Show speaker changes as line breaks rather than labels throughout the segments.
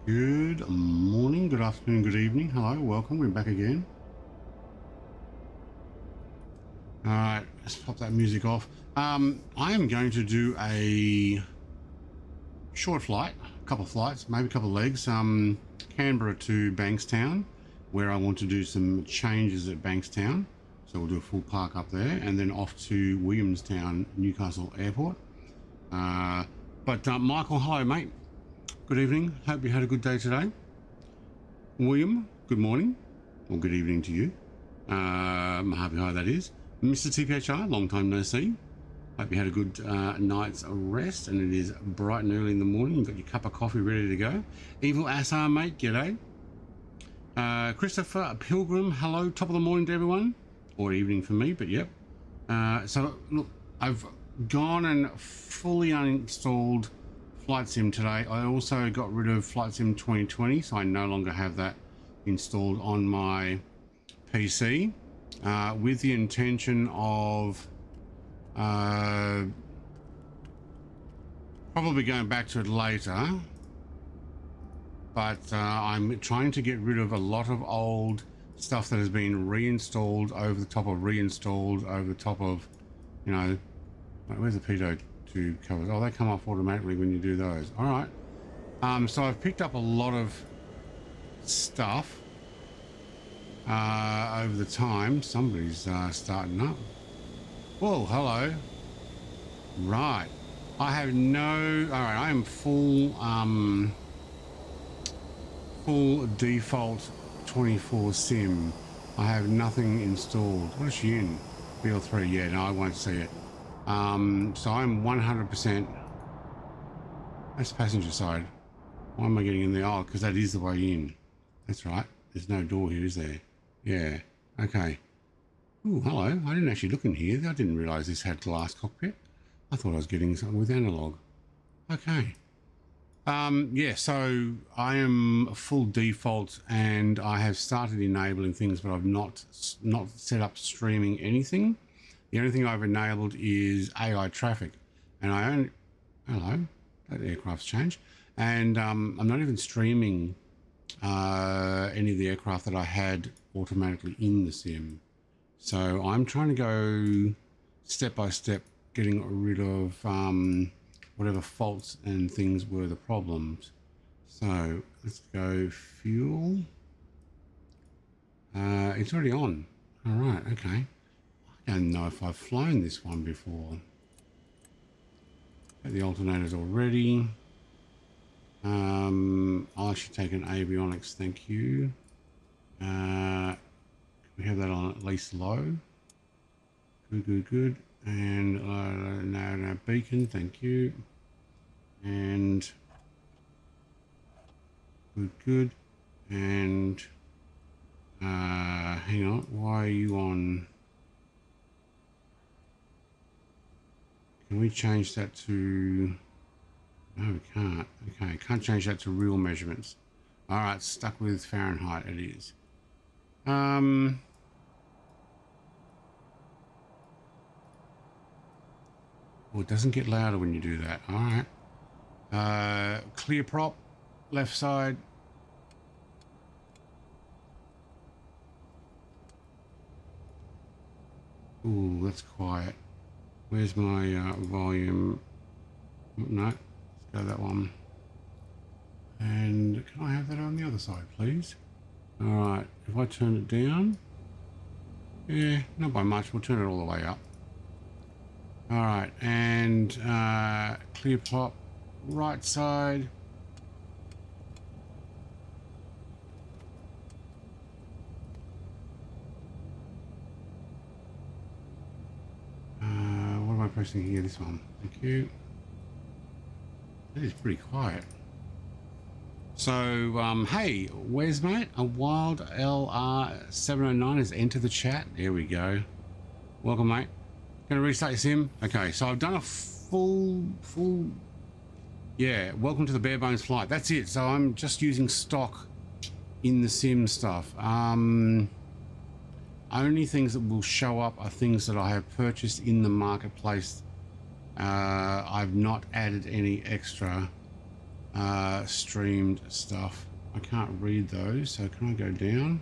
Good morning, good afternoon, good evening. Hello, welcome. We're back again. All right, let's pop that music off. I am going to do a short flight, a couple of flights, maybe a couple of legs. Canberra to Bankstown, where I want to do some changes at Bankstown. So we'll do a full park up there, and then off to Williamstown, Newcastle Airport. Michael, hello, mate. Good evening. Hope you had a good day today. William, good morning, or good evening to you. Happy how that is. Mr. TPHR, long time no see. Hope you had a good night's rest, and it is bright and early in the morning. You've got your cup of coffee ready to go. Evil Assar, mate, g'day. Christopher Pilgrim, hello. Top of the morning to everyone, or evening for me, but yep. So look, I've gone and fully uninstalled Flight Sim today. I also got rid of Flight Sim 2020, so I no longer have that installed on my PC, with the intention of probably going back to it later. But I'm trying to get rid of a lot of old stuff that has been reinstalled over the top of reinstalled over the top of, you know, where's the pitot tube covers? Oh, they come off automatically when you do those. All right. So I've picked up a lot of stuff over the time. Somebody's starting up. Whoa, hello. Right. I have no. All right. I am full default 24 sim. I have nothing installed. What is she in? BL3. Yeah. No, I won't see it. So I'm 100%. That's passenger side. Why am I getting in there? Oh, because that is the way in. That's right. There's no door here, is there? Yeah. Okay. Oh, hello. I didn't actually look in here. I didn't realize this had glass cockpit. I thought I was getting something with analog. Okay. Yeah, so I am full default, and I have started enabling things, but I've not set up streaming anything. The only thing I've enabled is AI traffic, and I only, hello, that aircraft's changed, and I'm not even streaming any of the aircraft that I had automatically in the sim. So I'm trying to go step by step, getting rid of whatever faults and things were the problems. So let's go fuel. It's already on. All right, okay. I don't know if I've flown this one before. Got the alternators already. I'll actually take an avionics, thank you. Can we have that on at least low? Good. And no beacon, thank you. And good. And hang on, why are you on? Can we change that to? No, we can't. Okay, can't change that to real measurements. All right, stuck with Fahrenheit it is. Well, it doesn't get louder when you do that. All right. Clear prop, left side. Ooh, that's quiet. Where's my volume? No, let's go that one. And can I have that on the other side, please? All right, if I turn it down, yeah, not by much. We'll turn it all the way up. All right, and clear prop, right side. What am I pressing here? This one. Thank you. That is pretty quiet. So, hey, where's mate? A wild LR709 has entered the chat. There we go. Welcome, mate. Gonna restart your sim. Okay, so I've done a full. Yeah, welcome to the bare bones flight. That's it. So I'm just using stock in the sim stuff. Only things that will show up are things that I have purchased in the marketplace. I've not added any extra streamed stuff. I can't read those, so can I go down?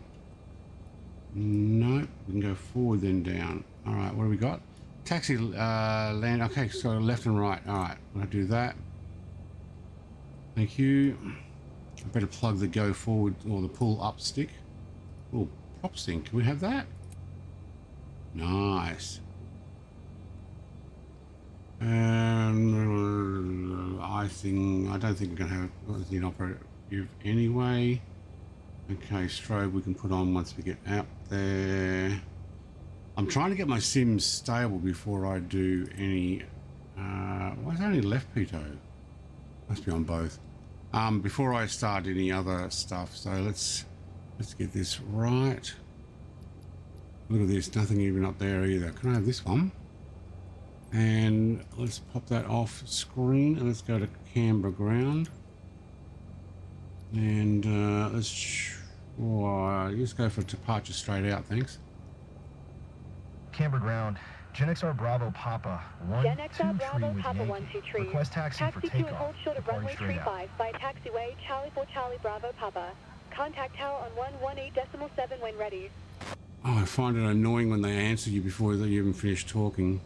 No, we can go forward then down. All right, what do we got? Taxi land. Okay, so left and right. All right, I'm gonna do that. Thank you. I better plug the go forward or the pull up stick. Oh, prop sync. Can we have that? Nice. I don't think we're gonna have the operative anyway. Okay, strobe we can put on once we get out there. I'm trying to get my sims stable before I do any. Why is it only left pitot? Must be on both. Before I start any other stuff. So let's get this right. Look at this, nothing even up there either. Can I have this one? And let's pop that off screen and let's go to Canberra ground. And let's just go for departure straight out, thanks.
Canberra ground, GenXR Bravo Papa 123 with Yankee. Request taxi for takeoff.
Hold short of runway 35 by taxiway Charlie 4 Charlie Bravo Papa. Contact tower on 118.7 when ready.
Oh, I find it annoying when they answer you before they even finish talking.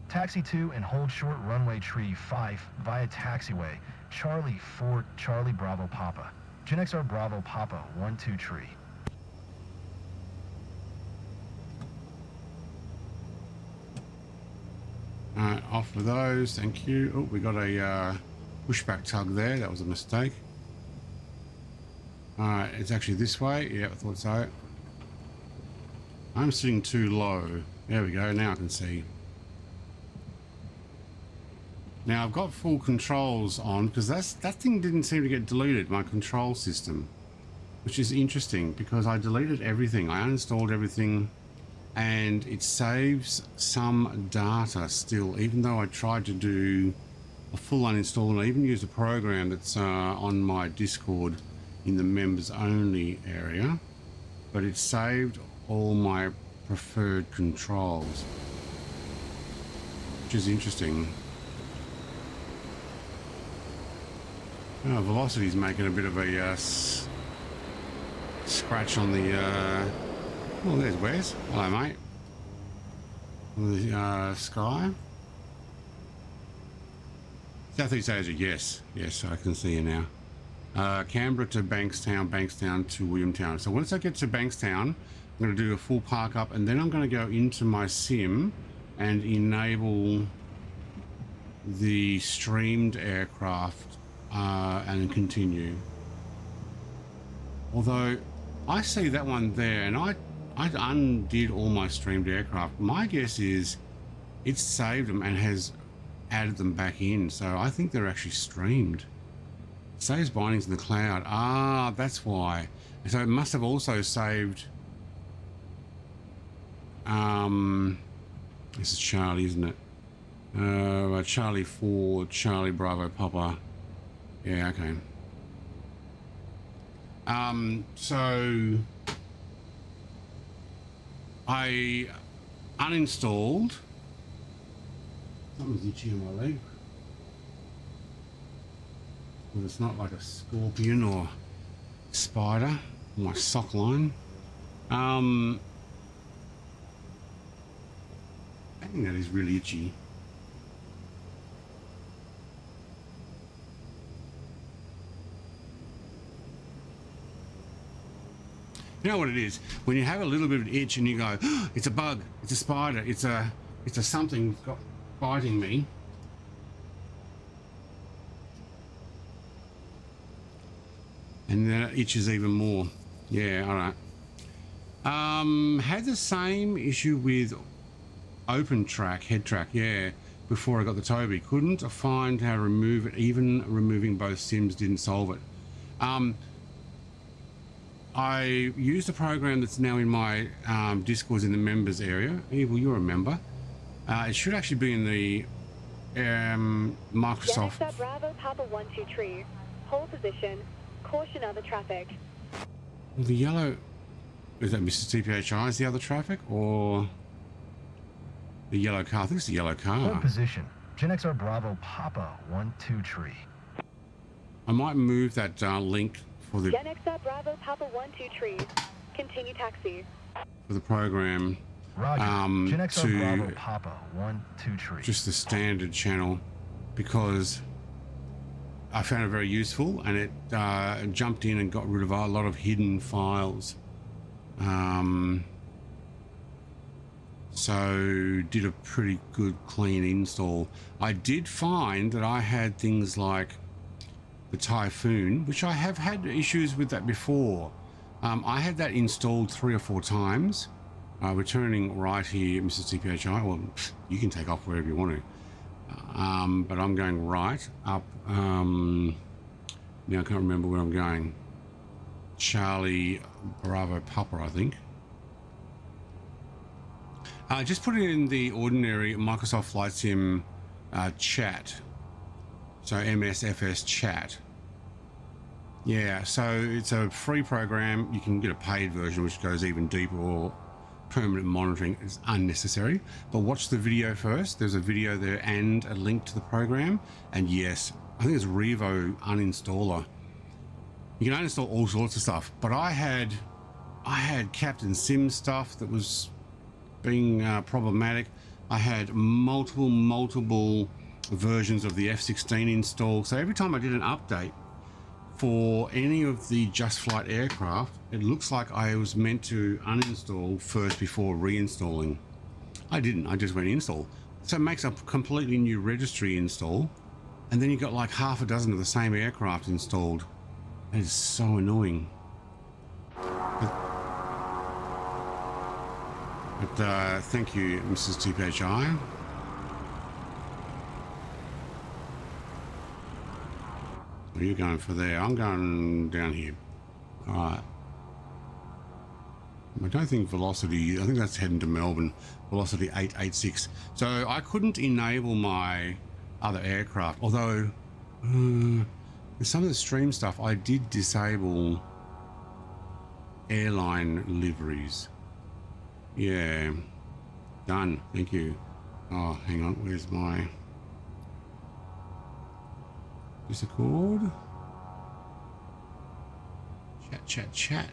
Taxi 2 and hold short runway tree 5 via taxiway Charlie 4 Charlie Bravo Papa. GenXR Bravo Papa 123.
Alright, off with those, thank you. Oh, we got a pushback tug there, that was a mistake. Alright, it's actually this way, yeah, I thought so. I'm sitting too low. There we go, now I can see. Now I've got full controls on because that thing didn't seem to get deleted, my control system, which is interesting because I deleted everything. I uninstalled everything and it saves some data still, even though I tried to do a full uninstall, and I even used a program that's on my Discord in the members only area, but it saved all my preferred controls, which is interesting. Oh, Velocity's making a bit of a scratch on the oh, there's Wes. Hello, mate. On the sky. Southeast Asia, yes, I can see you now. Canberra to Bankstown, Bankstown to Williamtown. So once I get to Bankstown, I'm going to do a full park up, and then I'm going to go into my sim and enable the streamed aircraft and continue. Although I see that one there, and I undid all my streamed aircraft. My guess is it saved them and has added them back in, so I think they're actually streamed. It saves bindings in the cloud. Ah, that's why. So it must have also saved this is Charlie, isn't it? Charlie 4 Charlie Bravo Papa. Yeah, okay. So I uninstalled. Something's itchy on my leg. Well, it's not like a scorpion or spider on my sock line. I think that is really itchy. You know what it is? When you have a little bit of itch and you go, oh, it's a bug, it's a spider, it's a something got biting me. And then it itches even more. Yeah, all right. Had the same issue with open track, head track, yeah, before I got the Toby. Couldn't find how to remove it. Even removing both sims didn't solve it. I used a program that's now in my Discords in the members area. Evil, you're a member. It should actually be in the Microsoft.
GenXR Bravo Papa 123. Hold position. Caution other traffic.
The yellow, is that Mrs. TPHI is the other traffic, or the yellow car? I think it's the yellow car.
Hold position. Gen XR Bravo Papa 1-2 tree.
I might move that link for the
Gen XR Bravo Papa 1-2 trees. Continue taxi.
for the program
Roger. Gen XR
to
Bravo Papa 1-2 tree.
just the standard channel, because I found it very useful, and it jumped in and got rid of a lot of hidden files. So did a pretty good clean install. I did find that I had things like the Typhoon, which I have had issues with that before. I had that installed 3 or 4 times. We're turning right here, Mrs. TPHI. Well, you can take off wherever you want to. But I'm going right up. Now I can't remember where I'm going. Charlie Bravo Papa, I think. Just put it in the ordinary Microsoft Flight Sim chat. So MSFS chat. Yeah, so it's a free program. You can get a paid version, which goes even deeper, or permanent monitoring is unnecessary. But watch the video first. There's a video there and a link to the program. And yes, I think it's Revo uninstaller. You can uninstall all sorts of stuff. But I had Captain Sim stuff that was being problematic. I had multiple versions of the F-16 installed. So every time I did an update for any of the Just Flight aircraft, it looks like I was meant to uninstall first before reinstalling. I didn't. I just went install. So it makes a completely new registry install, and then you got like half a dozen of the same aircraft installed. It is so annoying. But thank you, Mrs. TPHI. Well, you're going for there. I'm going down here. All right. I don't think Velocity, I think that's heading to Melbourne. Velocity 886. So I couldn't enable my other aircraft, although with some of the stream stuff, I did disable airline liveries. Yeah, done. Thank you. Oh, hang on. Where's my Discord? Chat.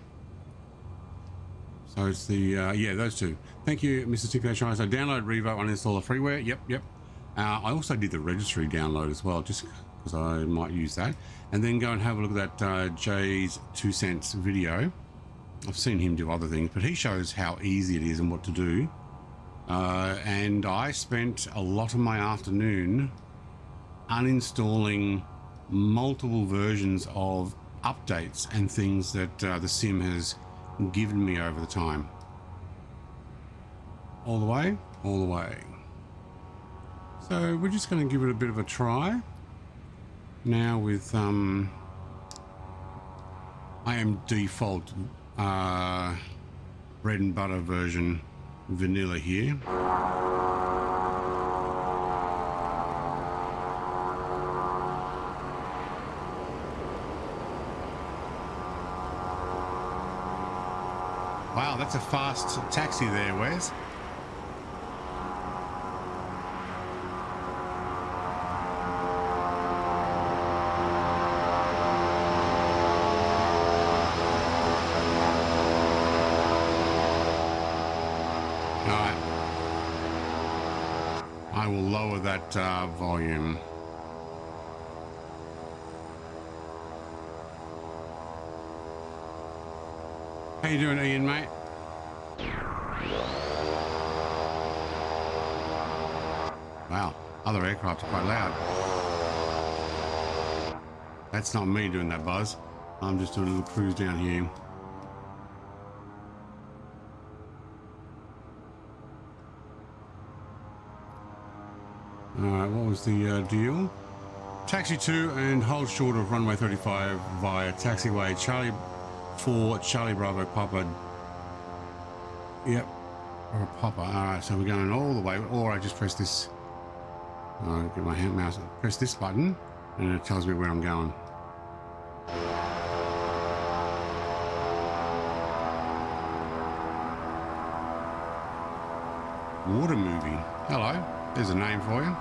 So it's the yeah, those two. Thank you, Mr. TPHI. So download Revo, uninstall the freeware. Yep. I also did the registry download as well, just because I might use that. And then go and have a look at that Jay's 2 cents video. I've seen him do other things, but he shows how easy it is and what to do. And I spent a lot of my afternoon uninstalling multiple versions of updates and things that the sim has given me over the time. All the way. So we're just going to give it a bit of a try now with I am default bread and butter version vanilla here. Wow, that's a fast taxi there, Wes. I will lower that volume. How you doing, Ian, mate? Wow, other aircraft are quite loud. That's not me doing that, Buzz. I'm just doing a little cruise down here. Alright, what was the deal? Taxi 2 and hold short of runway 35 via taxiway Charlie 4 Charlie Bravo Papa. Yep, or Papa. Alright, so we're going all the way, or I just press this. Get my hand mouse, press this button, and it tells me where I'm going. Water movie. Hello, there's a name for you.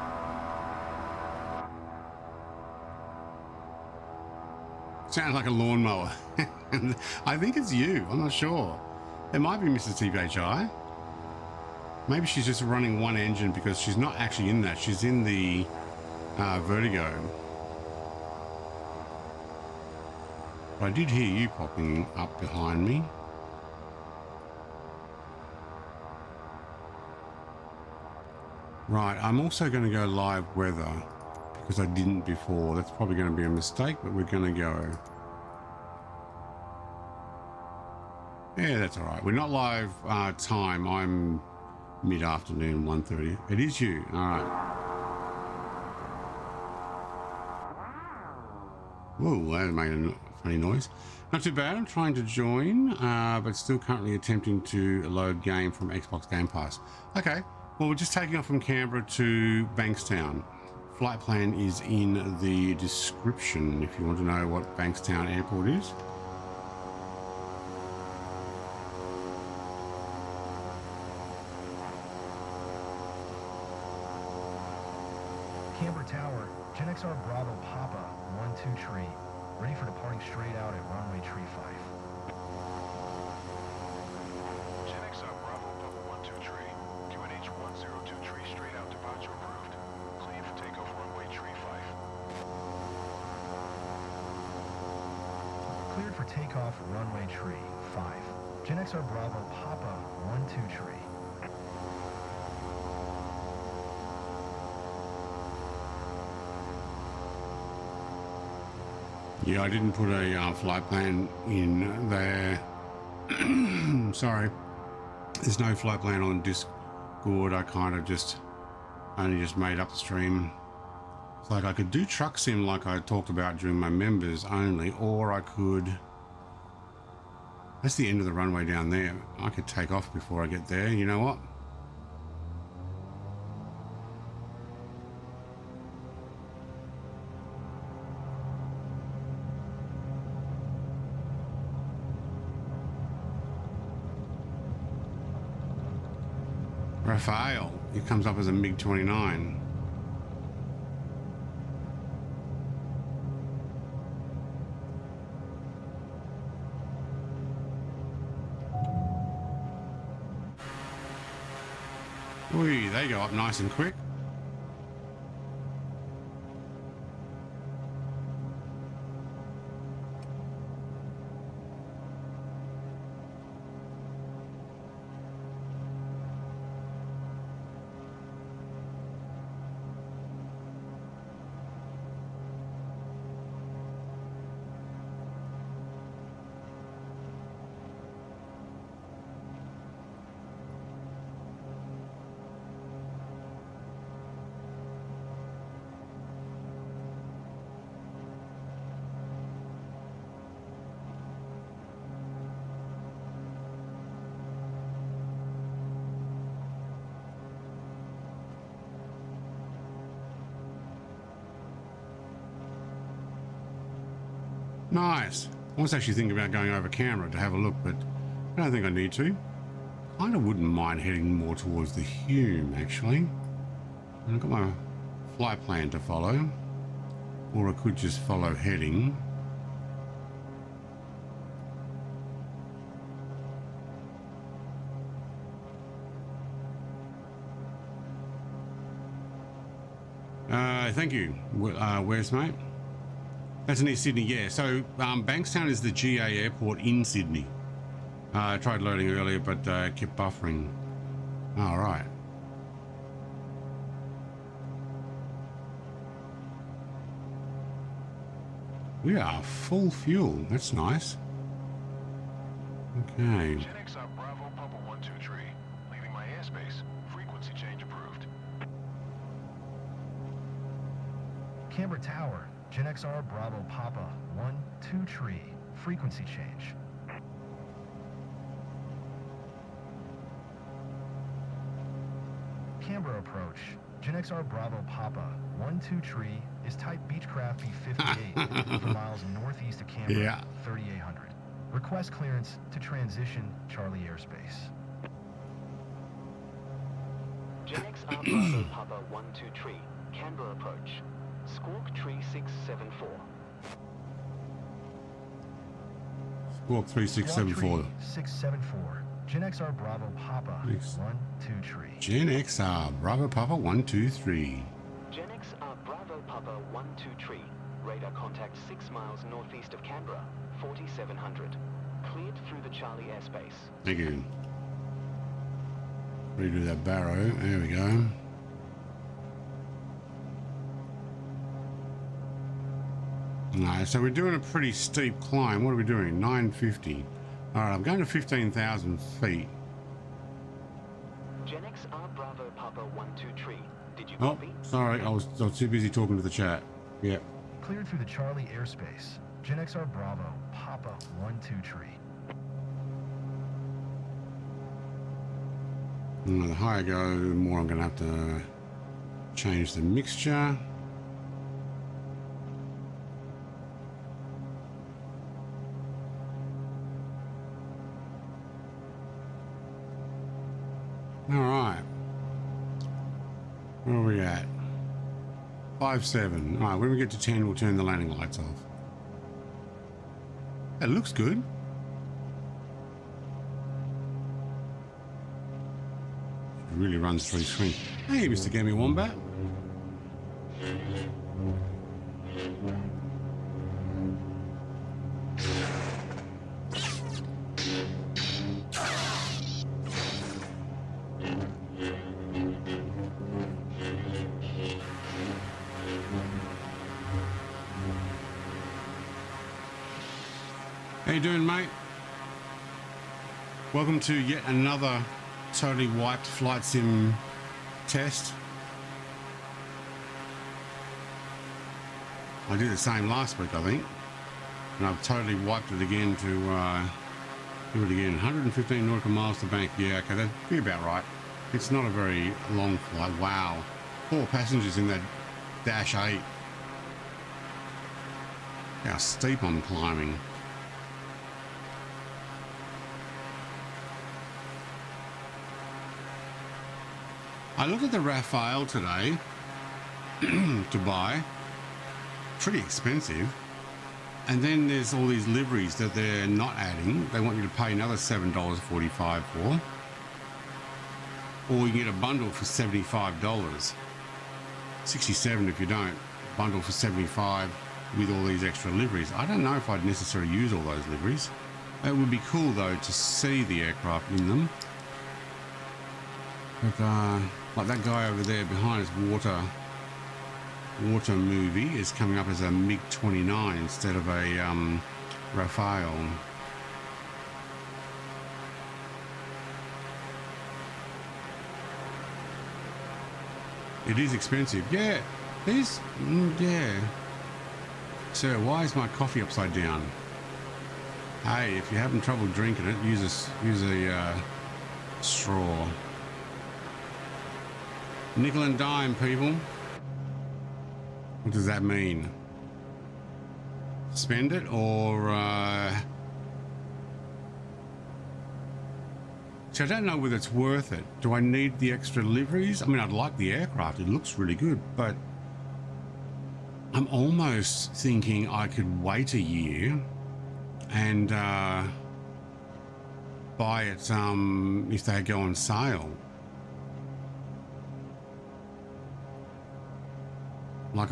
Sounds like a lawnmower. I think it's you. I'm not sure. It might be Mrs. TPHI. Maybe she's just running one engine because she's not actually in that. She's in the Vertigo. But I did hear you popping up behind me. Right, I'm also going to go live weather because I didn't before. That's probably going to be a mistake, but we're going to go. Yeah, that's all right. We're not live time. I'm mid-afternoon, 1:30. It is you. All right. Whoa, that made a funny noise. Not too bad. I'm trying to join, but still currently attempting to load game from Xbox Game Pass. Okay. Well, we're just taking off from Canberra to Bankstown. Flightplan is in the description if you want to know what Bankstown Airport is.
Canberra Tower, GenXR Bravo Papa, 1-2 tree. Ready for departing straight out at runway tree 5. GenXR Bravo Papa 1-2 tree. QNH 102 tree straight out, departure approved. Clear for takeoff runway tree 5. Cleared for takeoff runway tree 5. GenXR Bravo Papa 1-2 tree.
Yeah, I didn't put a flight plan in there. Sorry. There's no flight plan on Discord. I kind of only just made up the stream. It's like I could do truck sim like I talked about during my members only, or I could... That's the end of the runway down there. I could take off before I get there. You know what? Raphael, it comes up as a MiG-29. Ooh, they go up nice and quick. Nice. I was actually thinking about going over camera to have a look, but I don't think I need to. Kind of wouldn't mind heading more towards the Hume, actually. I've got my flight plan to follow, or I could just follow heading. Thank you. Where's mate? That's near Sydney, yeah. So Bankstown is the GA airport in Sydney. I tried loading earlier, but kept buffering. All right. We are full fuel. That's nice. Okay.
GenXR Bravo Papa 1-2 tree. Leaving my airspace. Frequency change approved. Canberra Tower. GenXR Bravo Papa 1-2 tree. Frequency change. Canberra approach. GenXR Bravo Papa 1-2 tree is type Beechcraft B58 for miles northeast of Canberra,
Yeah.
3800. Request clearance to transition Charlie airspace.
GenXR Bravo Papa 1-2 tree. Canberra approach. Squawk tree 674.
Walk 3674.
674. Gen XR Bravo Papa
Thanks.
123.
Gen XR Bravo Papa 123.
Gen XR Bravo Papa 123. Radar contact 6 miles northeast of Canberra, 4700. Cleared through the Charlie airspace.
Thank you. Redo that barrow. There we go. No, so we're doing a pretty steep climb. What are we doing? 950. All right, I'm going to 15,000 feet.
Gen XR Bravo Papa 123. Did you
Oh,
copy?
sorry, I was too busy talking to the chat. Yeah.
Cleared through the Charlie airspace. Gen XR Bravo Papa 123.
The higher I go, the more I'm going to have to change the mixture. All right. Where are we at? 5.7. All right, when we get to 10, we'll turn the landing lights off. That looks good. It really runs through screen. Hey, Mr. Gammy Wombat. How you doing, mate? Welcome to yet another totally wiped flight sim test. I did the same last week, I think, and I've totally wiped it again to do it again. 115 nautical miles to bank. Yeah, okay, that'd be about right. It's not a very long flight. Wow, 4 passengers in that Dash 8. How steep I'm climbing. I looked at the Raphael today to buy. Pretty expensive. And then there's all these liveries that they're not adding. They want you to pay another $7.45 for. Or you can get a bundle for $75. 67 if you don't. Bundle for 75 with all these extra liveries. I don't know if I'd necessarily use all those liveries. It would be cool though to see the aircraft in them. But like that guy over there behind us, water movie is coming up as a MiG-29 instead of a Raphael. It is expensive. Yeah, it is. Yeah. Sir, why is my coffee upside down? Hey, if you're having trouble drinking it, use a straw. Nickel and dime, people. What does that mean? Spend it or so I don't know whether it's worth it. Do I need the extra liveries? I mean, I'd like the aircraft. It looks really good, but I'm almost thinking I could wait a year and buy it if they go on sale. Like,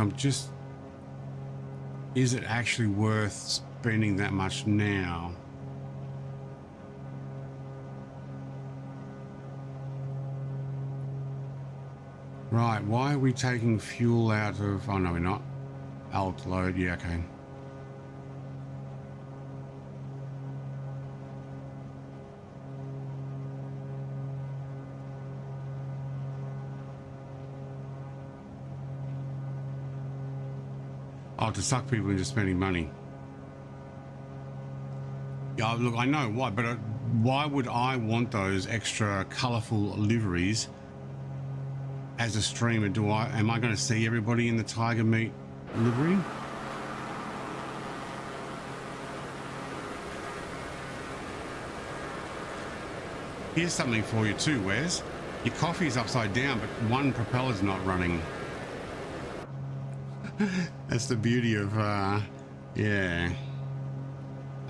is it actually worth spending that much now? Right, why are we taking fuel out of, oh no we're not. Alt load, yeah, okay. Oh, to suck people into spending money. Yeah, look, I know why, but why would I want those extra colourful liveries as a streamer? Am I going to see everybody in the Tiger Meat livery? Here's something for you too, Wes. Your coffee is upside down, but one propeller's not running. That's the beauty of, yeah.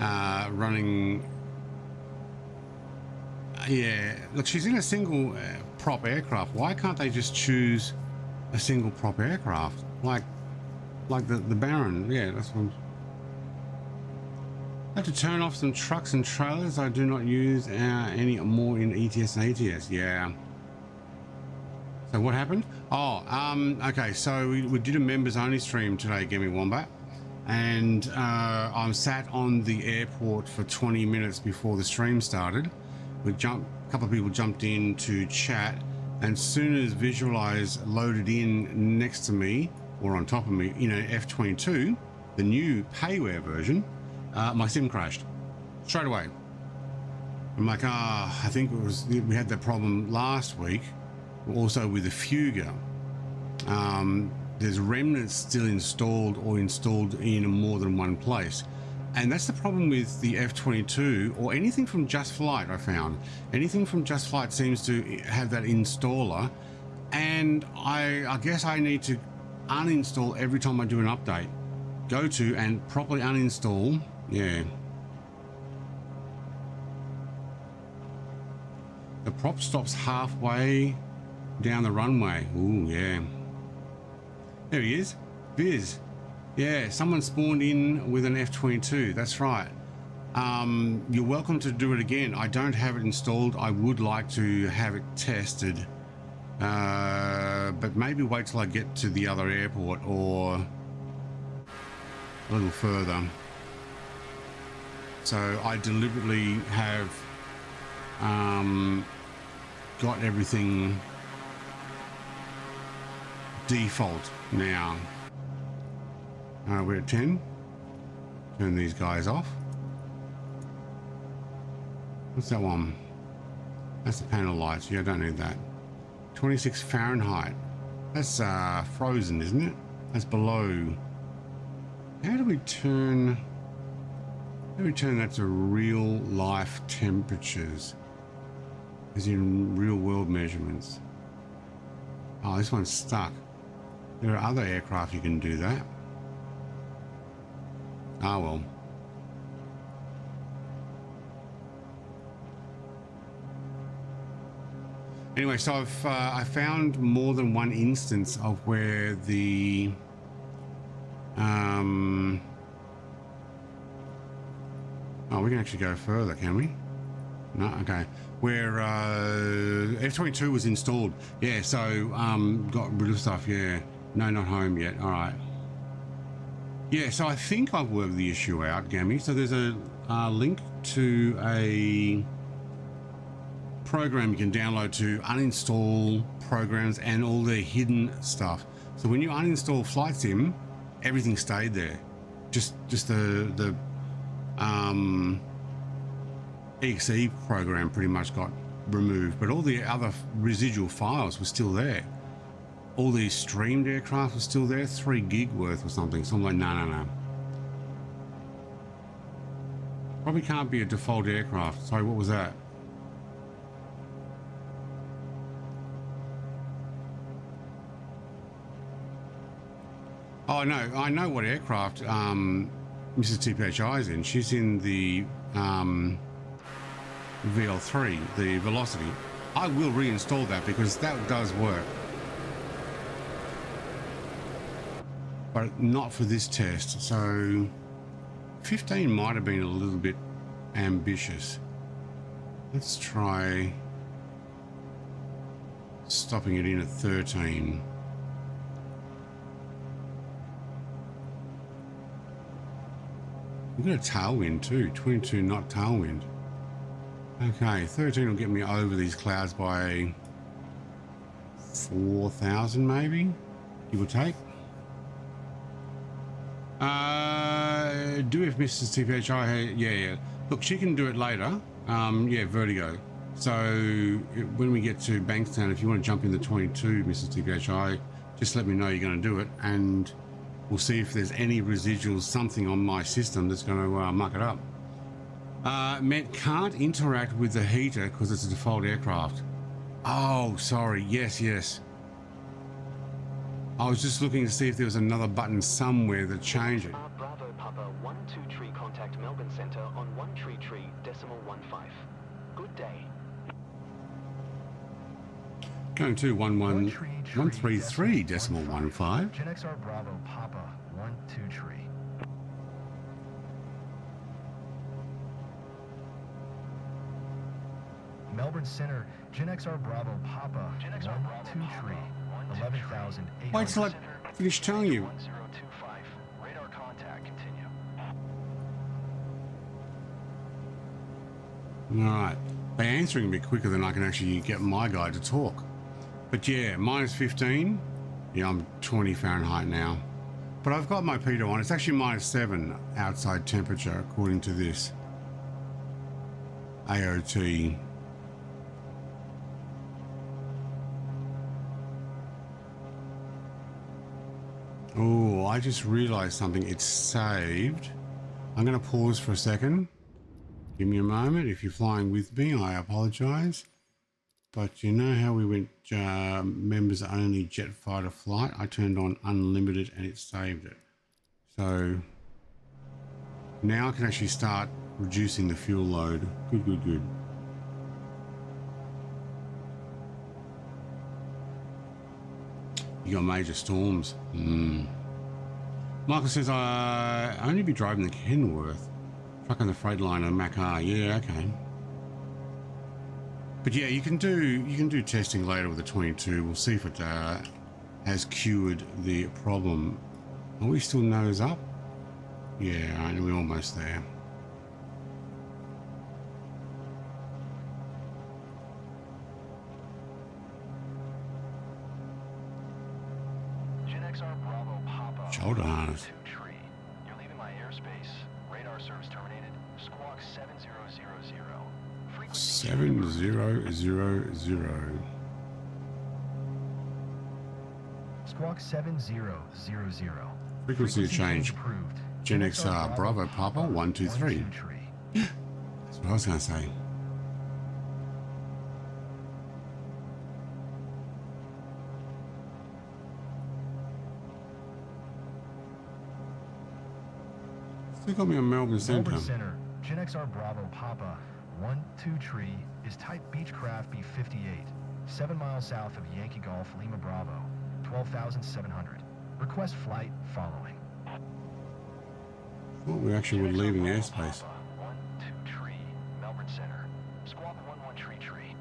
running. Yeah, look, she's in a single prop aircraft. Why can't they just choose a single prop aircraft like the Baron? Yeah, that's what I had to turn off some trucks and trailers. I do not use any more in ETS and ATS. Yeah. So what happened? Oh, okay. So we did a members only stream today, Gimme Wombat, and I'm sat on the airport for 20 minutes before the stream started. A couple of people jumped in to chat, and as soon as Visualize loaded in next to me or on top of me, you know, F22, the new payware version, my sim crashed straight away. I'm like, I think we had that problem last week, also with the Fuga. There's remnants still installed or installed in more than one place. And that's the problem with the F22 or anything from Just Flight. I found anything from Just Flight seems to have that installer, and I guess I need to uninstall every time I do an update. Go to and properly uninstall. Yeah. The prop stops halfway down the runway. Ooh, yeah. There he is. Viz. Yeah, someone spawned in with an F22. That's right. You're welcome to do it again. I don't have it installed. I would like to have it tested. But maybe wait till I get to the other airport or a little further. So I deliberately have got everything default now. We're at 10. Turn these guys off. What's that one? That's the panel lights. Yeah, I don't need that. 26 Fahrenheit. That's frozen, isn't it? That's below. How do we turn that to real life temperatures? As in real world measurements. Oh, this one's stuck. There are other aircraft you can do that. Ah, well. Anyway, so I found more than one instance of where the oh, we can actually go further, can we? No, okay. Where F22 was installed. Yeah, so got rid of stuff. Yeah, no, not home yet. All right. Yeah, so I think I've worked the issue out, Gammy. So there's a link to a program you can download to uninstall programs and all the hidden stuff. So when you uninstall Flight Sim, everything stayed there. Just the EXE program pretty much got removed, but all the other residual files were still there. All these streamed aircraft were still there, 3 gig worth or something. So I'm like, no. Probably can't be a default aircraft. Sorry, what was that? Oh no, I know what aircraft Mrs. TPHI is in. She's in the VL3, the Velocity. I will reinstall that because that does work. But not for this test. So 15 might have been a little bit ambitious. Let's try stopping it in at 13. We've got a tailwind too, 22 knot tailwind. Okay, 13 will get me over these clouds by 4,000 maybe, give or take. Do if Mrs. TPHI, yeah. Look, she can do it later. Yeah, Vertigo. So when we get to Bankstown, if you want to jump in the 22, Mrs. TPHI, just let me know you're going to do it, and we'll see if there's any residuals, something on my system that's going to muck it up. Met can't interact with the heater because it's a default aircraft. Oh, sorry. Yes. I was just looking to see if there was another button somewhere that changed it.
Bravo Papa 123 contact Melbourne Centre
Going to 133.15.
GenXR Bravo Papa 1-2 tree. Melbourne Center, GenXR Bravo Papa 1-2 tree. 11,800.
Wait till I finish telling you.
1025. Radar contact, continue.
Alright. They're answering a bit quicker than I can actually get my guy to talk. But yeah, minus 15. Yeah, I'm 20 Fahrenheit now. But I've got my Peter on. It's actually minus 7 outside temperature, according to this AOT. Oh, I just realized something. It's saved. I'm going to pause for a second. Give me a moment. If you're flying with me, I apologize. But you know how we went members only jet fighter flight? I turned on unlimited and it saved it. So now I can actually start reducing the fuel load. Good, good, good. You got major storms. Michael says I only be driving the Kenworth truck on the Freightliner Mac R. Yeah, okay. But yeah, you can do testing later with the 22. We'll see if it has cured the problem. Are we still nose up? Yeah, I know we're almost there. Shoulder harness.
You're leaving my airspace. Radar service terminated. Squawk 7000. Frequency
7000.
Squawk 7000.
Frequency change.
Approved.
GenXR Bravo Papa 123. That's what I was going to say. Still got me on Melbourne Center.
Melbourne Center, GenXR Bravo Papa 1-2 tree is type Beechcraft B58, 7 miles south of Yankee Golf, Lima Bravo, 12,700. Request flight following.
Well, we actually were leaving airspace.
1-2 tree, Melbourne Center. Squawk 11 tree.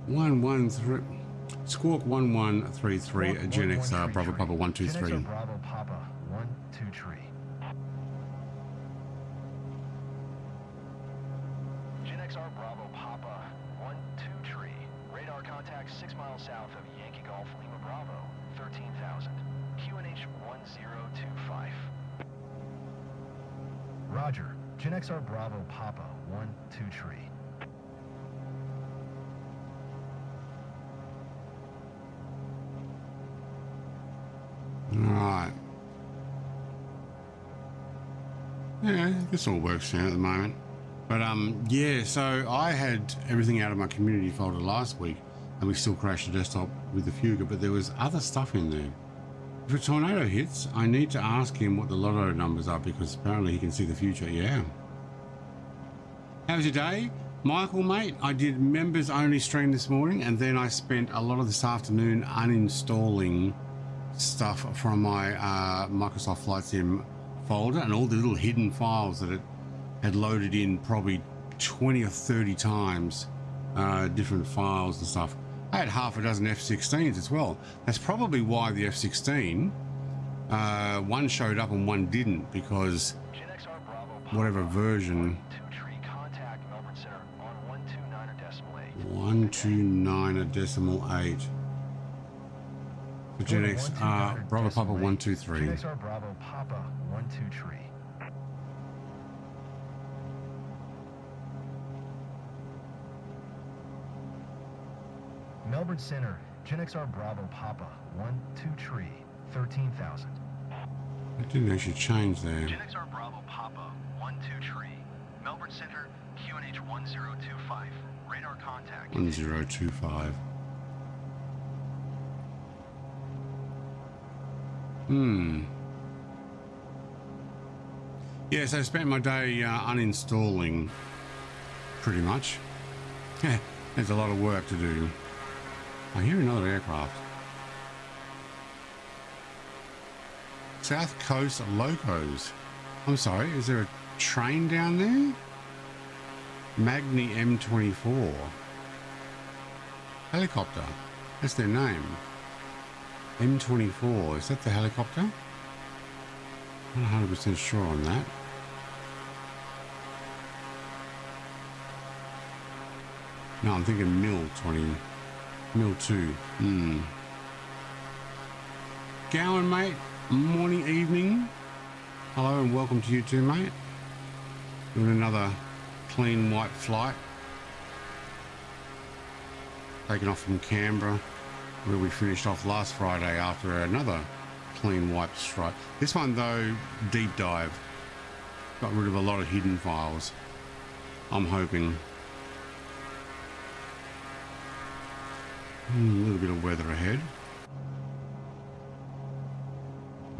113. Squawk 1133 at GenXR Bravo Papa 123.
GenXR Bravo Papa 1-2 tree. GenXR Bravo Papa 1-2 tree. Radar contact 6 miles south of Yankee Golf, Lima Bravo, 13,000. QNH 1025. Roger. GenXR Bravo Papa 1-2 tree.
Alright. Yeah, this all works out at the moment. But yeah, so I had everything out of my community folder last week and we still crashed the desktop with the Fuga, but there was other stuff in there. If a tornado hits, I need to ask him what the lotto numbers are because apparently he can see the future. Yeah. How was your day? Michael, mate, I did members only stream this morning and then I spent a lot of this afternoon uninstalling stuff from my Microsoft Flight Sim folder and all the little hidden files that it had loaded in probably 20 or 30 times, different files and stuff. I had half a dozen F-16s as well. That's probably why the F-16, one showed up and one didn't, because whatever version. 129.8. For GenX, Bravo Papa 123.
GenXR Bravo Papa 1-2 tree. Melbourne Center, GenXR Bravo Papa 1-2 tree, 13,000.
It didn't actually change there.
GenXR Bravo Papa 1-2 tree. Melbourne Center, QNH 1025. Radar contact.
1025. Yes, I spent my day uninstalling, pretty much. There's a lot of work to do. I hear another aircraft. South Coast Locos. I'm sorry, is there a train down there? Magni M24. Helicopter. That's their name. M24. Is that the helicopter? I'm not 100% sure on that. No, I'm thinking Mil 2. Gowan, mate. Morning, evening. Hello and welcome to you too, mate. Doing another clean white flight. Taking off from Canberra, where we finished off last Friday after another clean wipe strike. This one though, deep dive. Got rid of a lot of hidden files. I'm hoping. A little bit of weather ahead.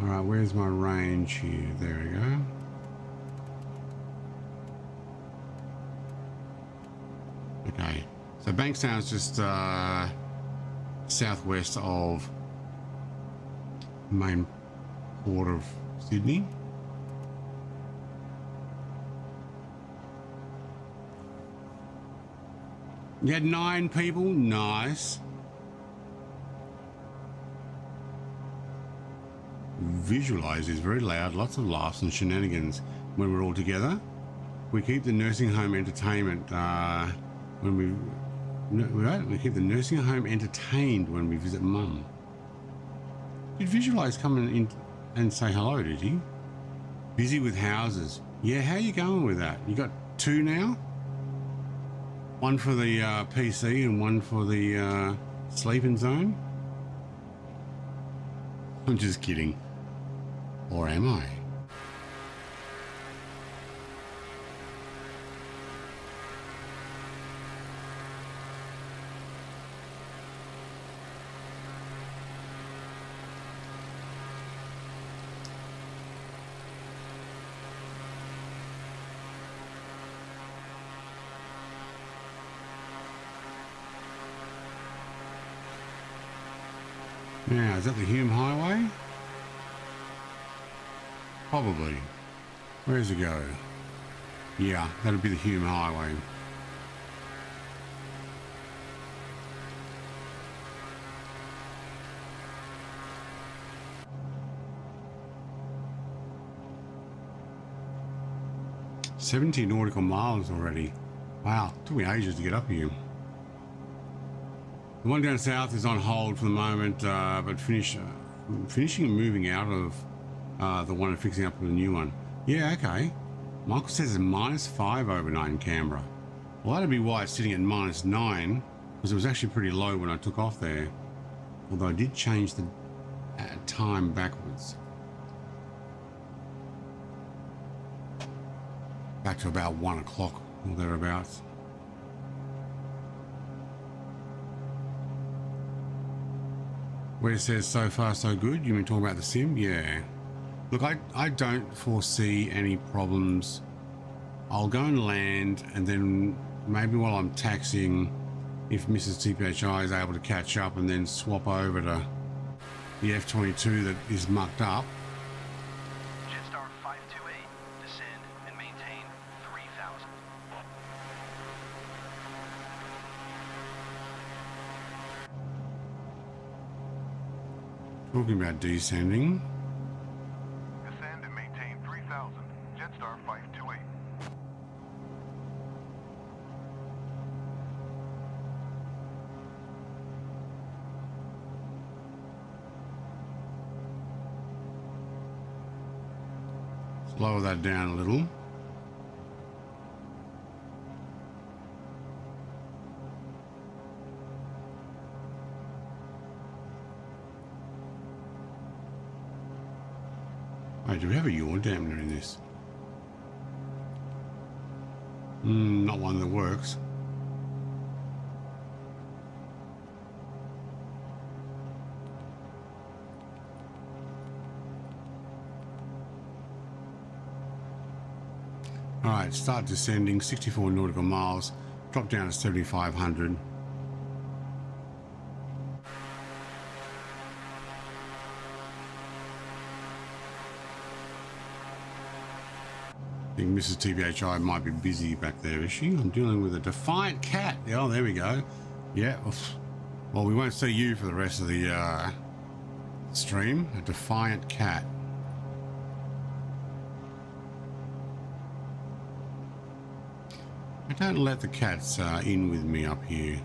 All right, where's my range here? There we go. Okay, so Bankstown's just southwest of main port of Sydney. You had 9 people, nice. Visualize is very loud, lots of laughs and shenanigans when we're all together. We keep the nursing home entertainment we keep the nursing home entertained when we visit Mum. Did Visualize come in and say hello, did he? Busy with houses. Yeah, how are you going with that? You got 2 now? One for the PC and one for the sleeping zone? I'm just kidding. Or am I? Now, is that the Hume Highway? Probably. Where does it go? Yeah, that'll be the Hume Highway. "70 nautical miles already. Wow, took me ages to get up here. The one down south is on hold for the moment, but finishing and moving out of the one and fixing up with a new one. Yeah, okay. Michael says it's -5 overnight in Canberra. Well, that'd be why it's sitting at -9, because it was actually pretty low when I took off there. Although I did change the time backwards. Back to about 1 o'clock or thereabouts. Where it says so far so good, you mean talking about the sim? Yeah. Look, I don't foresee any problems. I'll go and land, and then maybe while I'm taxiing, if Mrs. TPHI is able to catch up, and then swap over to the F-22 that is mucked up.
Jetstar 528, descend and maintain 3,000.
Talking about descending.
Descend and maintain 3,000. Jetstar 528.
Lower that down a little. Wait, do we have a yaw dampener in this? Not one that works. Alright, start descending, 64 nautical miles, drop down to 7,500. I think Mrs. TBHI might be busy back there, is she? I'm dealing with a defiant cat. Oh, there we go. Yeah. Well, we won't see you for the rest of the stream. A defiant cat. I don't let the cats in with me up here.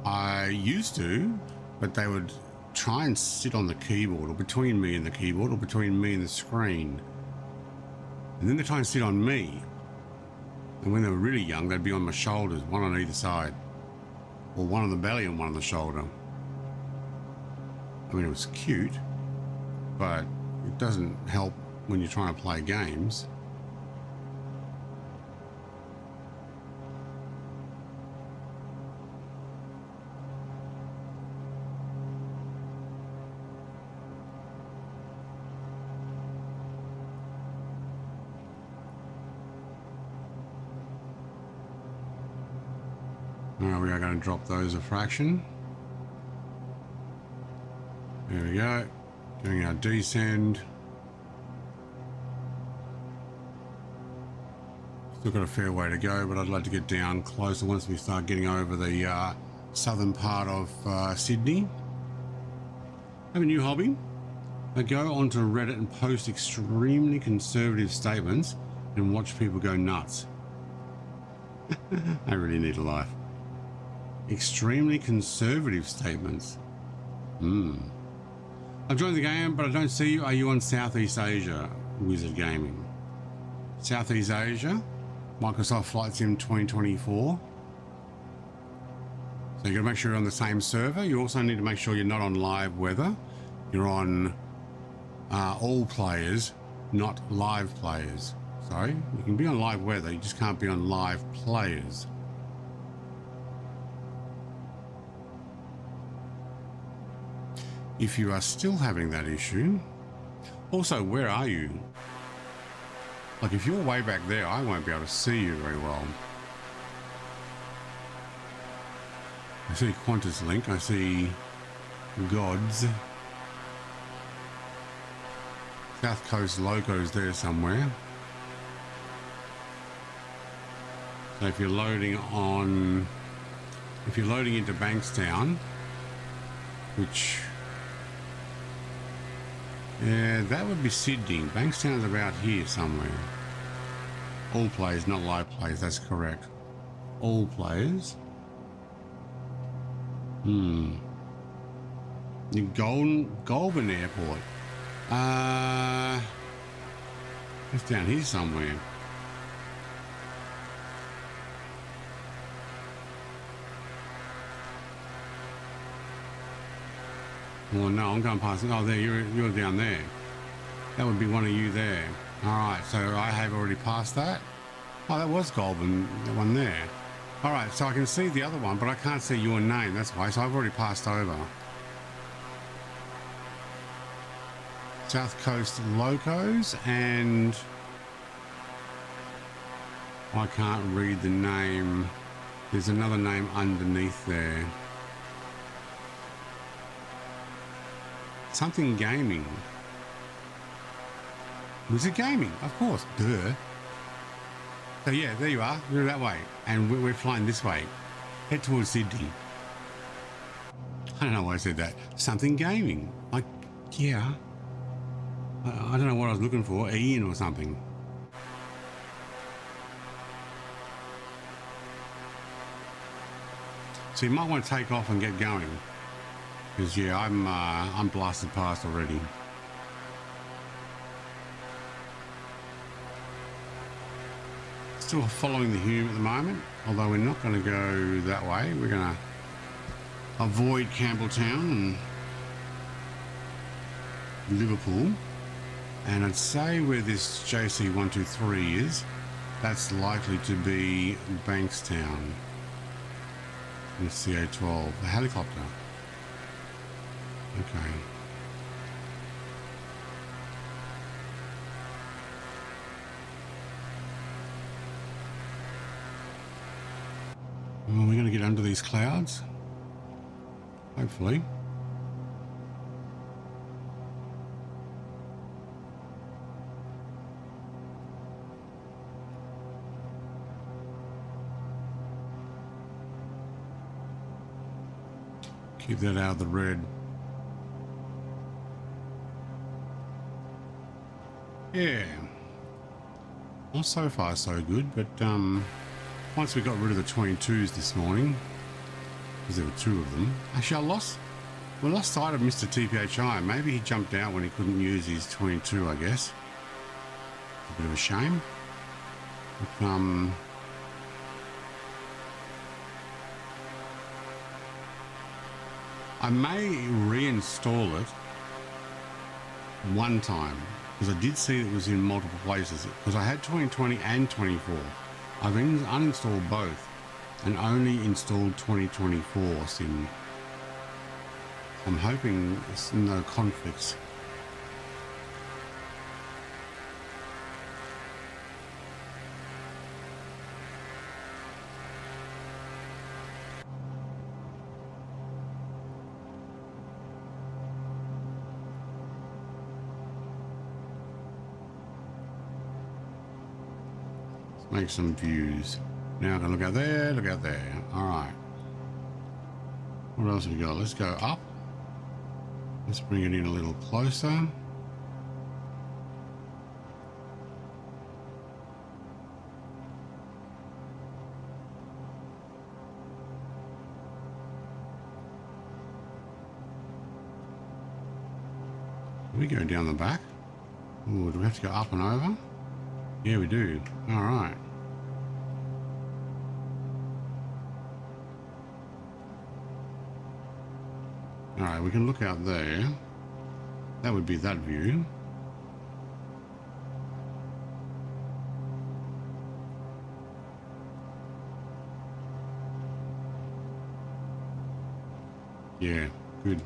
I used to, but they would try and sit on the keyboard, or between me and the keyboard, or between me and the screen. And then they try and sit on me. And when they were really young, they'd be on my shoulders, one on either side. Or one on the belly and one on the shoulder. I mean, it was cute, but it doesn't help when you're trying to play games. Now we are going to drop those a fraction. There we go. Doing our descend. Still got a fair way to go, but I'd like to get down closer once we start getting over the southern part of Sydney. I have a new hobby. I go onto Reddit and post extremely conservative statements and watch people go nuts. I really need a life. Extremely conservative statements. I've joined the game, but I don't see you. Are you on Southeast Asia, Wizard Gaming? Southeast Asia, Microsoft Flight Sim 2024. So you got to make sure you're on the same server. You also need to make sure you're not on live weather. You're on all players, not live players. Sorry, you can be on live weather, you just can't be on live players. If you are still having that issue, also, where are you? Like, if you're way back there, I won't be able to see you very well. I see Qantas Link, I see Gods. South Coast Locos there somewhere. So if you're loading into Bankstown, which, yeah, that would be Sydney. Bankstown's about here somewhere. All players, not live players, that's correct. All players. The Goulburn Airport. It's down here somewhere. Well, no, I'm going past it. Oh, there, you're down there. That would be one of you there. All right, so I have already passed that. Oh, that was Goulburn, the one there. All right, so I can see the other one, but I can't see your name. That's why. So I've already passed over. South Coast Locos, and I can't read the name. There's another name underneath there. Something Gaming. Wizard Gaming, of course. Duh. So yeah, there you are. You're that way, and we're flying this way. Head towards Sydney. I don't know why I said that. Something Gaming. Like, yeah. I don't know what I was looking for. Ian or something. So you might want to take off and get going. Because yeah, I'm blasted past already. Still following the Hume at the moment, although we're not going to go that way. We're going to avoid Campbelltown and Liverpool. And I'd say where this JC123 is, that's likely to be Bankstown. And CA12, a helicopter. Okay. Well, we're going to get under these clouds. Hopefully. Keep that out of the red. Yeah. Well, so far so good, but once we got rid of the 22s this morning, because there were 2 of them. Actually, we lost sight of Mr. TPHI. Maybe he jumped out when he couldn't use his 22, I guess. A bit of a shame. But, I may reinstall it one time, because I did see it was in multiple places, because I had 2020 and 24. I've uninstalled both and only installed 2024 sim. I'm hoping there's no conflicts. Make some views. Now I can look out there, look out there. All right. What else have we got? Let's go up. Let's bring it in a little closer. We go down the back. Ooh, do we have to go up and over? Yeah, we do. All right. All right, we can look out there. That would be that view. Yeah, good.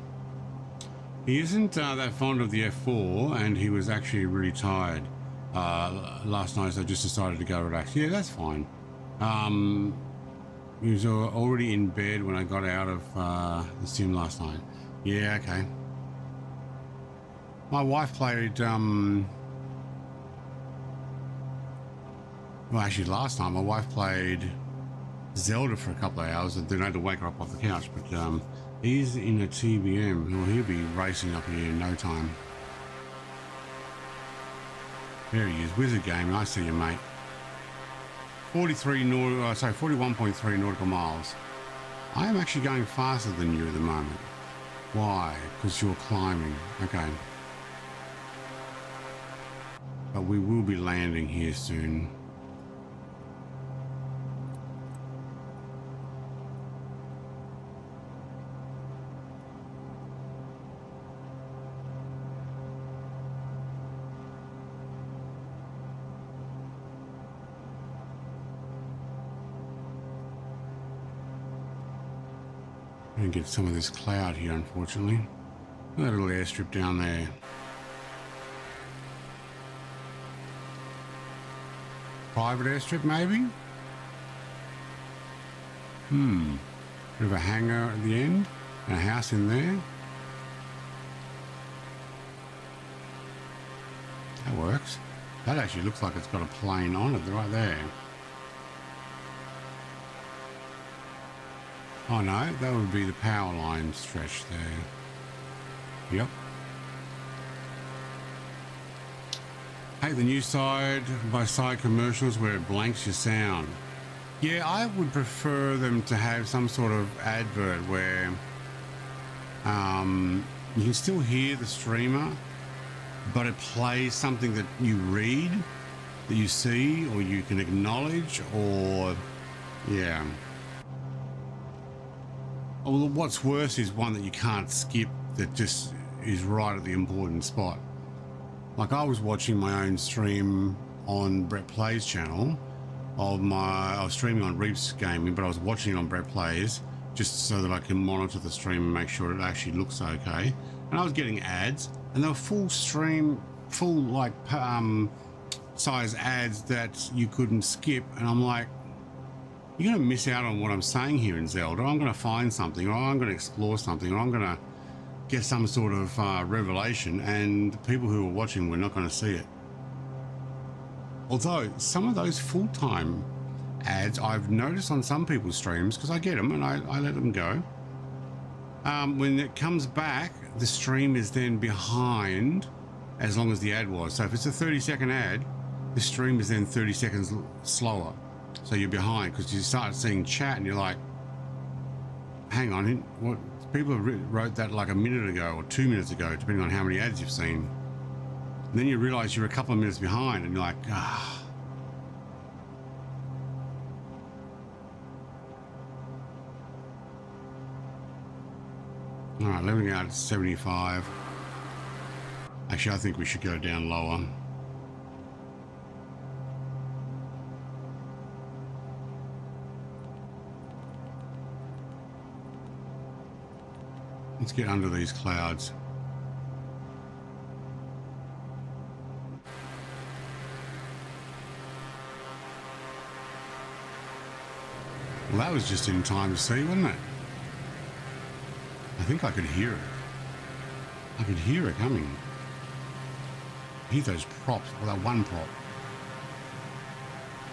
He isn't that fond of the F4, and he was actually really tired last night, so I just decided to go relax. Yeah, that's fine. He was already in bed when I got out of the sim last night. Yeah, okay. My wife played, well, actually last time my wife played Zelda for a couple of hours, and then I had to wake her up off the couch, but he's in a TBM. Well, he'll be racing up here in no time. There he is, Wizard Game. I see you, mate. 41.3 nautical miles. I am actually going faster than you at the moment. Why? Because you're climbing. Okay. But we will be landing here soon. I'm gonna get some of this cloud here, unfortunately. That little airstrip down there. Private airstrip, maybe? Bit of a hangar at the end, and a house in there. That works. That actually looks like it's got a plane on it right there. Oh no, that would be the power line stretch there. Yep. Hey, the new side by side commercials where it blanks your sound. Yeah, I would prefer them to have some sort of advert where you can still hear the streamer, but it plays something that you read, that you see, or you can acknowledge, or yeah. Well, what's worse is one that you can't skip, that just is right at the important spot. Like I was watching my own stream on Brett Plays channel I was streaming on Reef's Gaming, but I was watching it on Brett Plays just so that I can monitor the stream and make sure it actually looks okay. And I was getting ads, and they were full stream, full like size ads that you couldn't skip. And I'm like, you're going to miss out on what I'm saying here in Zelda. I'm going to find something, or I'm going to explore something, or I'm going to get some sort of revelation, and the people who are watching were not going to see it. Although some of those full-time ads I've noticed on some people's streams, because I get them and I let them go, When it comes back, the stream is then behind as long as the ad was. So if it's a 30-second ad, the stream is then 30 seconds slower. So you're behind because you start seeing chat and you're like, hang on, what? People wrote that like a minute ago or 2 minutes ago, depending on how many ads you've seen. And then you realize you're a couple of minutes behind and you're like, ah. All right, leveling out at 75. Actually, I think we should go down lower. Let's get under these clouds. Well, that was just in time to see, wasn't it? I think I could hear it. I could hear it coming. Hear those props, well, that one prop.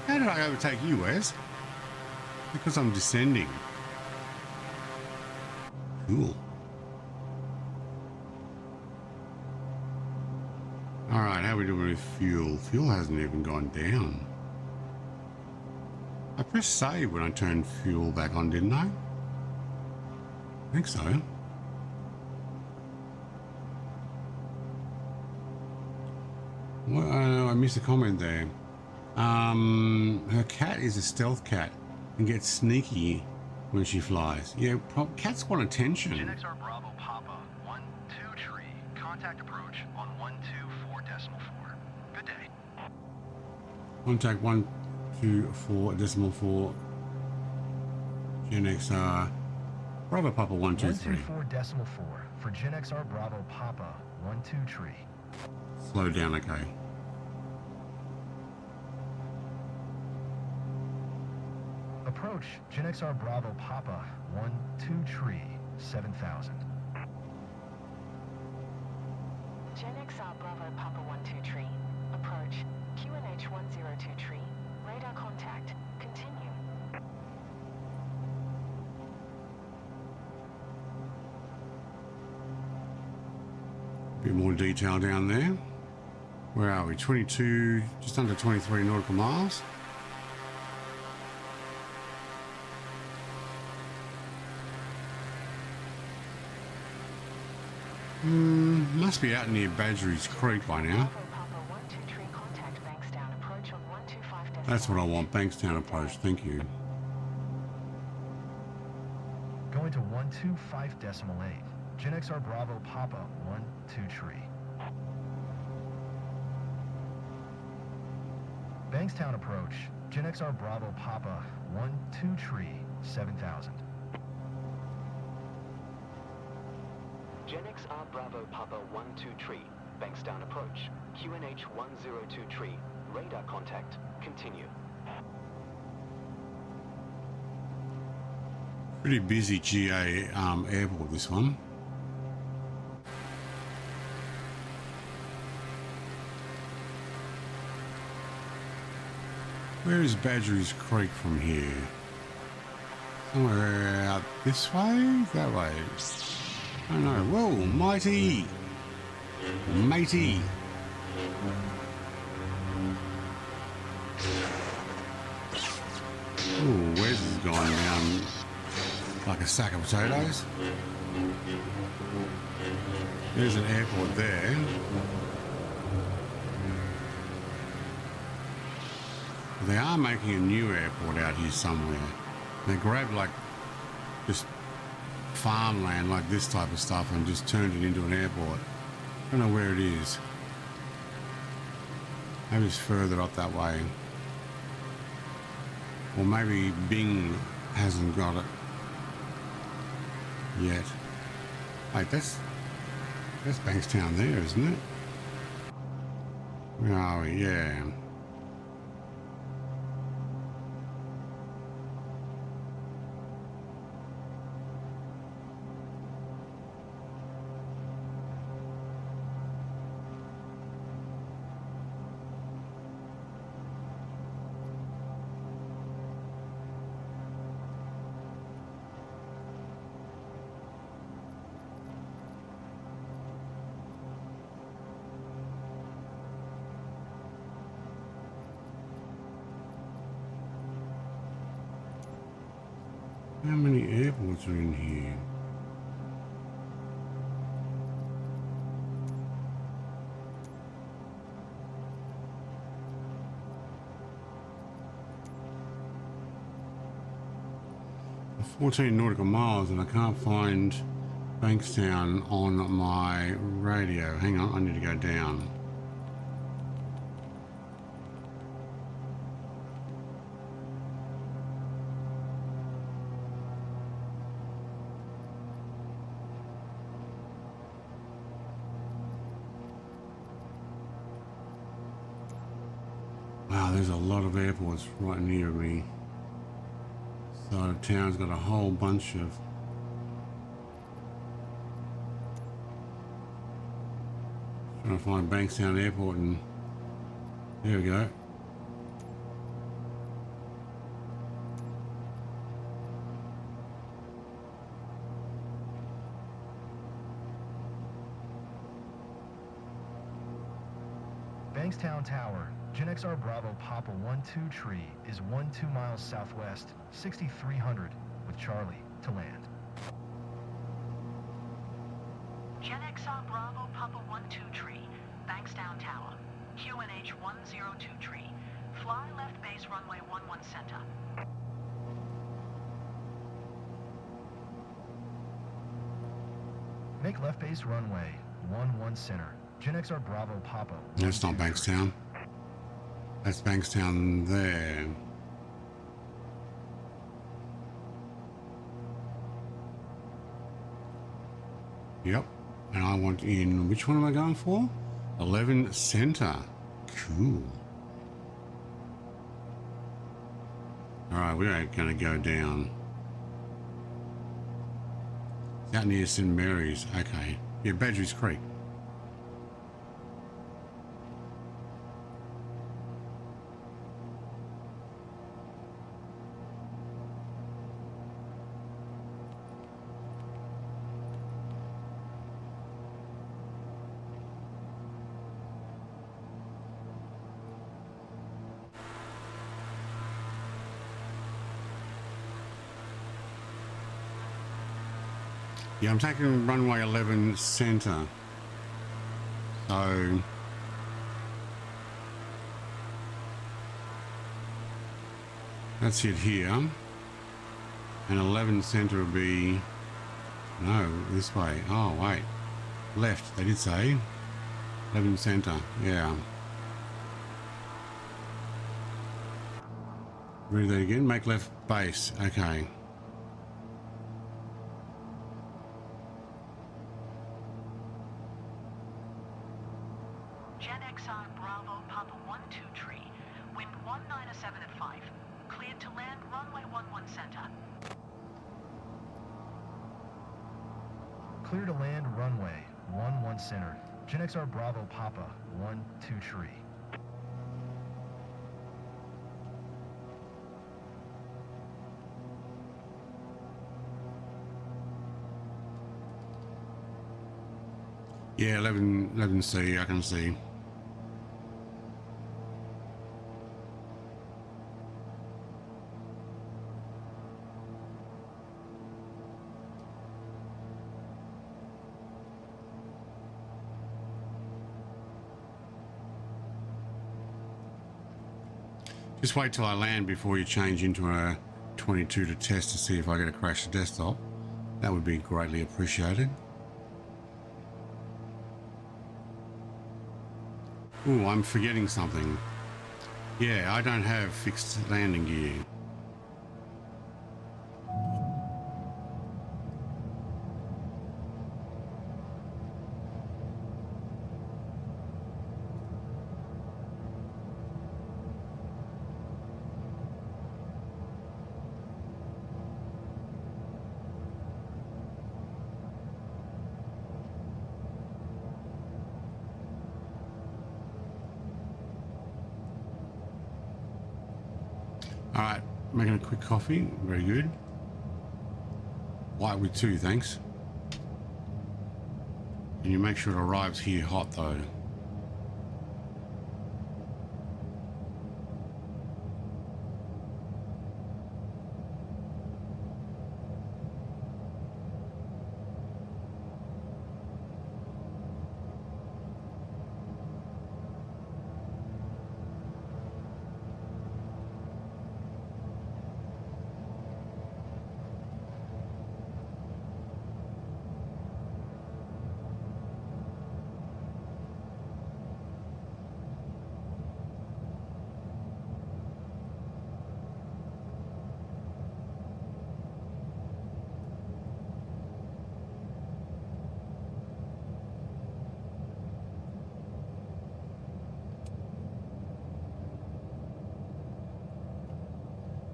How did I overtake you, Wes? Because I'm descending. Cool. All right, how are we doing with fuel? Fuel hasn't even gone down. I pressed save when I turned fuel back on, didn't I? I think so. Well, I missed a comment there. Her cat is a stealth cat and gets sneaky when she flies. Yeah, cats want attention.
GenXR Bravo Papa 1-2 tree. Contact approach on 124.4. Good day.
Contact 124.4. GenXR Bravo Papa 123.
124.4 for GenXR Bravo Papa 1-2 tree.
Slow down, okay.
Approach GenXR Bravo Papa 1-2 tree 7000.
GenXR Bravo Papa 1-2 tree. Approach QNH 102 tree. Radar contact. Continue.
A bit more detail down there. Where are we? 22, just under 23 nautical miles. Must be out near Badgerys Creek by now.
Bravo Papa 1-2 tree. Contact Bankstown. Approach on 125.
That's what I want, Bankstown approach, thank you.
Going to 125.8. GenXR Bravo Papa 1-2 tree. Bankstown approach. GenXR Bravo Papa 1-2 tree 7000.
GenXR Bravo Papa 1-2 tree. Bankstown approach. QNH 102 tree. Radar contact. Continue.
Pretty busy GA airport, this one. Where is Badgerys Creek from here? Somewhere out this way? That way? I don't know. Whoa, mighty! Matey! Ooh, Wes has gone down like a sack of potatoes. There's an airport there. They are making a new airport out here somewhere. They grabbed like just farmland like this type of stuff and just turned it into an airport. I don't know where it is. Maybe it's further up that way. Or maybe Bing hasn't got it yet. Wait, that's Bankstown there, isn't it? Where are we? Yeah. How many airports are in here? The 14 nautical miles, and I can't find Bankstown on my radio. Hang on, I need to go down. Wow, there's a lot of airports right near me. So the town's got a whole bunch of trying to find Bankstown Airport, and there we go.
Bankstown Tower, GenXR Bravo Papa 12 tree is 12 miles southwest, 6300 with Charlie to land.
GenXR Bravo Papa 12 tree, Bankstown Tower, QNH 102 tree, fly left base runway 11 center.
Make left base runway 11 center. GenXR Bravo Papa.
That's not Bankstown. That's Bankstown there. Yep. And I want in, which one am I going for? 11 center. Cool. Alright, we are going to go down. It's out near St. Mary's. Okay. Yeah, Badger's Creek. Yeah, I'm taking runway 11 center. So that's it here. And 11 center will be, no, this way. Oh, wait. Left, they did say. 11 center, yeah. Read that again. Make left base. Okay.
GenXR Bravo Papa 12 tree, wind 197 at 5, cleared to land runway 11 center.
Clear to land runway 11 center. GenXR Bravo Papa 12 tree.
Yeah, 11C, I can see. Just wait till I land before you change into a 22 to test to see if I get a crash the desktop. That would be greatly appreciated. Ooh, I'm forgetting something. Yeah, I don't have fixed landing gear. All right, making a quick coffee. Very good. White with 2, thanks. And you make sure it arrives here hot though.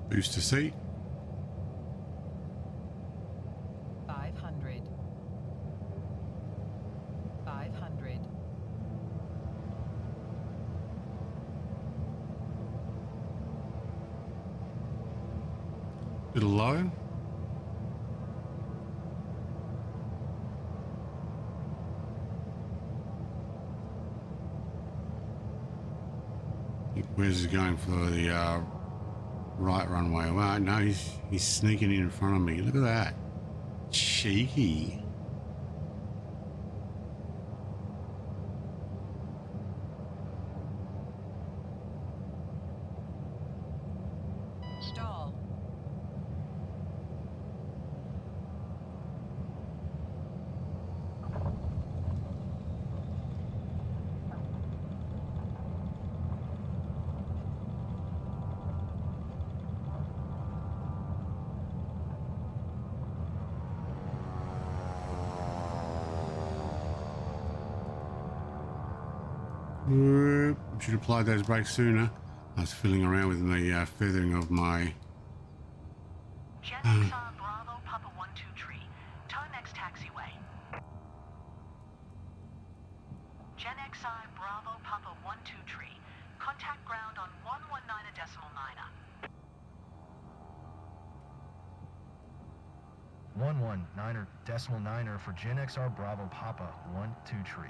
Booster seat.
500. 500.
Little low. Where's he going for the right runway? Well, no, he's sneaking in front of me. Look at that. Cheeky.
Stall.
Should have applied those brakes sooner. I was fiddling around with the feathering of my...
GenXR Bravo Papa 12 tree. Turn next taxiway. GenXR Bravo Papa 12 tree. Contact ground on 119.9er.
119.9er for GenXR Bravo Papa 12 tree.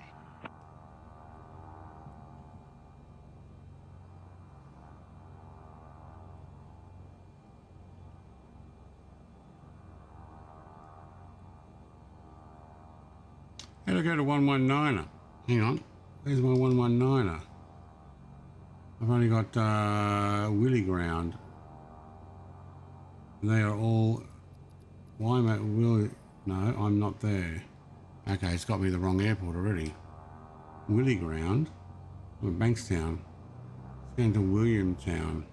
How do I go to 119er? Hang on. Where's my 119er? I've only got Willy Ground. And they are all... Why am I... Willy... No, I'm not there. Okay, it's got me the wrong airport already. Willy Ground. I'm at Bankstown. It's going to Williamtown.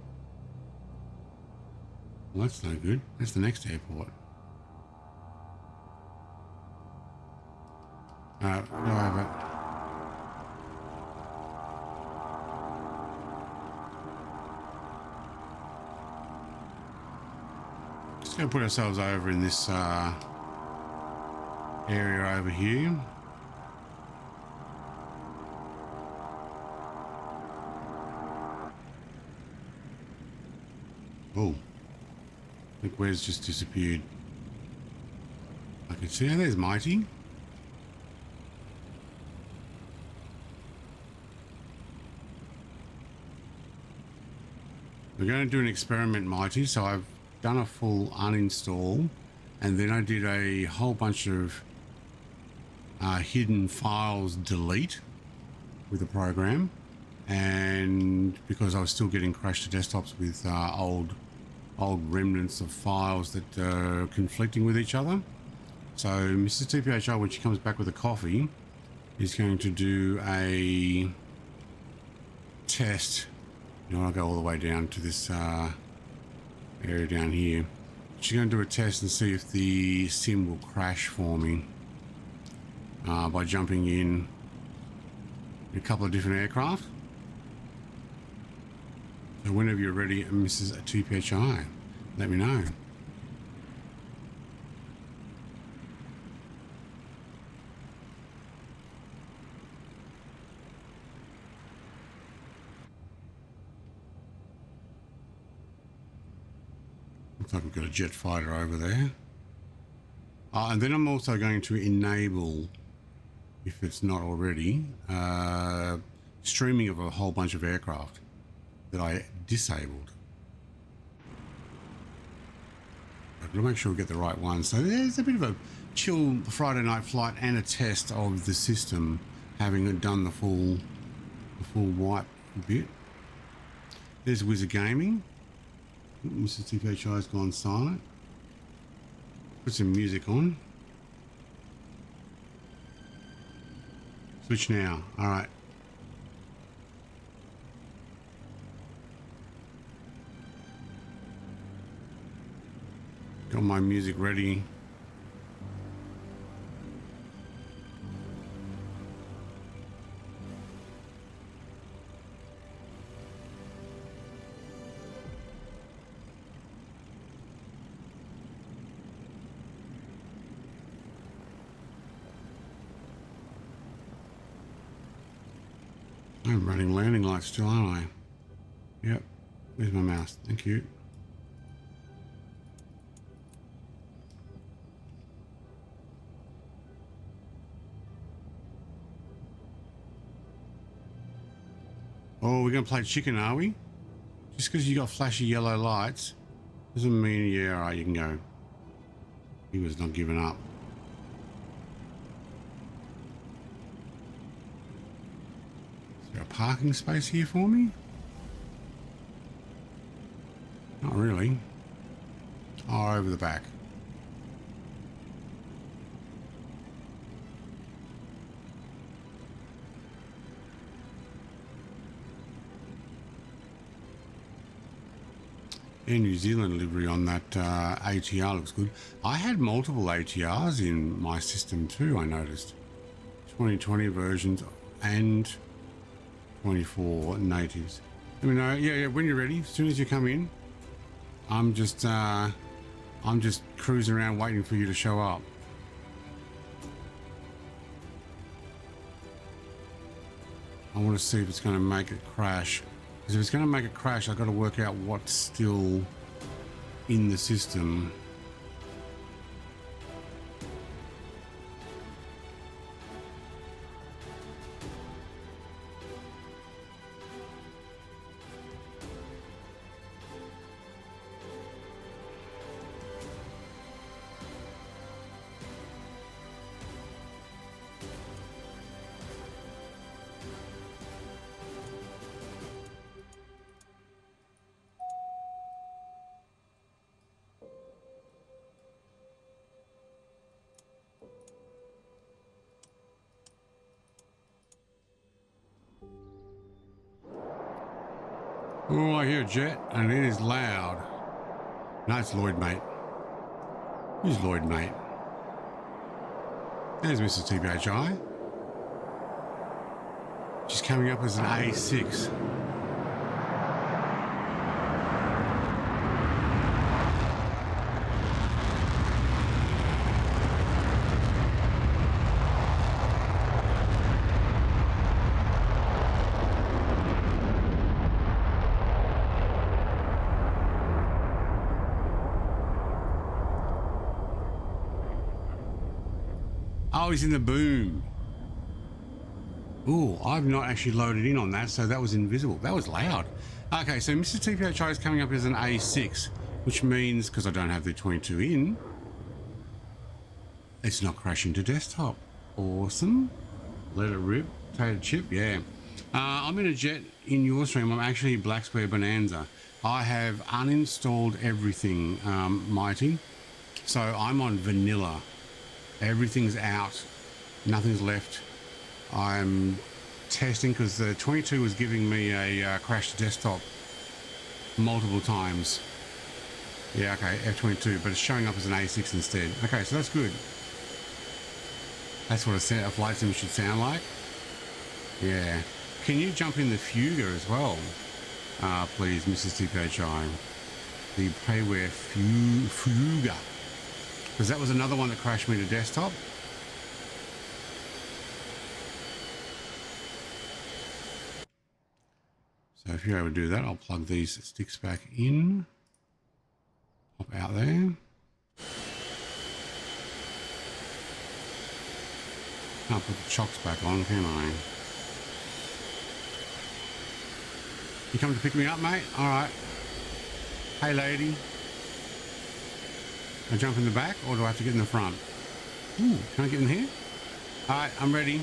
Well, that's no good. That's the next airport. Go over. Just going to put ourselves over in this area over here. Oh, I think Wes just disappeared. I can see how there's Mighty. We're going to do an experiment, Mighty, so I've done a full uninstall and then I did a whole bunch of hidden files delete with the program, and because I was still getting crashed desktops with old remnants of files that are conflicting with each other. So Mrs. TPHR, when she comes back with a coffee, is going to do a test. You know, I'll go all the way down to this area down here. She's going to do a test and see if the sim will crash for me by jumping in a couple of different aircraft. So whenever you're ready, Mrs. TPHI, let me know. Looks like we've got a jet fighter over there. And then I'm also going to enable, if it's not already, streaming of a whole bunch of aircraft that I disabled. I've got to make sure we get the right one. So there's a bit of a chill Friday night flight and a test of the system, having done the full wipe bit. There's Wizard Gaming. Mr. TPHI has gone silent. Put some music on. Switch now. All right. Got my music ready. I'm running landing lights still, aren't I? Yep. Where's my mouse? Thank you. Oh, we're going to play chicken, are we? Just because you got flashy yellow lights doesn't mean, yeah, all right, you can go. He was not giving up. Is there a parking space here for me? Not really. Oh, over the back. Yeah, New Zealand livery on that ATR looks good. I had multiple ATRs in my system too, I noticed. 2020 versions and 24 natives. Let me know. Yeah, when you're ready, as soon as you come in, I'm just cruising around waiting for you to show up. I want to see if it's going to make it crash. Because if it's going to make it crash, I've got to work out what's still in the system. Oh, I hear a jet, and it is loud. No, it's Lloyd, mate. Who's Lloyd, mate? There's Mrs. TPHI. She's coming up as an A6. Oh, he's in the boom. Oh, I've not actually loaded in on that, so that was invisible. That was loud. Okay, so Mr. TPHI is coming up as an A6, which means, because I don't have the 22 in, it's not crashing to desktop. Awesome. Let it rip. Potato chip, yeah. I'm in a jet in your stream. I'm actually Black Square Bonanza. I have uninstalled everything, Mighty. So I'm on vanilla. Everything's out, nothing's left. I'm testing because the 22 was giving me a crashed desktop multiple times. Yeah, okay, F22, but it's showing up as an A6 instead. Okay, so that's good. That's what a flight sim should sound like. Yeah. Can you jump in the Fuga as well? Please, Mrs. TPHI. The Payware Fuga. Because that was another one that crashed me to desktop. So if you're able to do that, I'll plug these sticks back in. Pop out there. Can't put the chocks back on, can I? You coming to pick me up, mate? All right. Hey, lady. I jump in the back, or do I have to get in the front? Ooh, can I get in here? All right, I'm ready.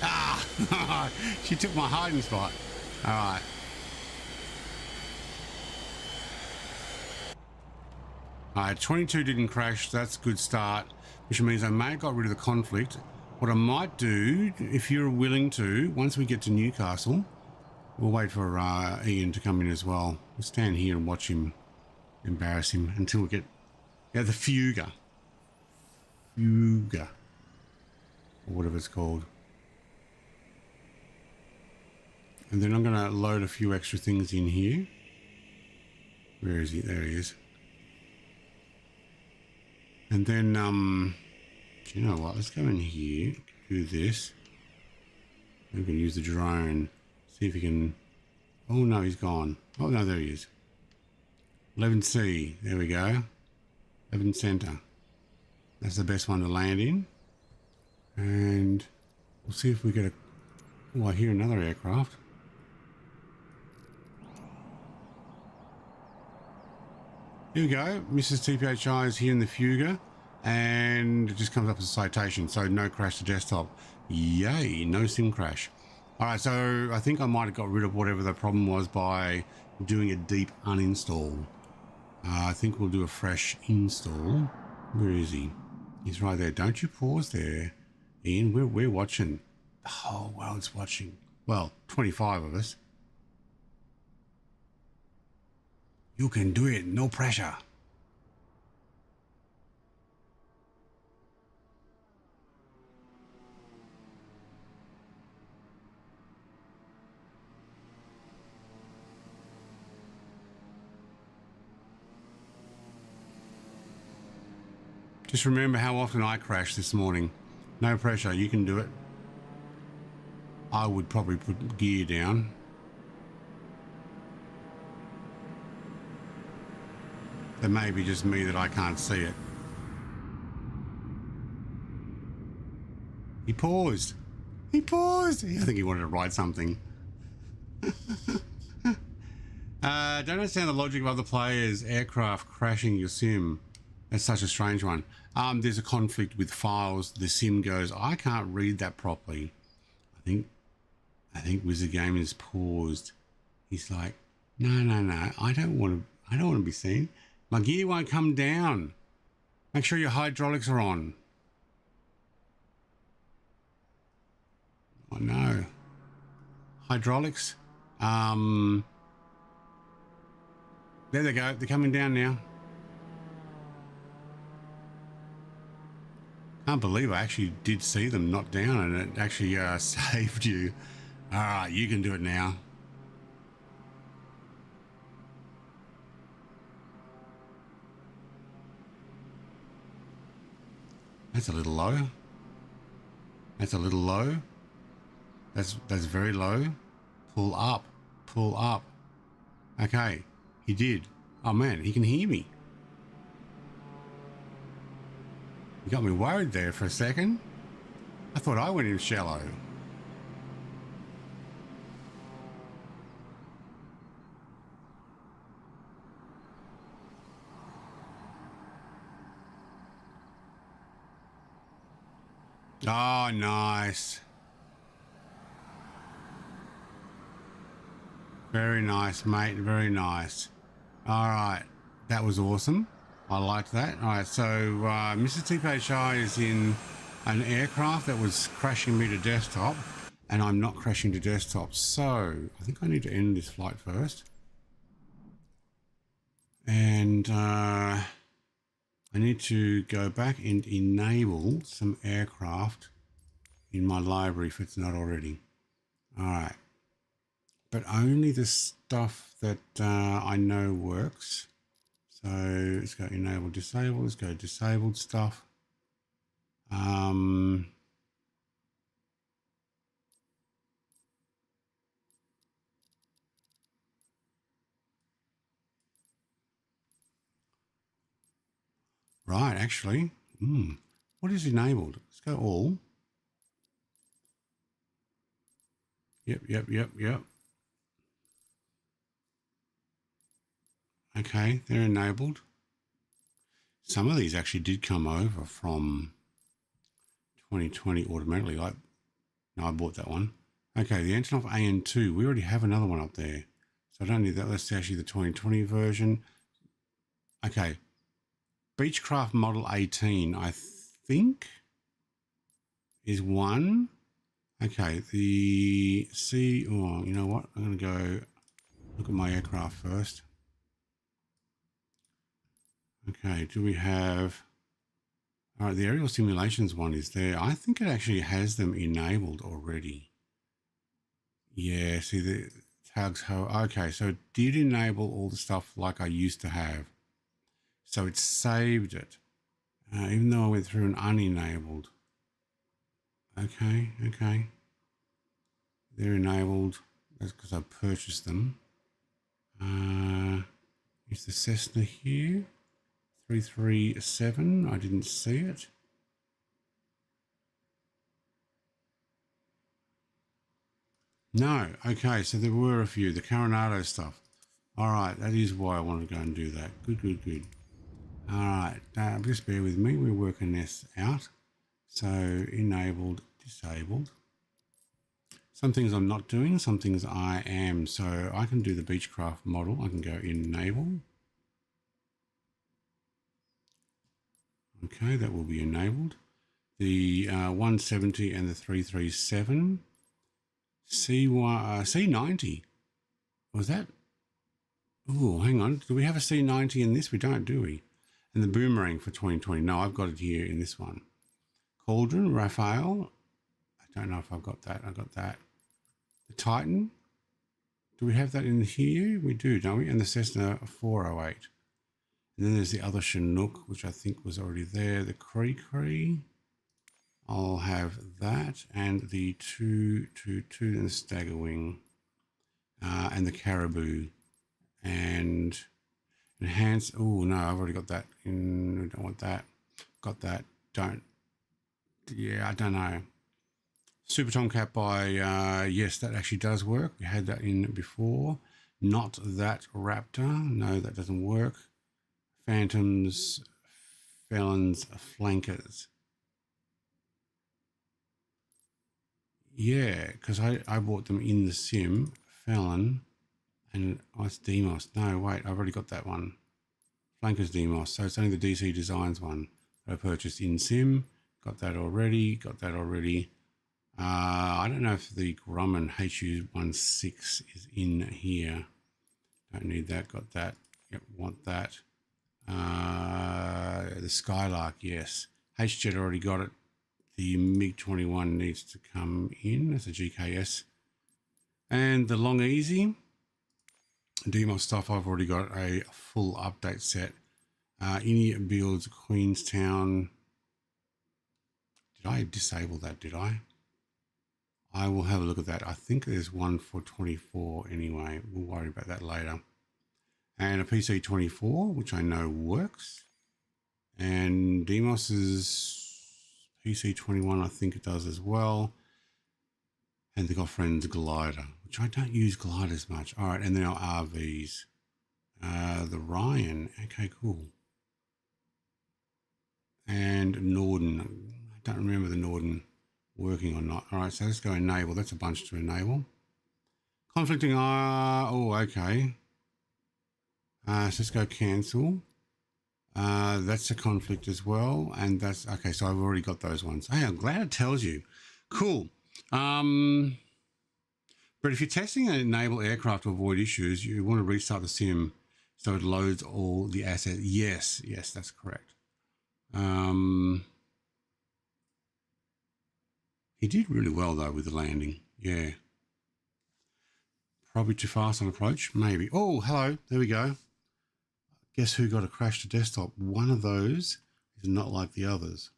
Ah, she took my hiding spot. All right. All right, 22 didn't crash. That's a good start, which means I may have got rid of the conflict. What I might do, if you're willing to, once we get to Newcastle, we'll wait for Ian to come in as well. We'll stand here and watch him, embarrass him until we get the Fuga. Fuga. Or whatever it's called. And then I'm going to load a few extra things in here. Where is he? There he is. And then, do you know what? Let's go in here, do this. We can use the drone, see if we can... Oh no, he's gone. Oh no, there he is. 11C, there we go. 11 center. That's the best one to land in. And we'll see if we get a... Oh, I hear another aircraft. Here we go. Mrs. TPHI is here in the Fuga. And it just comes up as a citation. So no crash to desktop. Yay, no sim crash. Alright, so I think I might have got rid of whatever the problem was by doing a deep uninstall. I think we'll do a fresh install. Where is he? He's right there. Don't you pause there, Ian. We're watching. The whole world's watching. Well, 25 of us. You can do it. No pressure. Just remember how often I crashed this morning. No pressure, you can do it. I would probably put gear down. It may be just me that I can't see it. He paused. He paused. I think he wanted to write something. Don't understand the logic of other players' aircraft crashing your sim. That's such a strange one. There's a conflict with files. The sim goes, I can't read that properly. I think Wizard Game is paused. He's like, no. I don't want to be seen. My gear won't come down. Make sure your hydraulics are on. Oh no. Hydraulics. There they go. They're coming down now. Can't believe I actually did see them not down and it actually saved you. All right, you can do it now. That's a little low. That's a little low. That's very low. Pull up. Pull up. Okay, he did. Oh man, he can hear me. You got me worried there for a second. I thought I went in shallow. Oh, nice. Very nice, mate. Very nice. All right. That was awesome. I liked that. All right, so Mr. TPHI is in an aircraft that was crashing me to desktop, and I'm not crashing to desktop. So I think I need to end this flight first. And I need to go back and enable some aircraft in my library if it's not already. All right. But only the stuff that I know works. So let's go enable disable. Let's go disabled stuff. Right, actually. What is enabled? Let's go all. Yep. Okay, they're enabled. Some of these actually did come over from 2020 automatically. Like, no, I bought that one. Okay, the Antonov AN2. We already have another one up there. So I don't need that. That's actually the 2020 version. Okay. Beechcraft Model 18, I think, is one. Okay, the C. Oh, you know what? I'm going to go look at my aircraft first. Okay, do we have... All right, the aerial simulations one is there. I think it actually has them enabled already. Yeah, see the tags. Okay, so it did enable all the stuff like I used to have. So it saved it. Even though I went through an unenabled. Okay. They're enabled. That's because I purchased them. Is the Cessna here? 337. I didn't see it. No. Okay, so there were a few. The Coronado stuff. All right, that is why I want to go and do that. Good. All right, just bear with me. We're working this out. So enabled, disabled. Some things I'm not doing, some things I am. So I can do the Beechcraft model. I can go enable. Okay, that will be enabled. The 170 and the 337. C90. Was that? Oh, hang on. Do we have a C90 in this? We don't, do we? And the Boomerang for 2020. No, I've got it here in this one. Cauldron, Raphael. I don't know if I've got that. I got that. The Titan. Do we have that in here? We do, don't we? And the Cessna 408. And then there's the other Chinook, which I think was already there. The Cree. I'll have that. And the 222 and the Staggerwing. And the Caribou. And enhance. Oh, no, I've already got that. I don't want that. Got that. Don't. Yeah, I don't know. Super Tomcat by, yes, that actually does work. We had that in before. Not that Raptor. No, that doesn't work. Phantoms, Felons, Flankers. Yeah, because I bought them in the sim. Felon and it's Demos. No, wait, I've already got that one. Flankers Demos. So it's only the DC Designs one that I purchased in sim. Got that already. I don't know if the Grumman HU16 is in here. Don't need that. Got that. Yep, want that. The Skylark, yes. HJet already got it. The MiG-21 needs to come in. That's a GKS. And the Long Easy. Demos stuff, I've already got a full update set. Any builds Queenstown. Did I disable that? Did I? I will have a look at that. I think there's one for 24 anyway. We'll worry about that later. And a PC24, which I know works. And Demos's PC21, I think it does as well. And the Goffrin's Glider, which I don't use gliders much. All right, and then our RVs. The Ryan, okay, cool. And Norden, I don't remember the Norden working or not. All right, so let's go enable. That's a bunch to enable. Conflicting, oh, okay. So let's go cancel. That's a conflict as well. And that's, okay, so I've already got those ones. Hey, I'm glad it tells you. Cool. But if you're testing an enable aircraft to avoid issues, you want to restart the sim so it loads all the assets. Yes, that's correct. He did really well though with the landing. Yeah. Probably too fast on approach, maybe. Oh, hello. There we go. Guess who got a crash to desktop? One of those is not like the others.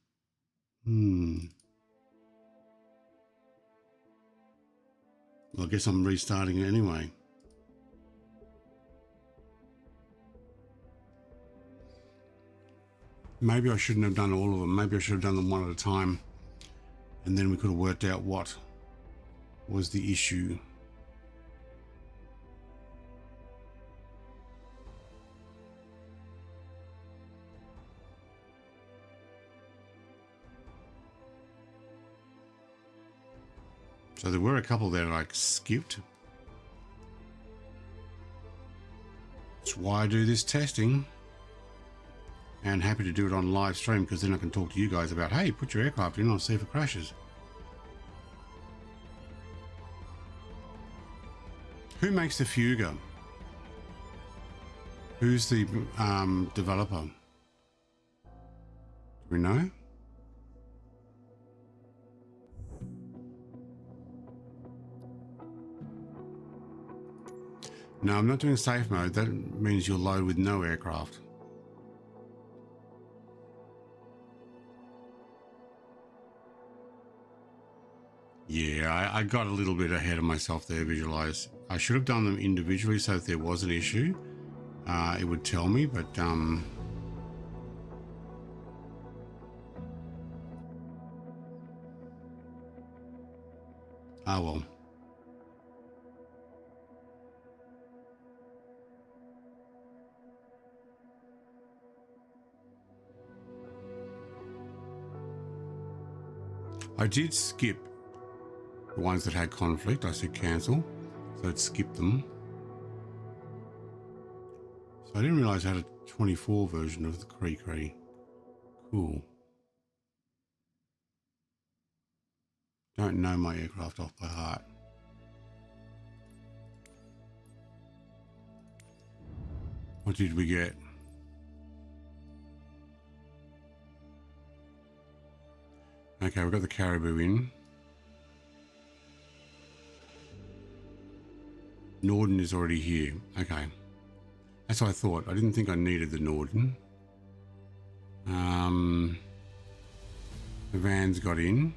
Well, I guess I'm restarting it anyway. Maybe I shouldn't have done all of them. Maybe I should have done them one at a time. And then we could have worked out what was the issue. So there were a couple that I skipped. That's why I do this testing. And happy to do it on live stream because then I can talk to you guys about, hey, put your aircraft in, I'll see if it crashes. Who makes the Fuga? Who's the developer? Do we know? No, I'm not doing safe mode. That means you'll load with no aircraft. Yeah, I got a little bit ahead of myself there, Visualize. I should have done them individually so if there was an issue, it would tell me, but oh well. I did skip the ones that had conflict. I said cancel, so it skipped them. So I didn't realize I had a 24 version of the Cree. Cool. Don't know my aircraft off by heart. What did we get? Okay, we've got the Caribou in. Norden is already here. Okay. That's what I thought. I didn't think I needed the Norden. The Van's got in.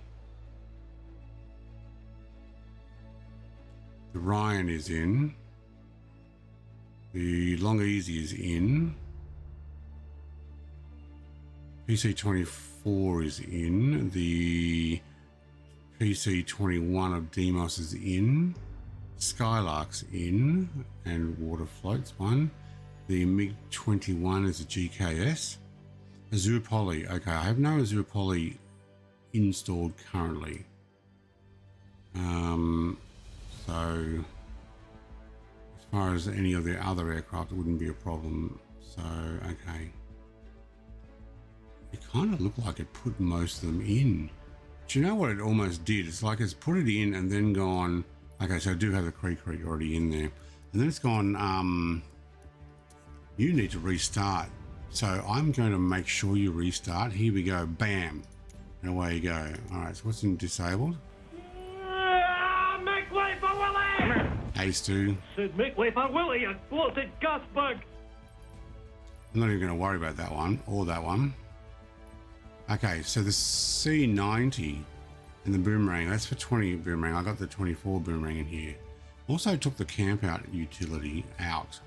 The Ryan is in. The Long Easy is in. PC-24 is in. The PC-21 of Demos is in. Skylark's in. And Water Floats one. The MiG-21 is a GKS. Azure Poly. Okay, I have no Azure Poly installed currently. So as far as any of the other aircraft, it wouldn't be a problem. So, okay. It kind of looked like it put most of them in. But you know what it almost did? It's like it's put it in and then gone, okay, so I do have the Cree already in there. And then it's gone, you need to restart. So I'm going to make sure you restart. Here we go, bam. And away you go. All right, so what's in disabled?
Make way for Willie!
Hey, Stu.
Said make way for Willie, you bloated gas bug!
I'm not even going to worry about that one or that one. Okay, so the C90 and the Boomerang, that's for 20 Boomerang. I got the 24 Boomerang in here. Also took the camp out utility out.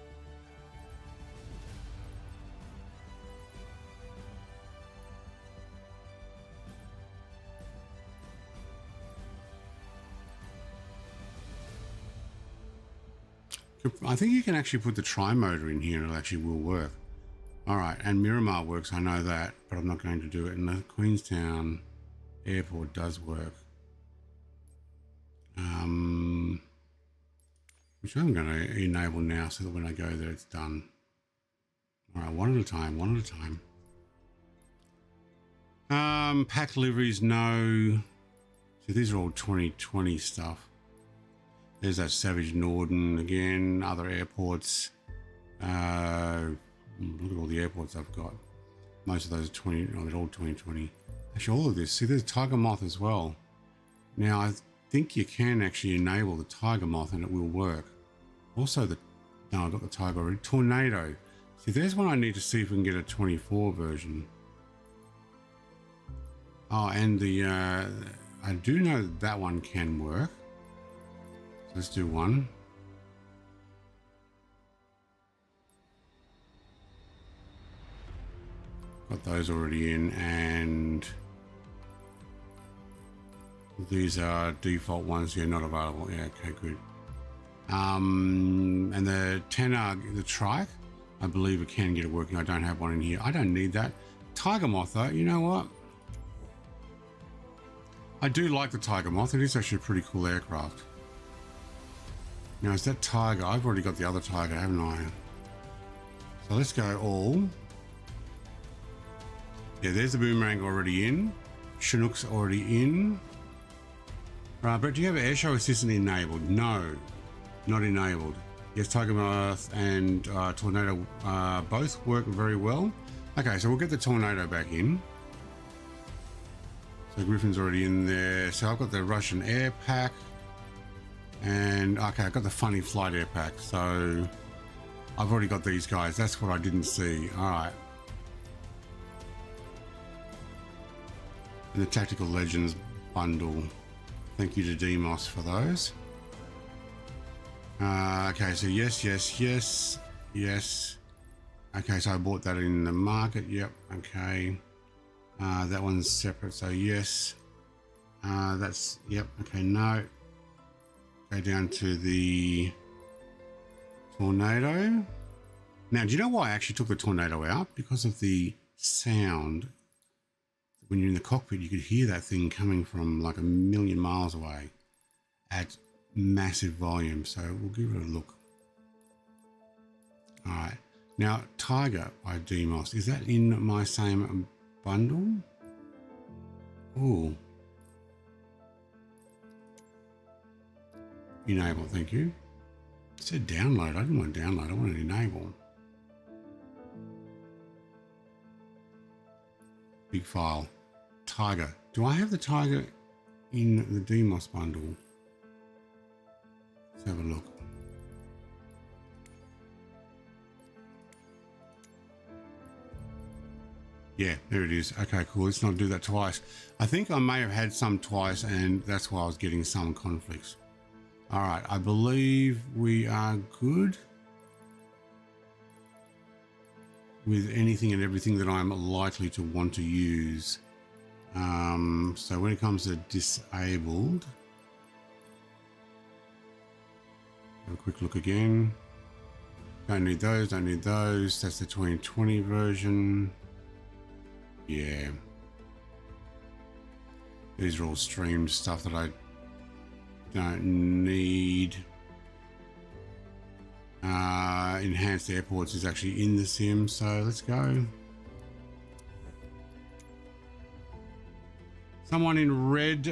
I think you can actually put the tri-motor in here and it actually will work. All right, and Miramar works, I know that, but I'm not going to do it. And the Queenstown Airport does work. Which I'm going to enable now so that when I go there, it's done. All right, one at a time, one at a time. Pack liveries, no. So these are all 2020 stuff. There's that Savage Norden again, other airports. Look at all the airports I've got. Most of those are 20, no, they're all 2020. Actually, all of this. See, there's Tiger Moth as well. Now, I think you can actually enable the Tiger Moth and it will work. Also, no, I've got the Tiger already. Tornado. See, there's one I need to see if we can get a 24 version. Oh, and the, I do know that one can work. Let's do one. Got those already in, and these are default ones here, not available. Yeah, okay, good. And the Tenor, the trike, I believe it can get it working. I don't have one in here. I don't need that. Tiger Moth, though, you know what? I do like the Tiger Moth. It is actually a pretty cool aircraft. Now, is that Tiger? I've already got the other Tiger, haven't I? So let's go all. Yeah, there's the Boomerang already in. Chinook's already in. Right, but do you have an airshow assistant enabled? No, not enabled. Yes, Tiger Moth and Tornado both work very well. Okay, so we'll get the Tornado back in. So Griffin's already in there. So I've got the Russian Air Pack. And okay, I've got the Funny Flight Air Pack. So I've already got these guys. That's what I didn't see. All right. And the Tactical Legends bundle. Thank you to DMOS for those. Okay, so yes, yes, yes, yes. Okay, so I bought that in the market. Yep. Okay. That one's separate. So yes. That's, yep. Okay, no. Go down to the Tornado. Now, do you know why I actually took the Tornado out? Because of the sound. When you're in the cockpit, you could hear that thing coming from like a million miles away at massive volume. So we'll give it a look. All right. Now, Tiger by DMOS. Is that in my same bundle? Oh. Enable, thank you. It said download. I didn't want to download. I wanted to enable. Big file. Tiger. Do I have the Tiger in the DMOS bundle? Let's have a look. Yeah, there it is. Okay, cool. Let's not do that twice. I think I may have had some twice, and that's why I was getting some conflicts. All right, I believe we are good with anything and everything that I'm likely to want to use. So when it comes to disabled, have a quick look again. Don't need those, don't need those. That's the 2020 version. Yeah. These are all streamed stuff that I don't need. Enhanced airports is actually in the sim, so let's go. Someone in red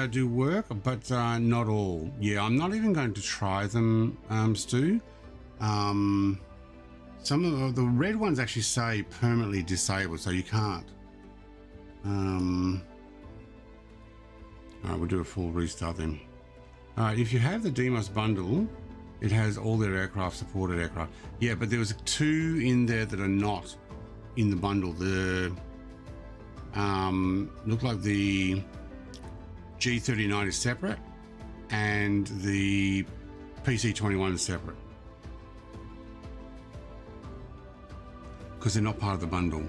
do work, but not all. Yeah, I'm not even going to try them, Stu. Some of the red ones actually say permanently disabled, so you can't. All right, we'll do a full restart then. All right, if you have the DMOS bundle, it has all their aircraft, supported aircraft. Yeah, but there was 2 in there that are not in the bundle. The look like the G39 is separate and the PC21 is separate because they're not part of the bundle.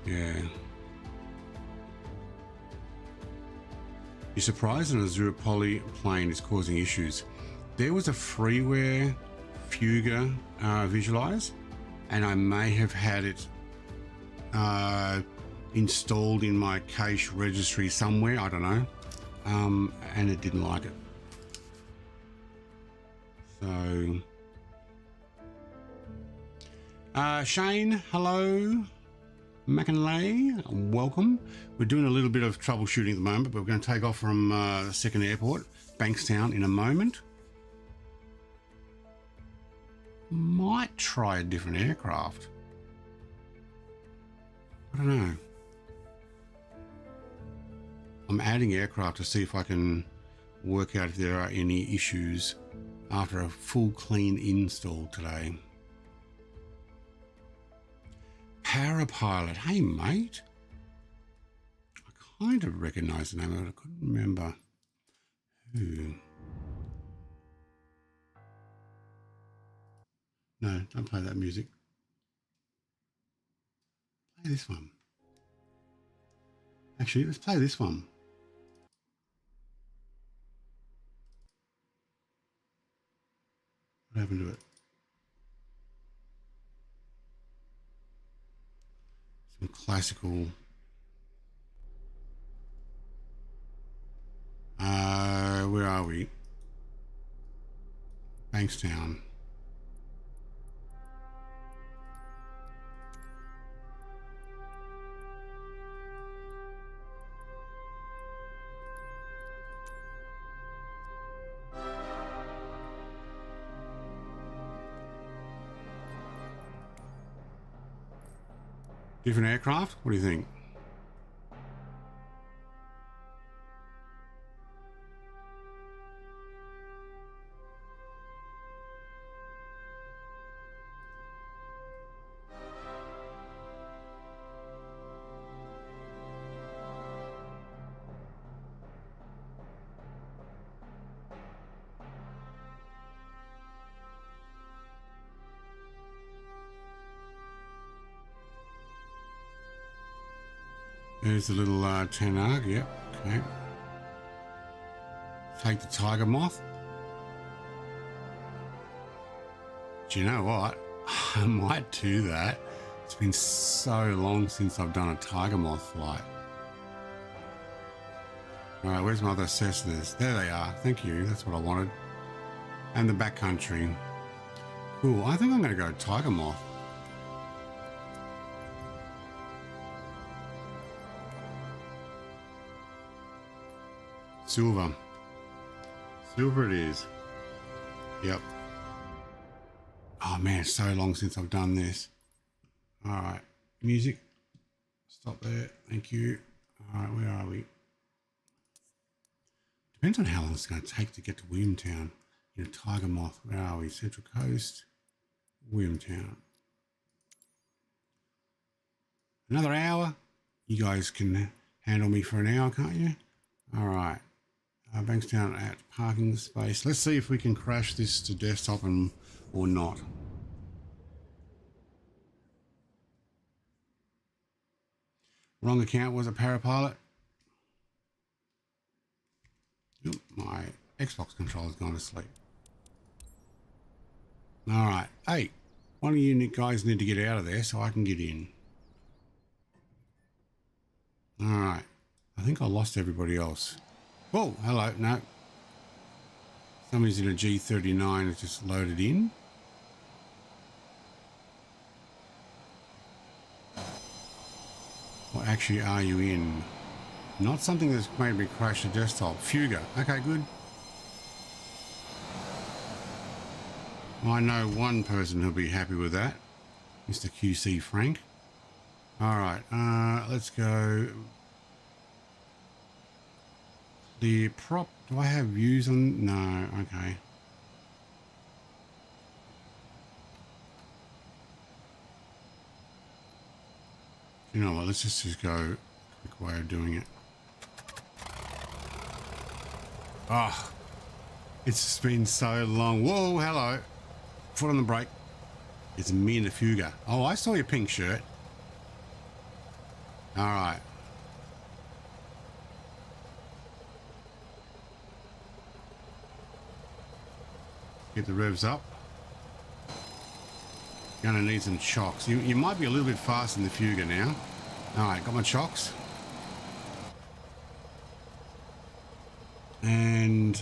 Yeah. You're surprised an Azure Poly plane is causing issues. There was a freeware Fuga visualize, and I may have had it installed in my cache registry somewhere, I don't know, and it didn't like it. So Shane, hello. McInlay, welcome. We're doing a little bit of troubleshooting at the moment, but we're going to take off from the second airport, Bankstown, in a moment. Might try a different aircraft. I don't know. I'm adding aircraft to see if I can work out if there are any issues after a full clean install today. Parapilot, hey mate. I kind of recognize the name, but I couldn't remember who. No, don't play that music. Play this one. Actually, let's play this one. What happened to it? Some classical. Where are we? Bankstown. Different aircraft? What do you think? There's the little Tanag, yep, okay. Take the Tiger Moth. Do you know what? I might do that. It's been so long since I've done a Tiger Moth flight. Alright, where's my other Cessnas? There they are. Thank you. That's what I wanted. And the backcountry. Cool. I think I'm going to go Tiger Moth. Silver. Silver it is. Yep. Oh man, it's so long since I've done this. Alright. Music. Stop there. Thank you. Alright, where are we? Depends on how long it's going to take to get to Williamtown. You know, Tiger Moth. Where are we? Central Coast. Williamtown. Another hour. You guys can handle me for an hour, can't you? Alright. Bankstown at parking space. Let's see if we can crash this to desktop or not. Wrong account, was a Parapilot. Oop, my Xbox controller's gone to sleep. Alright, hey, one of you guys need to get out of there so I can get in. Alright, I think I lost everybody else. Whoa, hello, no. Somebody's in a G39 that's just loaded in. What actually are you in? Not something that's made me crash the desktop. Fuga. Okay, good. I know one person who'll be happy with that. Mr. QC Frank. Alright, let's go. The prop, do I have views on? No, okay. You know what, let's just go a quick way of doing it. Oh, it's just been so long. Whoa, hello. Foot on the brake. It's me and the Fuga. Oh, I saw your pink shirt. All right. Get the revs up. Gonna need some chocks. You might be a little bit faster than the Fuga now. Alright, got my chocks. And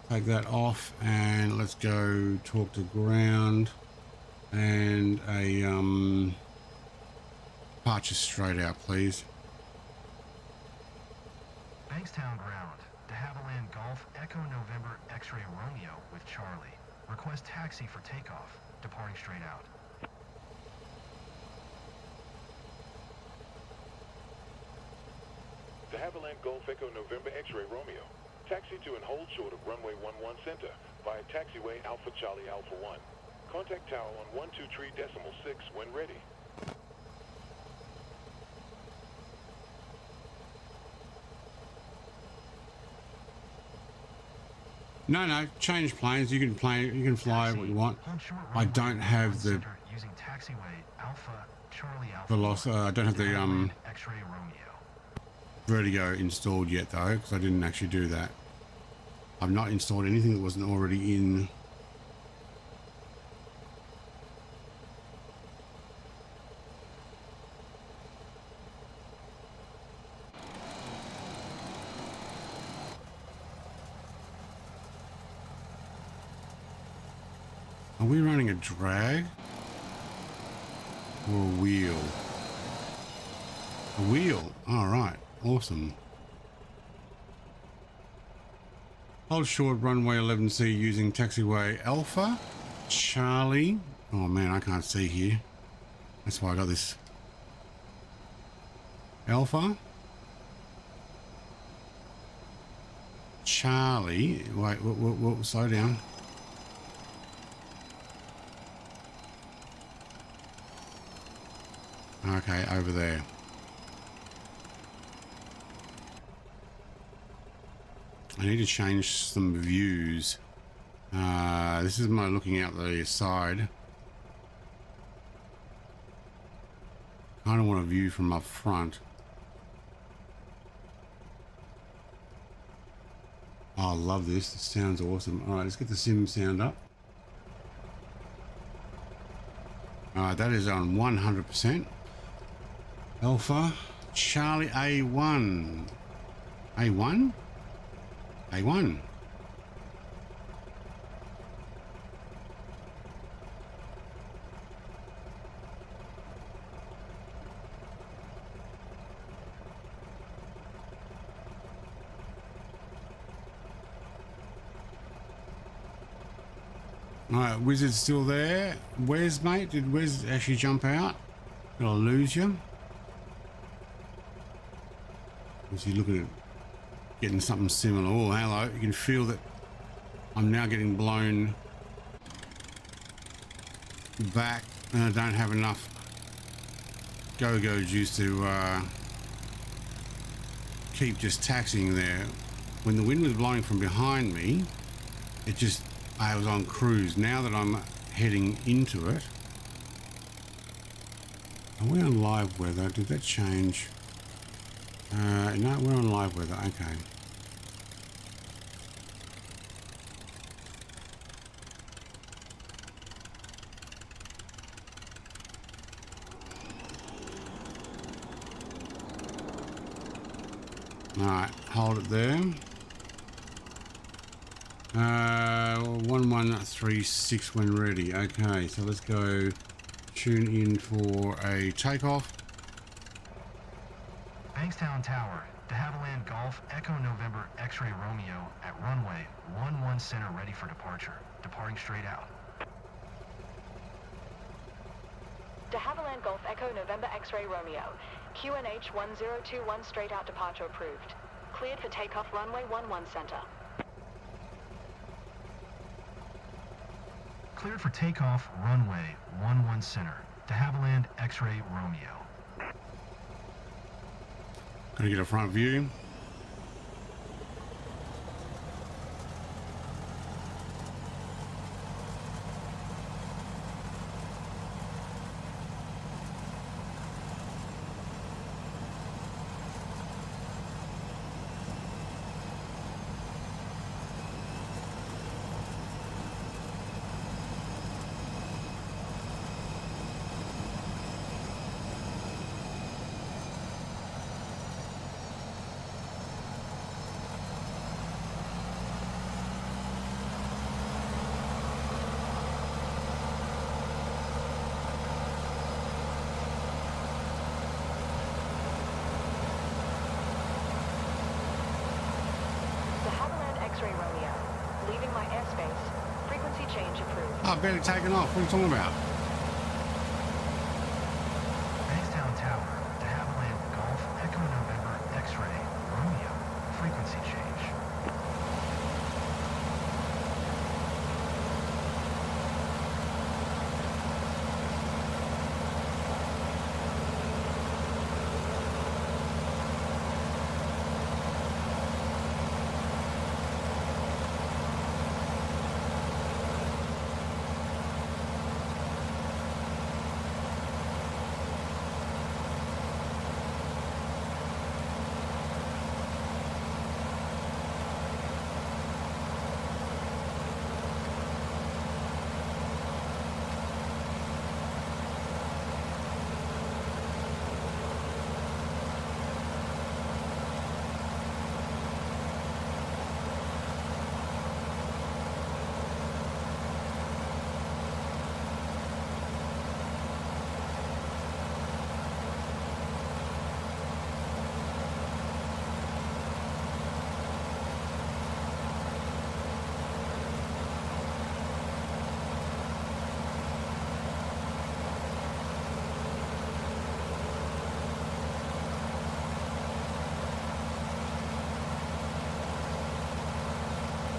take that off and let's go talk to ground and a departure straight out, please.
Bankstown ground. De Havilland Golf Echo November X-Ray Romeo with Charlie. Request taxi for takeoff. Departing straight out.
De Havilland Golf Echo November X-Ray Romeo. Taxi to and hold short of runway 11 center via taxiway Alpha Charlie Alpha 1. Contact tower on 123.6 when ready.
No, change planes. You can fly what you want. I don't have the
using taxiway Alpha Charlie Alpha.
velocity. I don't have the
X-Ray Romeo.
Vertigo installed yet though, because I didn't actually do that. I've not installed anything that wasn't already in. Are we running a drag or a wheel? A wheel. All right. Awesome. Hold short runway 11C using taxiway Alpha Charlie. Oh man, I can't see here. That's why I got this. Alpha Charlie. Wait, whoa, slow down. Okay, over there. I need to change some views. This is my looking out the side. I don't want a view from up front. Oh, I love this. This sounds awesome. All right, let's get the sim sound up. All right, that is on 100%. Alpha Charlie A1. A1? A1. Alright, Wizard's still there. Where's mate? Did Wes actually jump out? Did I lose you? Is he looking at getting something similar? Oh, hello. You can feel that I'm now getting blown back and I don't have enough go-go juice to keep just taxiing there. When the wind was blowing from behind me, it just, I was on cruise. Now that I'm heading into it, are we on live weather? Did that change? No, we're on live weather. Okay. All right, hold it there. 1136 when ready. Okay, so let's go tune in for a takeoff.
Bankstown Tower, de Havilland Golf, Echo November, X-Ray Romeo at runway 11 center ready for departure. Departing straight out.
De Havilland Golf Echo November X-Ray Romeo. QNH 1021 straight out departure approved. Cleared for takeoff runway 11 center.
Cleared for takeoff runway 11 center. De Havilland X-Ray Romeo.
Gonna get a front view.
X-Ray Romeo. Leaving my airspace. Frequency change approved.
Oh, barely taken off. What are you talking about?
Bankstown Tower, de Havilland Golf, Echo November, X-Ray, Romeo. Frequency change.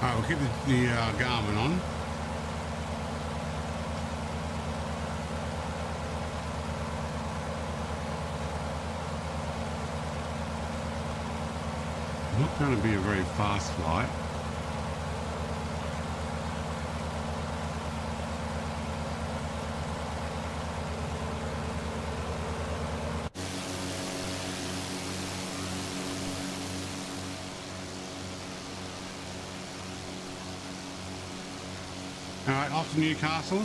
Alright, we'll keep the Garmin on. Not going to be a very fast flight. off to Newcastle.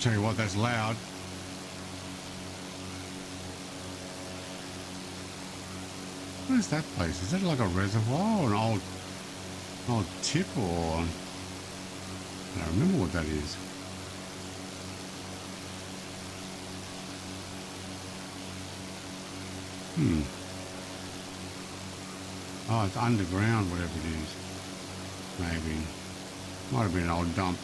Tell you what, that's loud. What is that place? Is that like a reservoir or an old tip, or I don't remember what that is. Oh, it's underground, whatever it is. Maybe. Might have been an old dump.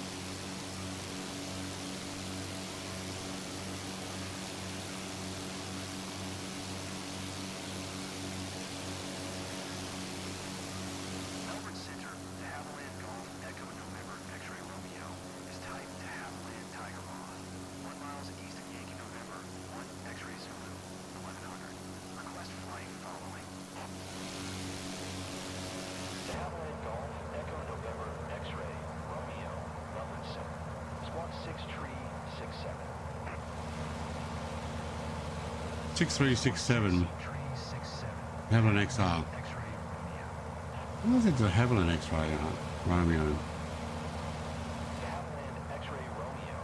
Six 6367 Havilland XR. What is it to Havilland X-ray Romeo?
Havilland X-ray Romeo.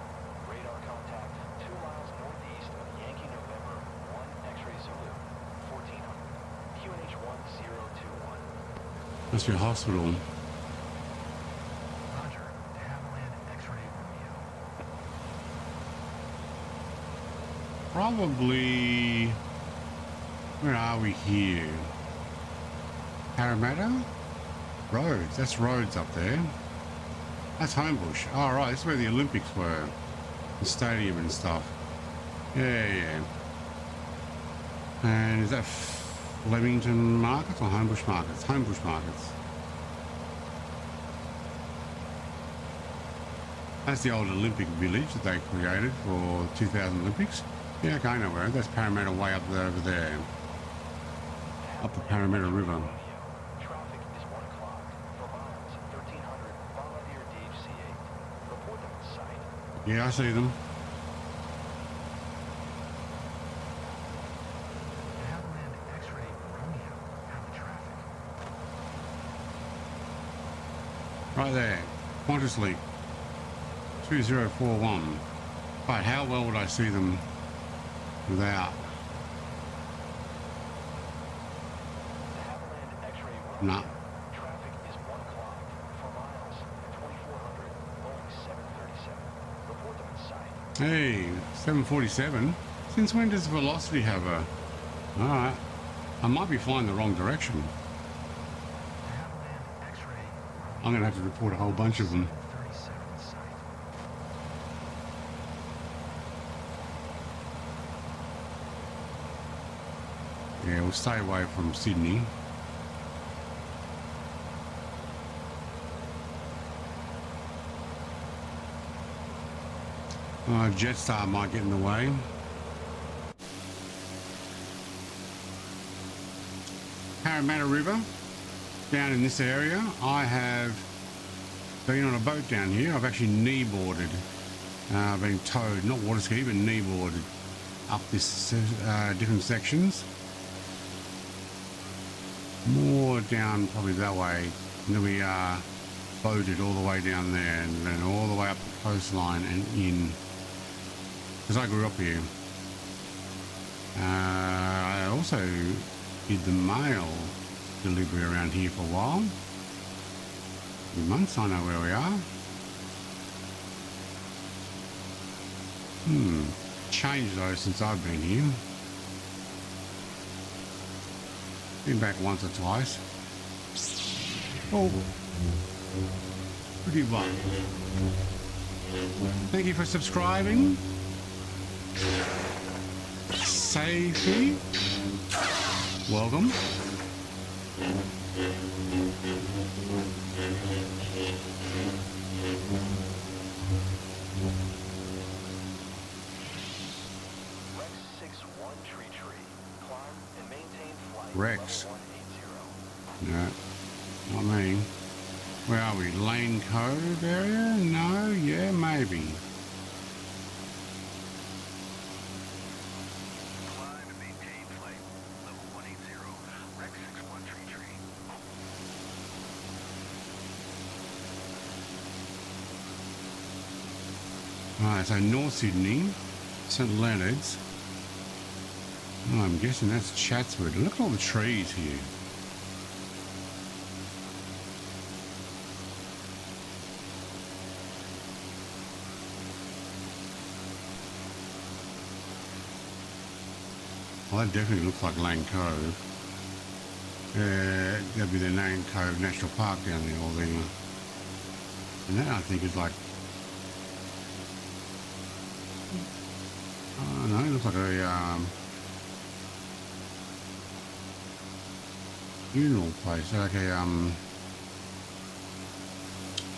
Radar contact 2 miles northeast of Yankee November 1 X-ray Zulu 1400. QNH 1021.
Must be a hospital.
Roger. Havilland X-ray Romeo.
Probably. Where are we here? Parramatta? Rhodes. That's Rhodes up there. That's Homebush. Oh, right. That's where the Olympics were. The stadium and stuff. Yeah. And is that Flemington Markets or Homebush Markets? Homebush Markets. That's the old Olympic village that they created for 2000 Olympics. Yeah, okay, I know where. That's Parramatta way up there, over there. Up the Parramatta River.
Traffic is 1 o'clock. For miles, 1300 Bombardier DHC-8. Report them at site.
Yeah, I see them.
Havilland X-ray Romeo. Have the traffic.
Right there. Qantas Leap. 2041. But how well would I see them without?
Havilland X-ray Romeo.
Nah.
Traffic is 1 o'clock. For miles, 2400 Boeing 737. Report them at site.
Hey, 747. Since when does Velocity have a... Alright. I might be flying the wrong direction.
Havilland X-ray Romeo.
I'm going to have to report a whole bunch of them.
37 at site.
Yeah, we'll stay away from Sydney. Jetstar might get in the way. Parramatta River, down in this area. I have been on a boat down here. I've actually knee-boarded. Been towed, not water ski, but knee-boarded up this different sections. More down probably that way. And then we boated all the way down there and then all the way up the coastline and in. Because I grew up here. I also did the mail delivery around here for a while. In months, I know where we are. Changed though since I've been here. Been back once or twice. Oh, pretty well. Thank you for subscribing. Safety. Welcome. Rex. No, not me. Where are we? Lane Cove area? No, yeah, maybe. Alright, so North Sydney, St Leonard's. Oh, I'm guessing that's Chatswood. Look at all the trees here. Well, that definitely looks like Lane Cove. That'd be the Lane Cove National Park down there, or the, and that I think is like, oh no, it looks like a funeral place, like a I'm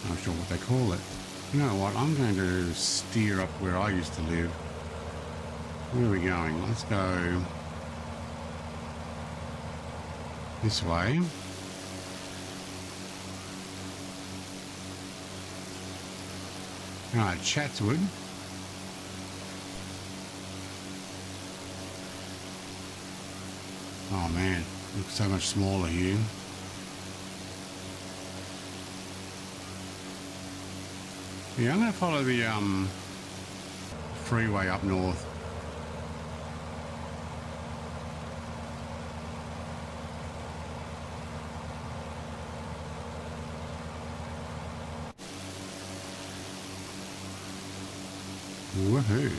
not sure what they call it. You know what? I'm going to steer up where I used to live. Where are we going? Let's go this way. Alright, Chatswood. Oh man, looks so much smaller here. Yeah, I'm going to follow the freeway up north. Woohoo.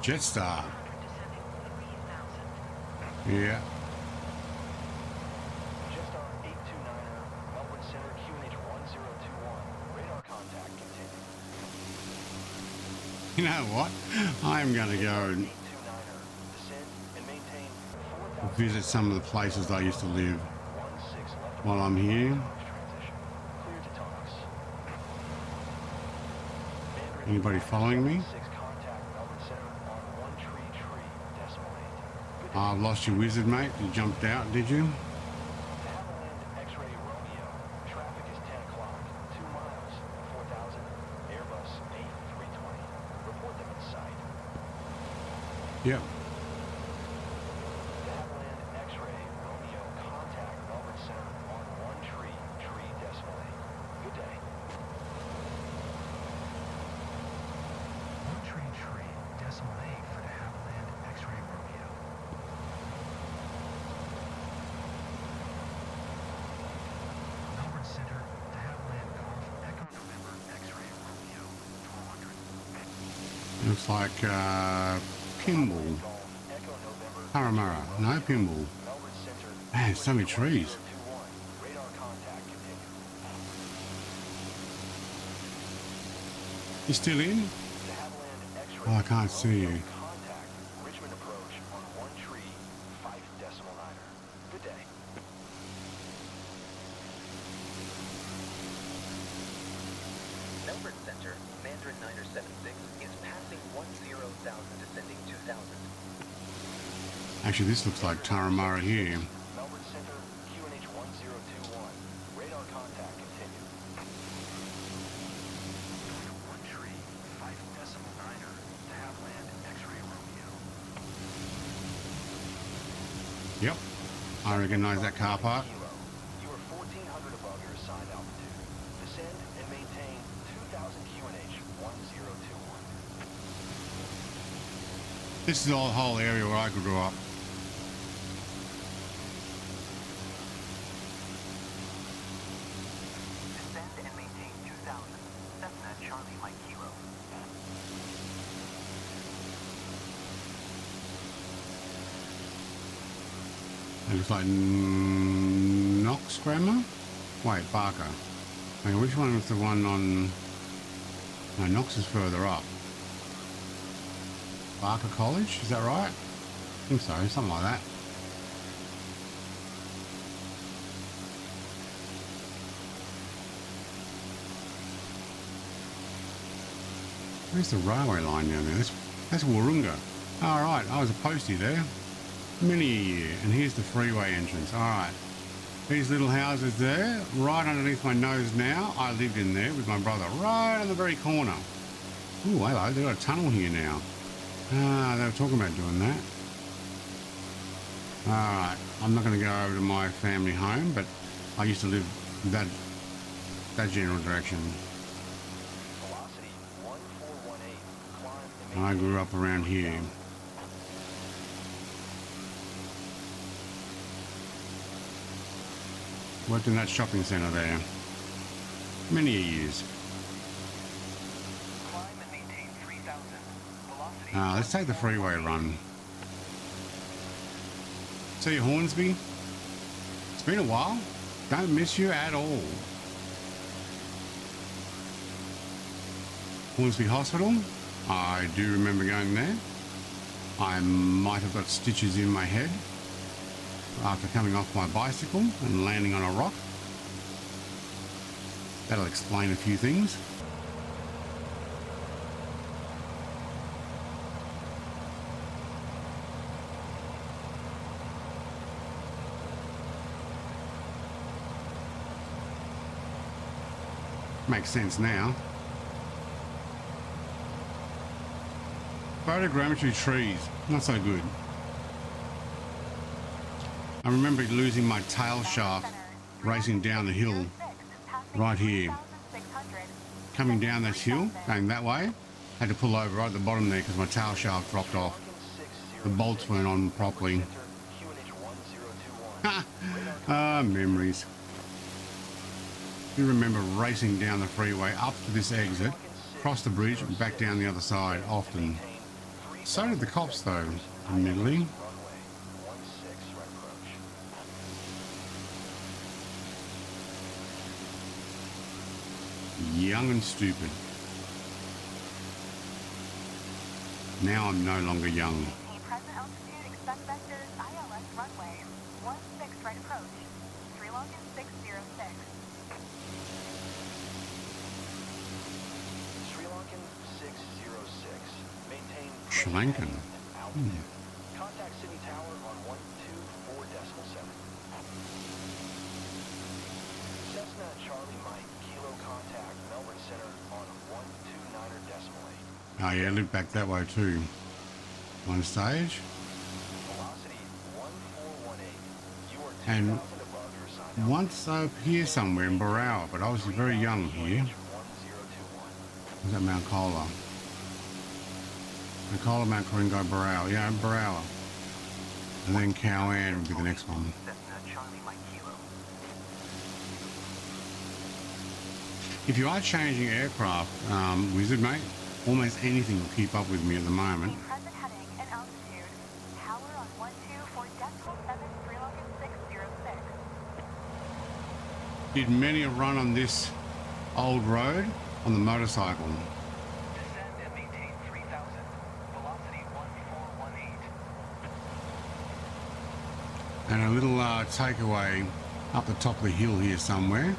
Jetstar. Yeah.
Jetstar 829er, Melbourne Center, QNH 1021. Radar contact continued.
You know what? I'm going to go and
829er, descend and maintain 4,000.
visit some of the places I used to live
16 left
while I'm here.
transition. Clear to Thomas.
Anybody following me?
6 contact Melbourne Center on 1 tree, decimal 8.
I've lost your wizard, mate. You jumped out, did you?
Havilland X-ray Romeo. Traffic is 10 o'clock. 2 miles. 4,000. Airbus A320. Report them in sight.
Yep.
Havilland X-ray Romeo. Contact Melbourne Center on 1 tree, decimal 8. Good day. 1 tree, decimal 8 for the Havilland X-ray Romeo. Melbourne Center, the Havilland Golf Echo November X-ray Romeo 1200.
Looks like Pimble.
Golf Echo November
Paramara. No, Pimble.
Melbourne Center.
Man, so many trees.
021. Radar contact continued.
You still in?
The Havilland X-ray
Oh, I can't see you.
contact Richmond approach on 1 tree, 5 decimal 9er. Good day.
Melbourne Center, Mandarin 976 is passing 10,000 descending 2,000.
Actually, this looks like Taramara here.
Melbourne Center, QNH 1021. Radar contact continued. 1 tree, 5 decimal 9er. The Havilland X-ray Romeo.
Yep. I recognize that car park.
Kilo. You are 1,400 above your assigned altitude. Descend and maintain 2,000 QNH 1021.
This is the whole area where I grew up.
Descend and maintain 2,000. Cessna Charlie Mike Kilo.
It looks like Knox Grammar? Wait, Barker. Okay, which one was the one on... No, Knox is further up. Barker College, is that right? I think so, something like that. Where's the railway line down there? That's Warunga. All right, I was a postie there. Many a year. And here's the freeway entrance. All right. These little houses there, right underneath my nose now. I lived in there with my brother, right on the very corner. Ooh, hello, they've got a tunnel here now. Ah, they were talking about doing that. All right, I'm not going to go over to my family home, but I used to live that general direction.
Velocity 1418. Climb
I grew up around here. Worked in that shopping centre there. Many years.
Climb and maintain 3000. Velocity.
Let's take the freeway run. See you, Hornsby. It's been a while. Don't miss you at all. Hornsby Hospital. I do remember going there. I might have got stitches in my head after coming off my bicycle and landing on a rock. That'll explain a few things. Makes sense now. Photogrammetry trees, not so good. I remember losing my tail shaft racing down the hill right here. Coming down this hill, going that way, had to pull over right at the bottom there because my tail shaft dropped off. The bolts weren't on properly. Memories. You remember racing down the freeway up to this exit, cross the bridge and back down the other side often. So did the cops though, admittedly. Young and stupid. Now I'm no longer young.
Present altitude, expect vectors, ILS runway, 16 right approach, Sri Lankan 606.
Sri Lankan 606. Maintain
Sri Lankan.
altitude. Contact City Tower on 124.7. Cessna Charlie Mike, Kilo contact Melbourne Center on 129.8.
Oh yeah, I lived back that way too. One stage.
Velocity 1418. You are 2,000
And
above your assigned
once up here somewhere in Barrow, but I was very young here.
1021.
Was that Mount Cola? Mount Cola, Mount Coringo, Barrow. Yeah, Barrow. And then Cowan would be the next one.
Cessna Charlie Mike Kilo.
If you are changing aircraft, Wizard mate, almost anything will keep up with me at the moment.
Present heading and altitude, tower on 124.7 Sri Lankan 606.
Did many a run on this old road on the motorcycle.
Descend and maintain 3000. Velocity 1418.
And a little takeaway up the top of the hill here somewhere.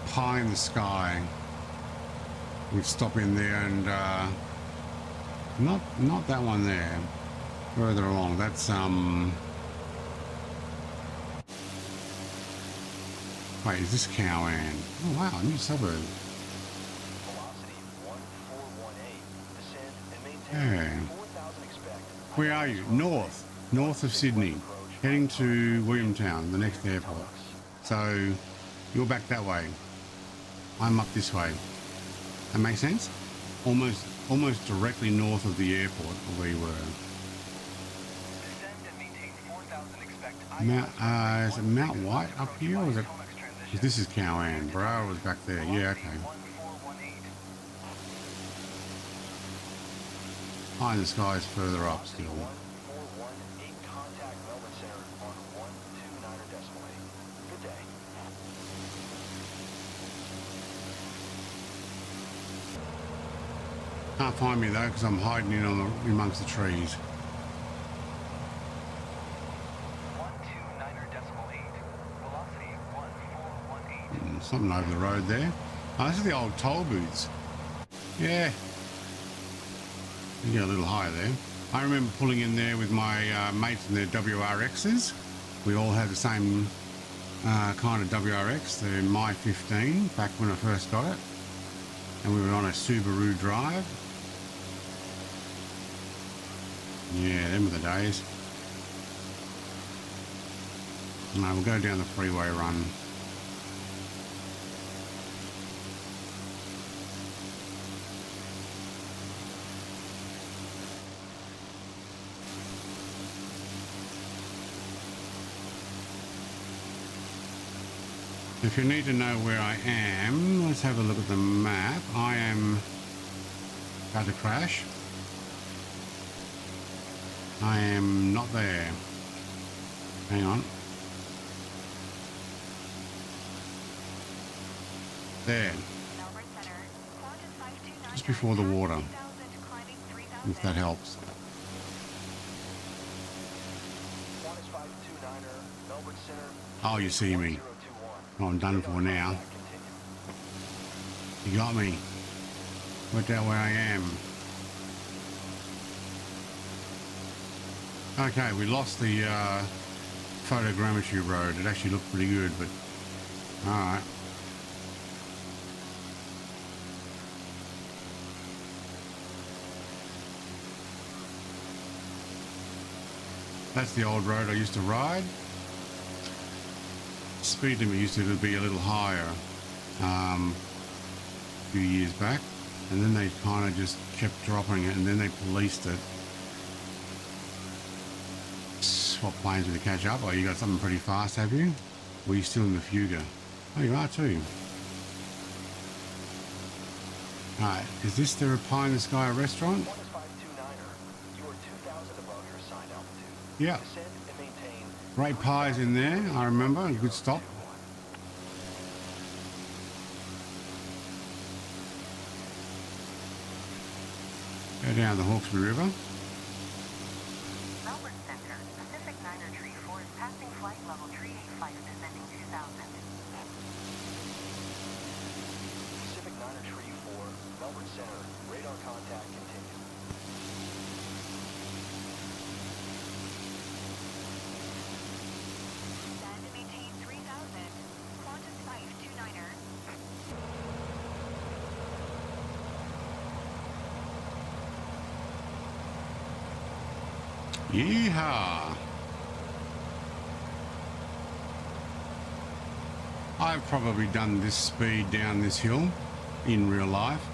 Pie in the sky. We'd stop in there and not that one there. Further along. That's wait, is this Cowan? Oh wow, new suburb.
Velocity 1418. Descend and maintain
Yeah.
4000 expect.
Where are you? North of Sydney. Heading to Williamtown, the next airport. So you're back that way. I'm up this way. That makes sense? Almost directly north of the airport where we were.
Descend and maintain 4000 expect.
Is it Mount White up here, or is it? This is Cowan. Barrow was back there. Yeah, okay.
1418.
High in the sky is further up still.
1418. Contact Melbourne Center on 129.8. Good day.
Can't find me though because I'm hiding in amongst the trees.
129.8. Velocity 1418.
Something over the road there. Oh, this is the old toll booths. Yeah. You get a little higher there. I remember pulling in there with my mates in their WRXs. We all had the same kind of WRX, the My 15, back when I first got it. And we were on a Subaru drive. Yeah, them were the days. No, we'll go down the freeway run. If you need to know where I am, let's have a look at the map. I am about to crash. I am not there. Hang on. There. Just before the water. If that helps. Oh, you see me. Oh, I'm done for now. You got me. Worked out where I am. Okay, we lost the photogrammetry road. It actually looked pretty good, but alright. That's the old road I used to ride. Speed limit used to be a little higher a few years back, and then they kind of just kept dropping it, and then they policed it. Swap planes with the catch up. Oh, you got something pretty fast, have you? Or are you still in the Fuga? Oh, you are too. Alright, is this the Pie in the Sky restaurant? Yeah. Great pies in there, I remember. A good stop. Go down the Hawkesbury River.
Melbourne Centre, Pacific Niner Tree 4 is passing flight level 385 descending 2000.
Pacific Niner Tree 4, Melbourne Center, radar contact continued.
Stand and maintain 3000. Qantas 529er.
Yeehaw! I've probably done this speed down this hill in real life.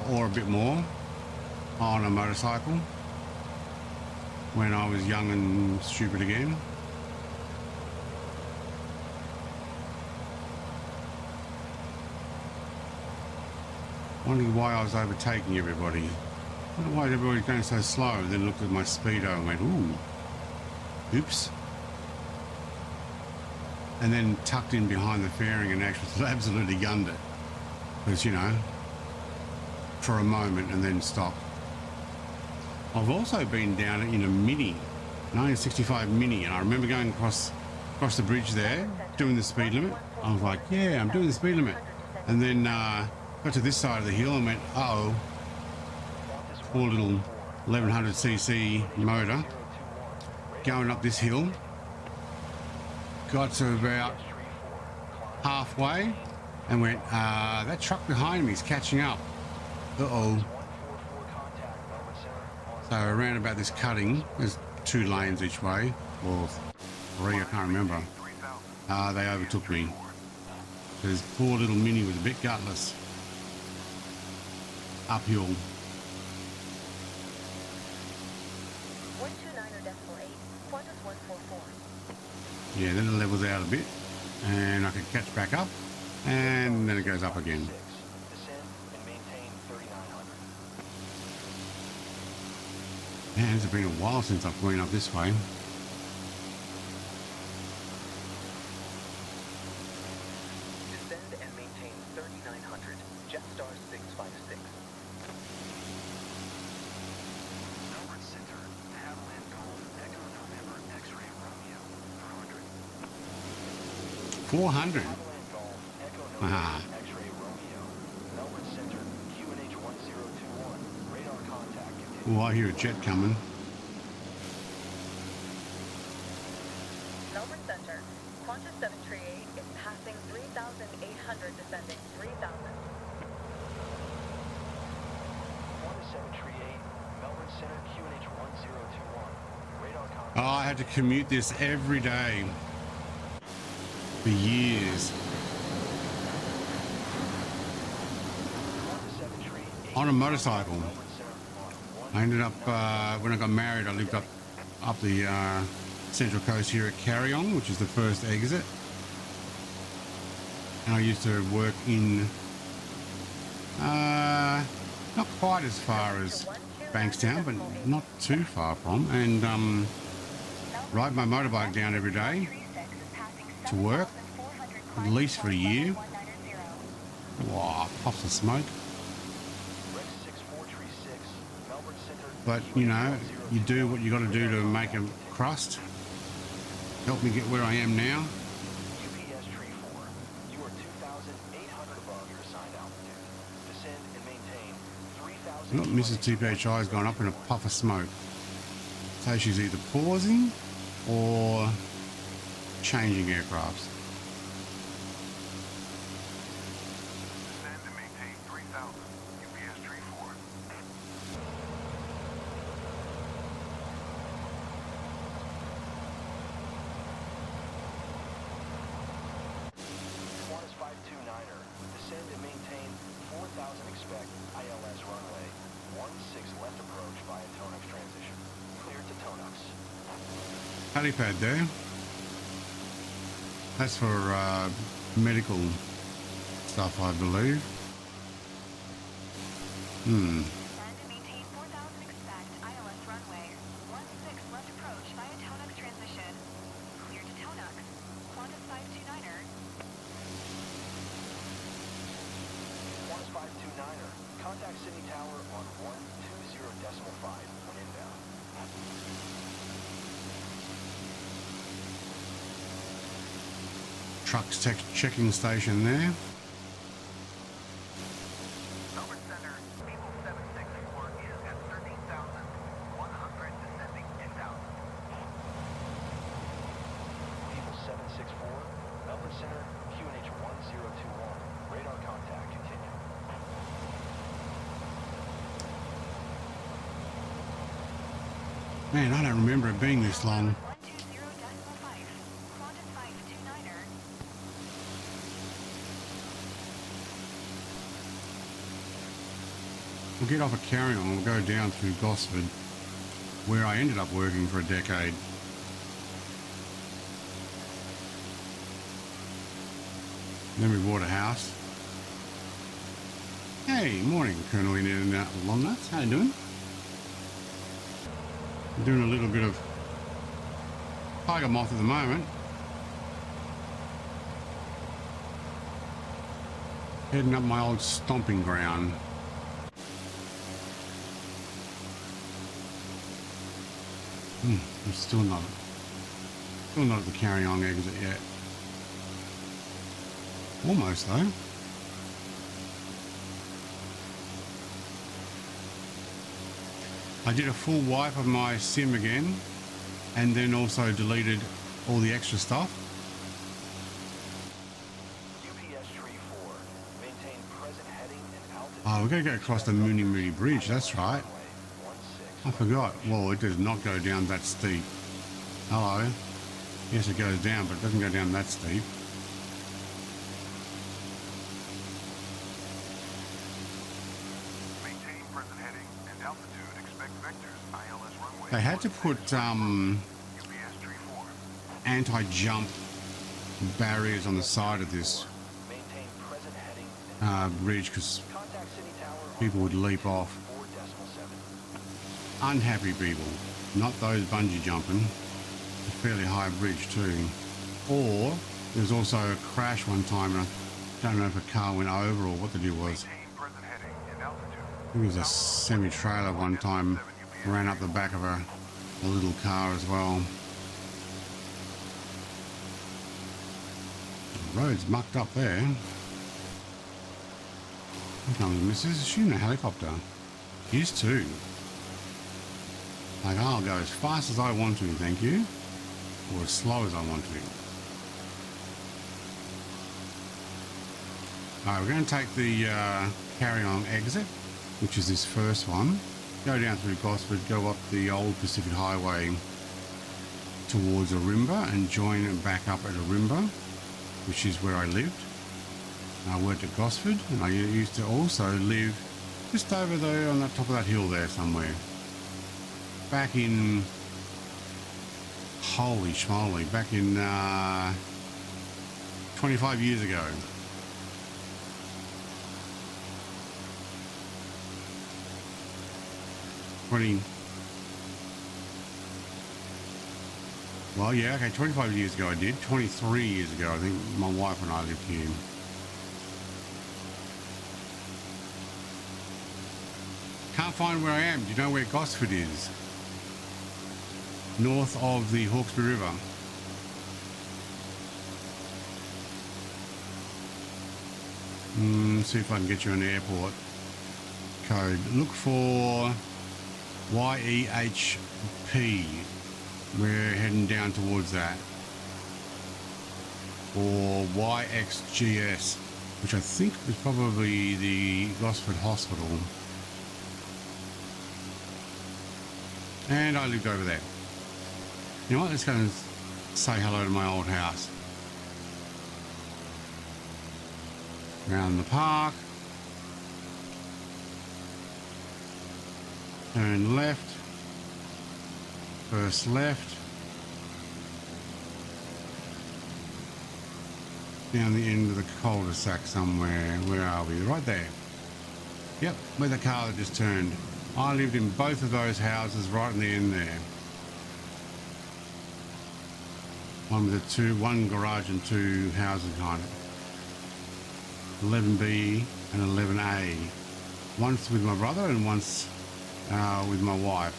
Or a bit more on a motorcycle when I was young and stupid again. Wondered why I was overtaking everybody. Wondered why everybody's going so slow. Then looked at my speedo and went, ooh, oops. And then tucked in behind the fairing and actually absolutely gunned it. Because, you know, for a moment and then stopped. I've also been down in a Mini, 1965 Mini, and I remember going across the bridge there, doing the speed limit. I was like, yeah, I'm doing the speed limit. And then got to this side of the hill and went, uh-oh, poor little 1100cc motor going up this hill. Got to about halfway and went, that truck behind me is catching up. Uh-oh. So around about this cutting, there's 2 lanes each way, or 3, I can't remember. They overtook me. This poor little Mini was a bit gutless. Uphill.
129.8, Qantas 144.
Yeah, then it levels out a bit, and I can catch back up, and then it goes up again. Man, it's been a while since I've been up this way.
Descend and maintain 3900, Jetstar 656.
Melbourne Center, Havilland Golf, Echo November, X-ray Romeo, 400.
400.
Havilland Golf, Echo
Ah.
November, X-ray Romeo, Melbourne Center.
Oh, I hear a jet coming.
Melbourne Center, Qantas 738 is passing 3,800, descending 3,000.
Qantas 738, Melbourne Center, QNH 1021. Radar contact.
Oh, I had to commute this every day for years
Qantas 738,
on a motorcycle.
Melbourne Center on
I ended up when I got married, I lived up the central coast here at Carryong, which is the first exit. And I used to work in not quite as far as Bankstown, but not too far from, and ride my motorbike down every day to work, at least for a year. Wow, puffs of smoke.
Rex 6436, Melbourne Center.
But you know, you do what you got to do to make a crust. Help me get where I am now.
UPS Tree 4, you are 2,800 above your assigned altitude. Descend and maintain 3,000.
Look, Mrs. TPHI has gone up in a puff of smoke. So she's either pausing or changing aircrafts.
Descend and maintain 3,000. UPS Tree 4.
Qantas 529er, descend and maintain 4,000, expect ILS runway 16 left approach via Tonux transition. Clear to Tonux.
Helipad there. That's for medical stuff, I believe.
Descend and maintain 4,000, expect ILS runway 16 left approach via Tonux transition. Clear to Tonux. Qantas 529er.
Qantas 529er, contact Sydney Tower on 120.5 when inbound.
Trucks checking station there.
Melbourne Center, People 764 is at 13,100, descending 2,000.
People 764, Melbourne Center, QNH 1021. Radar contact, continue.
Man, I don't remember it being this long.
120.5. Qantas 529er.
We'll get off at Carryong, we'll go down through Gosford, where I ended up working for a decade. Then we bought a house. Hey, morning, Colonel in and out long nuts. How you doing? I'm doing a little bit of tiger moth at the moment. Heading up my old stomping ground. I'm still not at the Carryong exit yet. Almost though. I did a full wipe of my sim again, and then also deleted all the extra stuff.
UPS Tree 4, maintain present heading and altitude.
Oh, we're going to go across the Mooney Mooney Bridge, that's right.
Runway 16.
I forgot. Well, it does not go down that steep. Hello. Yes, it goes down, but it doesn't go down that steep.
Maintain present heading and altitude. Expect vectors. ILS runway.
They had to put
UPS Tree 4.
anti-jump barriers on the side of this
Maintain present heading and
bridge because
contact Sydney Tower on
people would leap off.
4.7.
Unhappy people, not those bungee jumping. A fairly high bridge too. Or there's also a crash one time, and I don't know if a car went over or what the deal was.
Maintain present heading and altitude.
I think it was a semi-trailer one time ran up the back of a little car as well. The road's mucked up there. Here comes Mrs. Is she in a helicopter? He is too. Like, I'll go as fast as I want to, thank you. Or as slow as I want to. Alright, we're going to take the carry-on exit, which is this first one. Go down through Gosford, go up the old Pacific Highway towards Arimba and join it back up at Arimba, which is where I lived. I worked at Gosford, and I used to also live just over there on the top of that hill there somewhere. Back in, holy schmoly, back in 25 years ago. Well, yeah, okay, 25 years ago I did. 23 years ago, I think my wife and I lived here. Can't find where I am. Do you know where Gosford is? North of the Hawkesbury River. See if I can get you an airport code. Look for YEHP. We're heading down towards that. Or YXGS, which I think is probably the Gosford Hospital. And I lived over there. You know what? Let's go and say hello to my old house. Around the park. Turn left. First left. Down the end of the cul-de-sac somewhere. Where are we? Right there. Yep, where the car that just turned. I lived in both of those houses right in the end there. One with one garage and two houses kind of. 11B and 11A. Once with my brother and once with my wife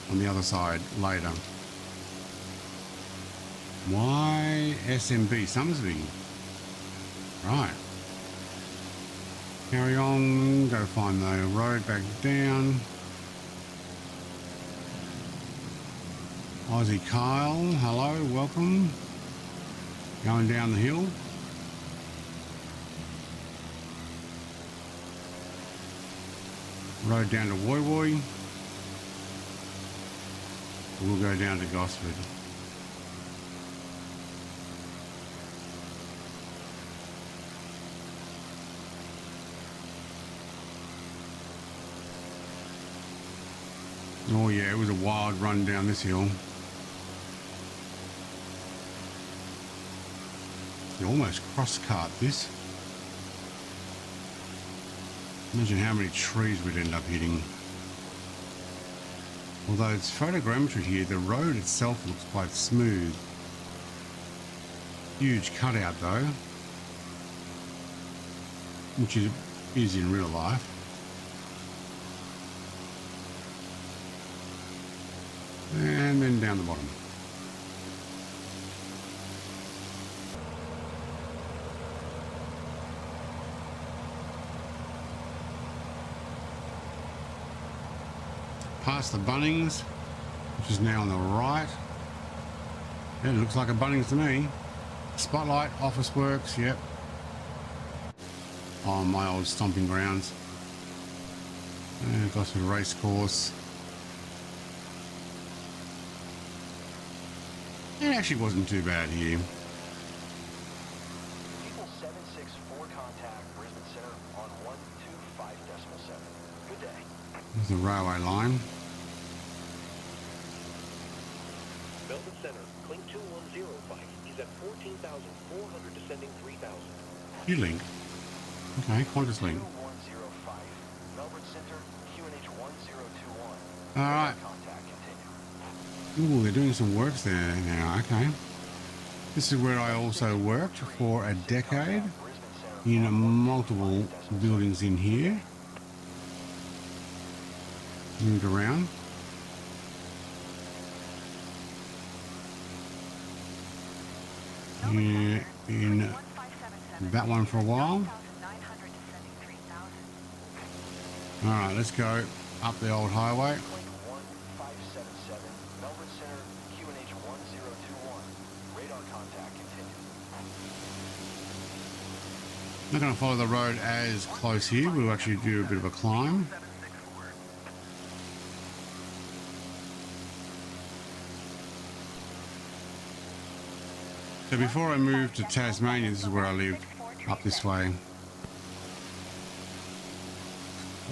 on the other side later. YSMB, Summersby. Right. Carry on, go find the road back down. Aussie Kyle, hello, welcome. Going down the hill. Road down to Woy Woy. We'll go down to Gosford. Oh yeah, it was a wild run down this hill. You almost cross-cart this. Imagine how many trees we'd end up hitting. Although it's photogrammetry here, the road itself looks quite smooth. Huge cutout though, which is in real life. And then down the bottom. Past the Bunnings, which is now on the right. Yeah, it looks like a Bunnings to me. Spotlight, Office Works, yep. Oh, my old stomping grounds. Gosford Racecourse. It actually wasn't too bad here.
People 764 contact Brisbane Center on 125.7. Good day.
There's the railway line.
Melbourne Center, Clink 2105 is at 14,400 descending 3,000.
Q-Link. Okay, Qantas Link.
2105. Melbourne Center, QNH 1021.
Alright.
Contact continue.
Ooh, they're doing some works there now, okay. This is where I also worked for a decade in multiple buildings in here. Moved around. Yeah, in that one for a while. Alright, let's go up the old highway. Not going to follow the road as close here. We'll actually do a bit of a climb. So before I moved to Tasmania, this is where I lived, up this way.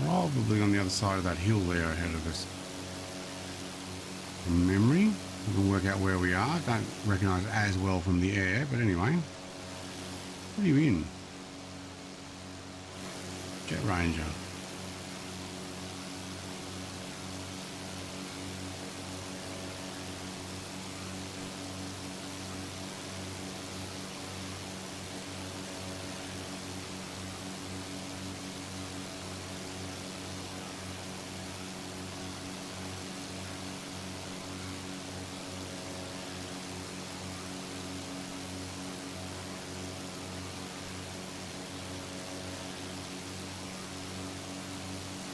Probably on the other side of that hill there ahead of us. From memory, we can work out where we are. Don't recognise it as well from the air, but anyway. What are you in? Jet Ranger.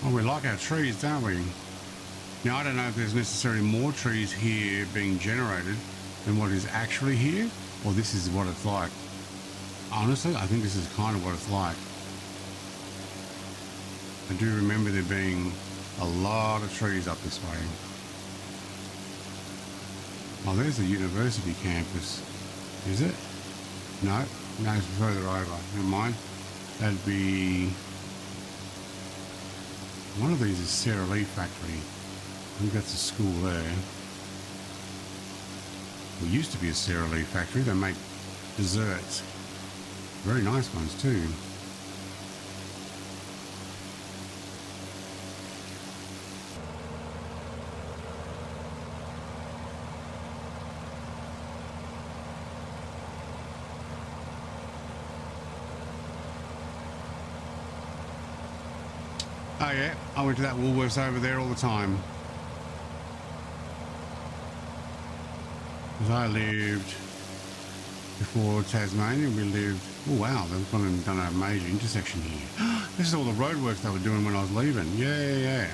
Well, we like our trees, don't we? Now, I don't know if there's necessarily more trees here being generated than what is actually here, or this is what it's like. Honestly, I think this is kind of what it's like. I do remember there being a lot of trees up this way. Oh, there's the university campus. Is it? No, no, it's further over. Never mind. That'd be... One of these is Sara Lee Factory. I think that's a school there. It used to be a Sara Lee Factory. They make desserts. Very nice ones too. Oh yeah, I went to that Woolworths over there all the time. Because I lived before Tasmania, we lived... Oh wow, they've gone and done a major intersection here. This is all the roadworks they were doing when I was leaving. Yeah.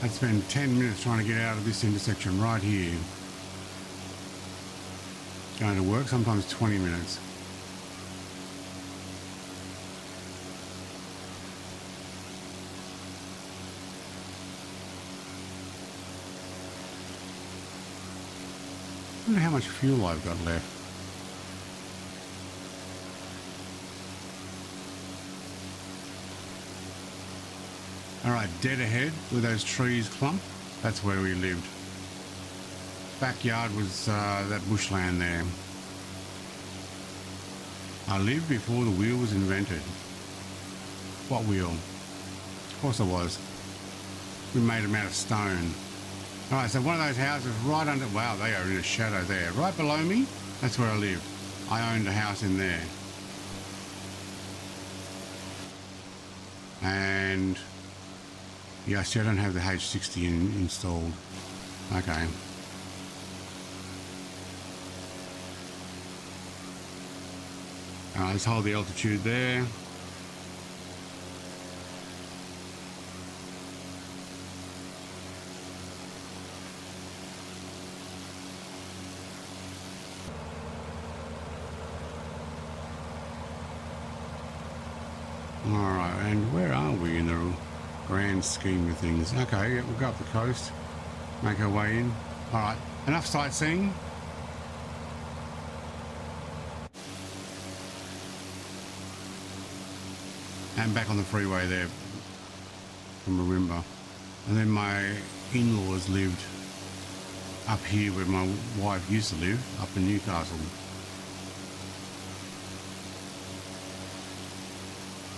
I'd spend 10 minutes trying to get out of this intersection right here. Going to work, sometimes 20 minutes. I wonder how much fuel I've got left. Alright, dead ahead where those trees clump, that's where we lived. Backyard was that bushland there. I lived before the wheel was invented. What wheel? Of course I was. We made them out of stone. Alright, so one of those houses right under... Wow, they are in a shadow there. Right below me, that's where I lived. I owned a house in there. And... yeah, see, I don't have the H60 installed. Okay. Alright, let's hold the altitude there. Alright, and where are we in the grand scheme of things? Okay, yeah, we'll go up the coast, make our way in. Alright, enough sightseeing. And back on the freeway there from Marimba. And then my in-laws lived up here where my wife used to live, up in Newcastle.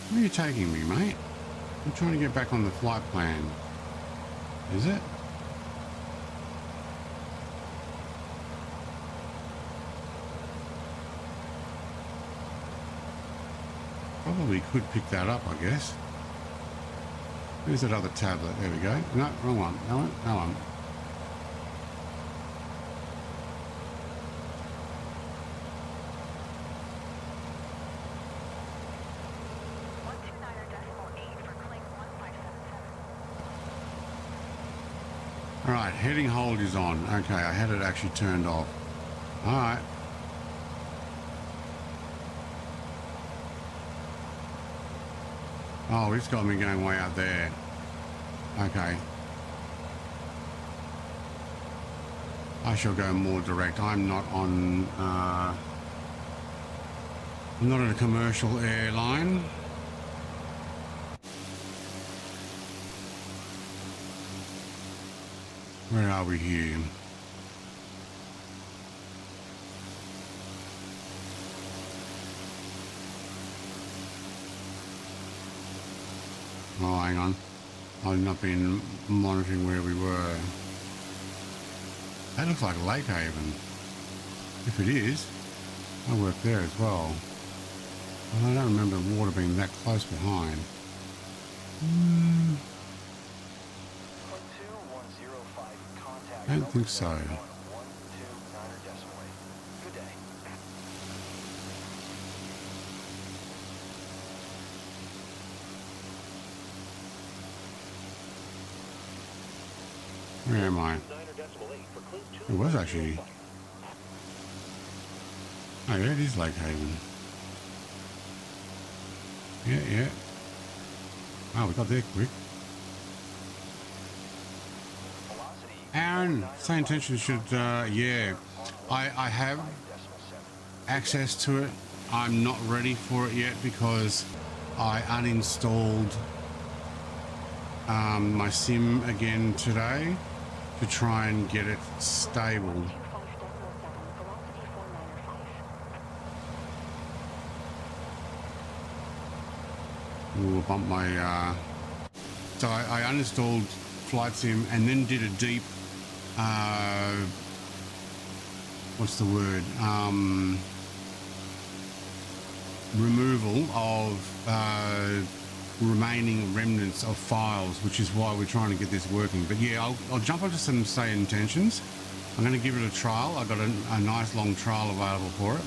Where are you taking me, mate? I'm trying to get back on the flight plan. Is it? Probably could pick that up, I guess. Where's that other tablet? There we go. No, wrong one. No one. No one. Alright, heading hold is on. Okay, I had it actually turned off. Alright. Oh, it's got me going way out there. Okay. I shall go more direct. I'm not on I'm not on a commercial airline. Where are we here? Oh, hang on. I've not been monitoring where we were. That looks like Lake Haven. If it is, I work there as well. Well, I don't remember the water being that close behind. I don't think so.
Good day.
Where am I? It was actually. Oh yeah, it is Lake Haven. Yeah, yeah. Oh, we got there quick. Aaron, same intention should, yeah. I have access to it. I'm not ready for it yet because I uninstalled my sim again today to try and get it stable. Ooh, bump my, so I uninstalled Flight Sim and then did a deep, what's the word, removal of remaining remnants of files, which is why we're trying to get this working. But yeah, I'll jump onto some say intentions. I'm going to give it a trial. I've got a nice long trial available for it,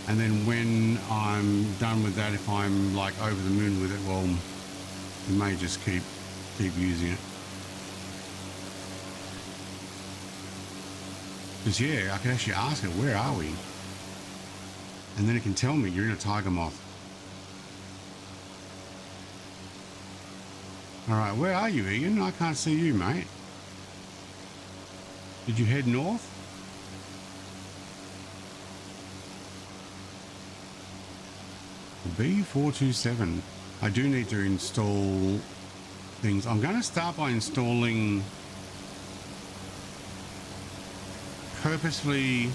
and then when I'm done with that, if I'm like over the moon with it, well, we may just keep using it. Because yeah, I can actually ask it, where are we? And then it can tell me you're in a tiger moth. All right, where are you, Ian? I can't see you, mate. Did you head north? B427. I do need to install things. I'm going to start by installing purposely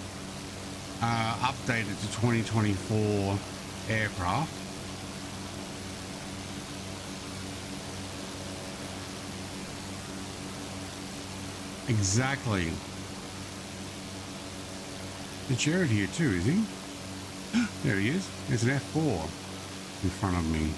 updated to 2024 aircraft. Exactly. It's Jared here too, is he? There he is. There's an F4 in front of me.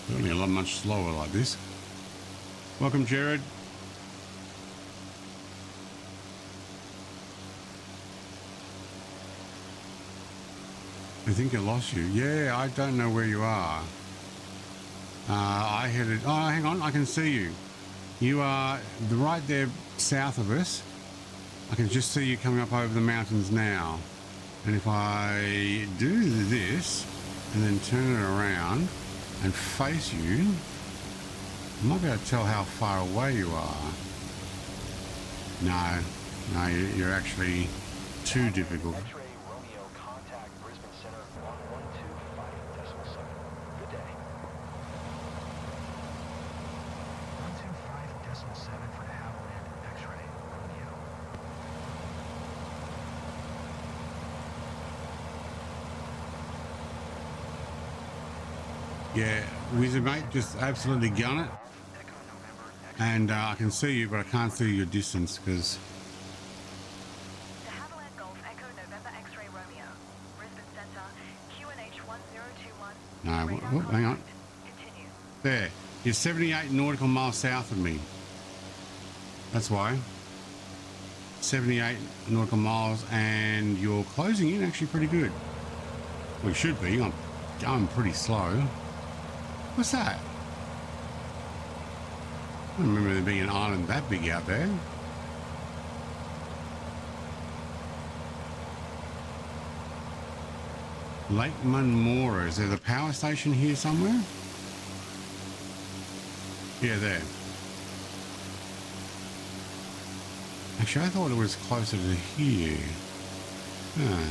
Certainly a lot much slower like this. Welcome, Jared. I think I lost you. Yeah, I don't know where you are. I headed... Oh, hang on. I can see you. You are right there south of us. I can just see you coming up over the mountains now. And if I do this and then turn it around and face you, I might be able to tell how far away you are. No, you're actually too difficult. Yeah, Wizard mate, just absolutely gun it. And I can see you, but I can't see your distance because...
De Havilland Golf Echo November X-ray Romeo. Brisbane Centre, QNH 1021.
No, hang on.
Continue.
There. You're 78 nautical miles south of me. That's why. 78 nautical miles, and you're closing in actually pretty good. We should be. I'm going pretty slow. What's that? I don't remember there being an island that big out there. Lake Munmora. Is there the power station here somewhere? Yeah, there. Actually, I thought it was closer to here. Huh.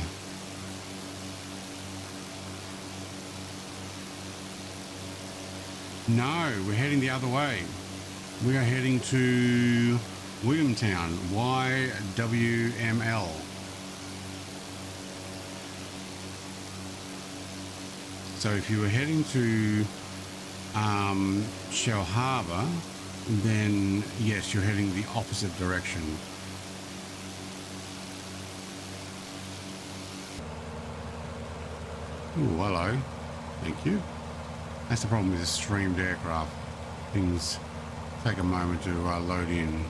No, we're heading the other way. We are heading to Williamtown, YWML. So if you were heading to Shell Harbour, then yes, you're heading the opposite direction. Ooh, hello. Thank you. That's the problem with the streamed aircraft. Things take a moment to load in.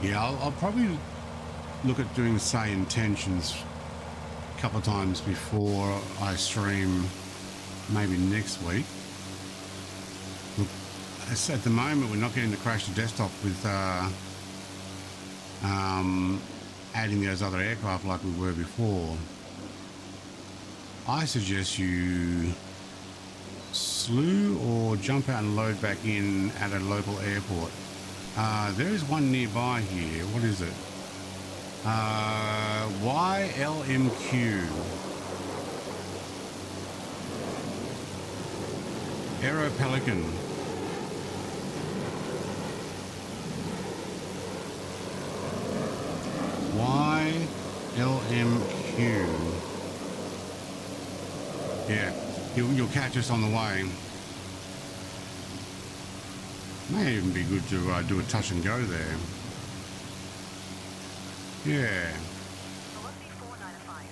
Yeah, I'll probably look at doing, say, intentions a couple of times before I stream, maybe next week. Look, at the moment, we're not getting to crash the desktop with adding those other aircraft like we were before. I suggest you slew or jump out and load back in at a local airport. There is one nearby here. What is it? YLMQ. Aero Pelican. YLMQ. Yeah, you'll catch us on the way. May even be good to do a touch and go there. Yeah.
Velocity 495.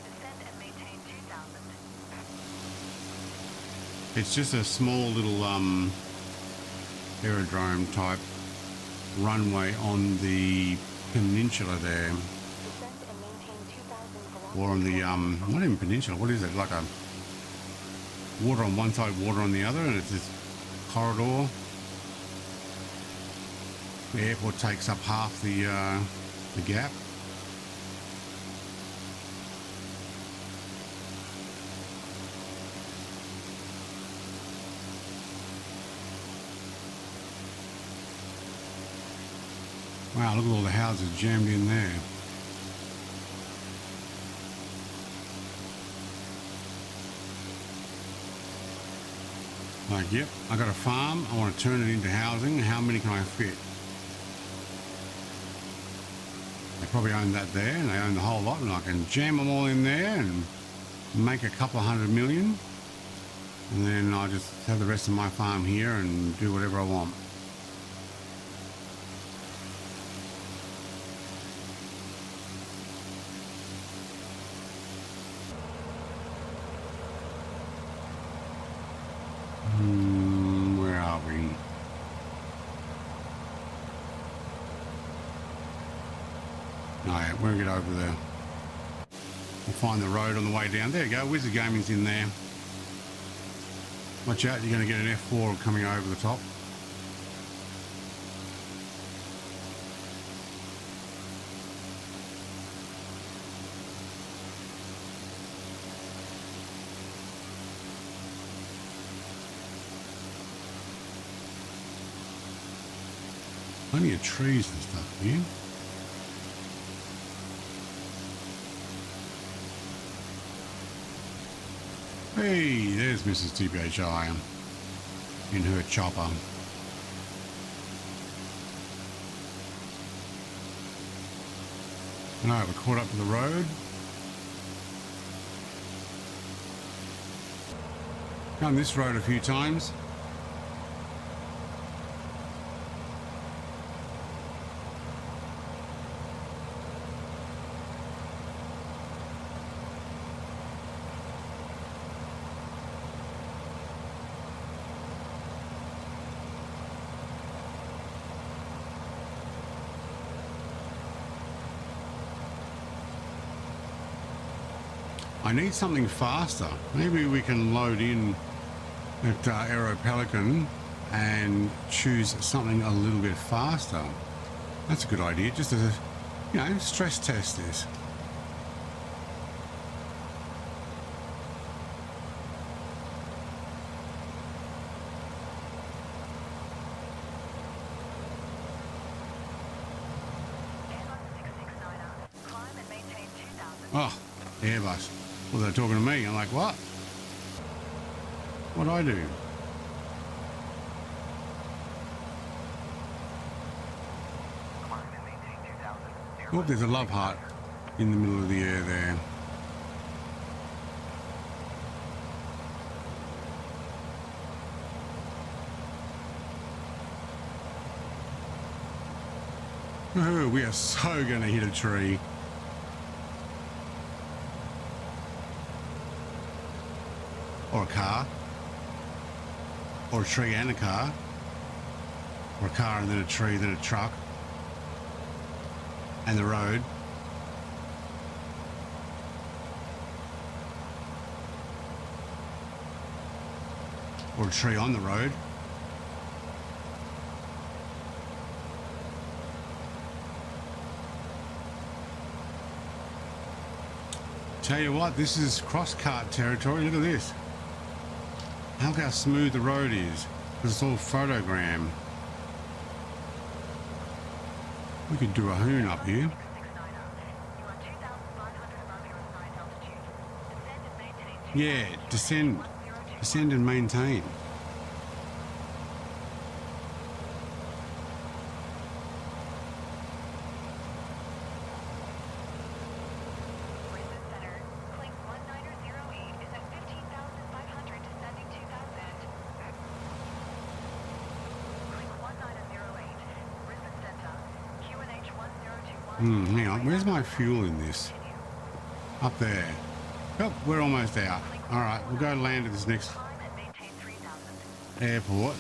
Descend and maintain 2000.
It's just a small little aerodrome type runway on the peninsula there.
Descend and maintain 2,000
Or on the not even peninsula, what is it? Like a water on one side, water on the other, and it's this corridor. The airport takes up half the gap. Wow, look at all the houses jammed in there. Like, yep, I got a farm, I want to turn it into housing. How many can I fit? They probably own that there, and they own the whole lot, and I can jam them all in there and make a couple of $100 million, and then I just have the rest of my farm here and do whatever I want. Where are we? Oh yeah, we're gonna get over there. We'll find the road on the way down. There you go, Wizard Gaming's in there. Watch out, you're gonna get an F4 coming over the top. Plenty of trees and stuff here. Hey, there's Mrs. TPHI in her chopper. Alright, we're caught up to the road. Done this road a few times. I need something faster. Maybe we can load in at Aero Pelican and choose something a little bit faster. That's a good idea, just to, you know, stress test this. Oh, Airbus. Well, they're talking to me. I'm like, what? What'd I do? Oh, there's a love heart in the middle of the air there. Oh, we are so going to hit a tree. Or a car. Or a tree and a car. Or a car and then a tree, then a truck. And the road. Or a tree on the road. Tell you what, this is cross-cart territory. Look at this. Look how smooth the road is. Because it's all photogram. We could do a hoon up here. Yeah, descend and maintain. Hang on, where's my fuel in this? Up there. Oh, we're almost out. Alright, we'll go land at this next airport.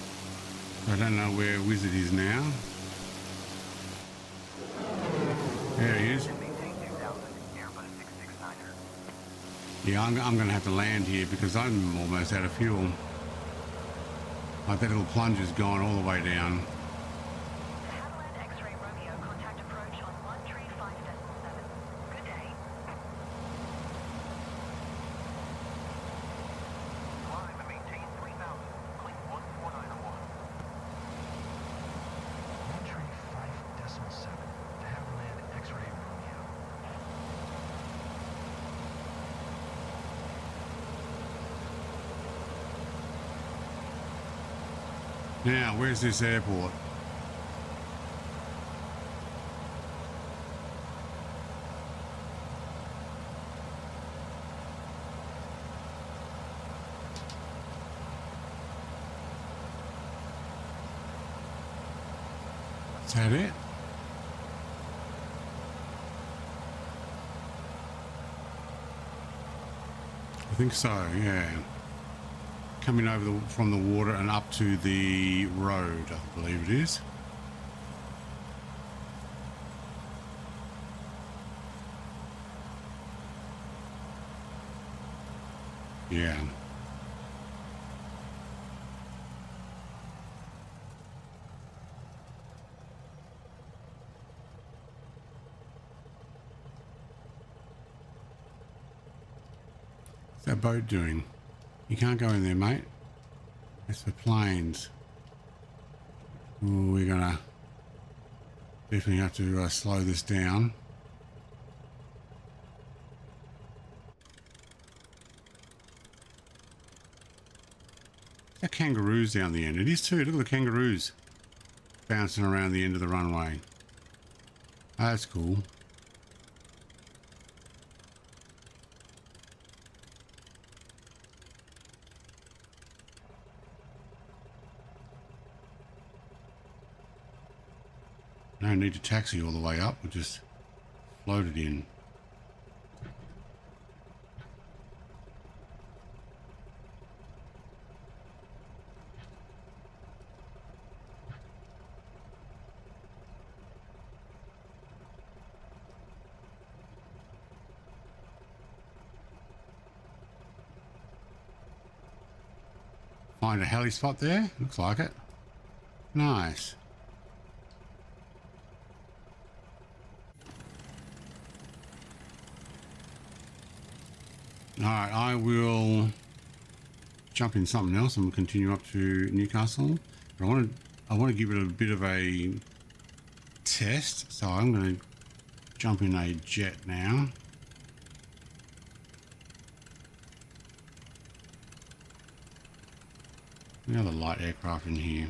I don't know where Wizard is now. There he is. Yeah, I'm going to have to land here because I'm almost out of fuel. Like that little plunger's gone all the way down. Now, where's this airport? Is that it? I think so, yeah. Coming over from the water and up to the road, I believe it is. Yeah. What's that boat doing? You can't go in there, mate. It's for planes. Ooh, we're gonna definitely have to slow this down. That kangaroos down the end. It is too. Look at the kangaroos bouncing around the end of the runway. That's cool. No need to taxi all the way up, we'll just float it in. Find a heli spot there. Looks like it. Nice. All right, I will jump in something else and we'll continue up to Newcastle. But I want to give it a bit of a test, so I'm going to jump in a jet now. Another light aircraft in here.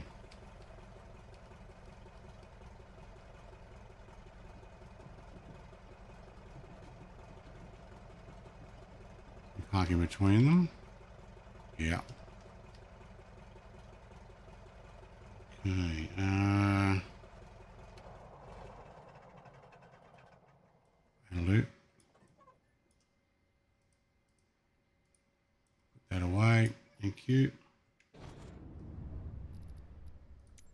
Park in between them. Yeah. Okay. Loop. Put that away. Thank you.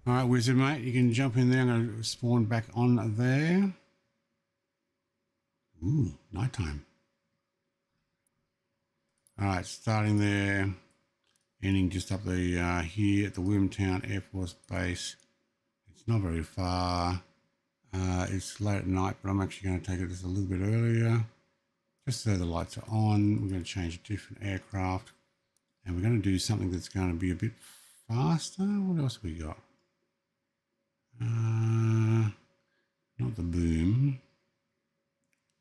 All right, Wizard mate, you can jump in there. I'm going to spawn back on there. Ooh, nighttime. All right, starting there, ending just up the here at the Williamtown Air Force Base. It's not very far. It's late at night, but I'm actually going to take it just a little bit earlier, just so the lights are on. We're going to change a different aircraft, and we're going to do something that's going to be a bit faster. What else have we got? Not the boom.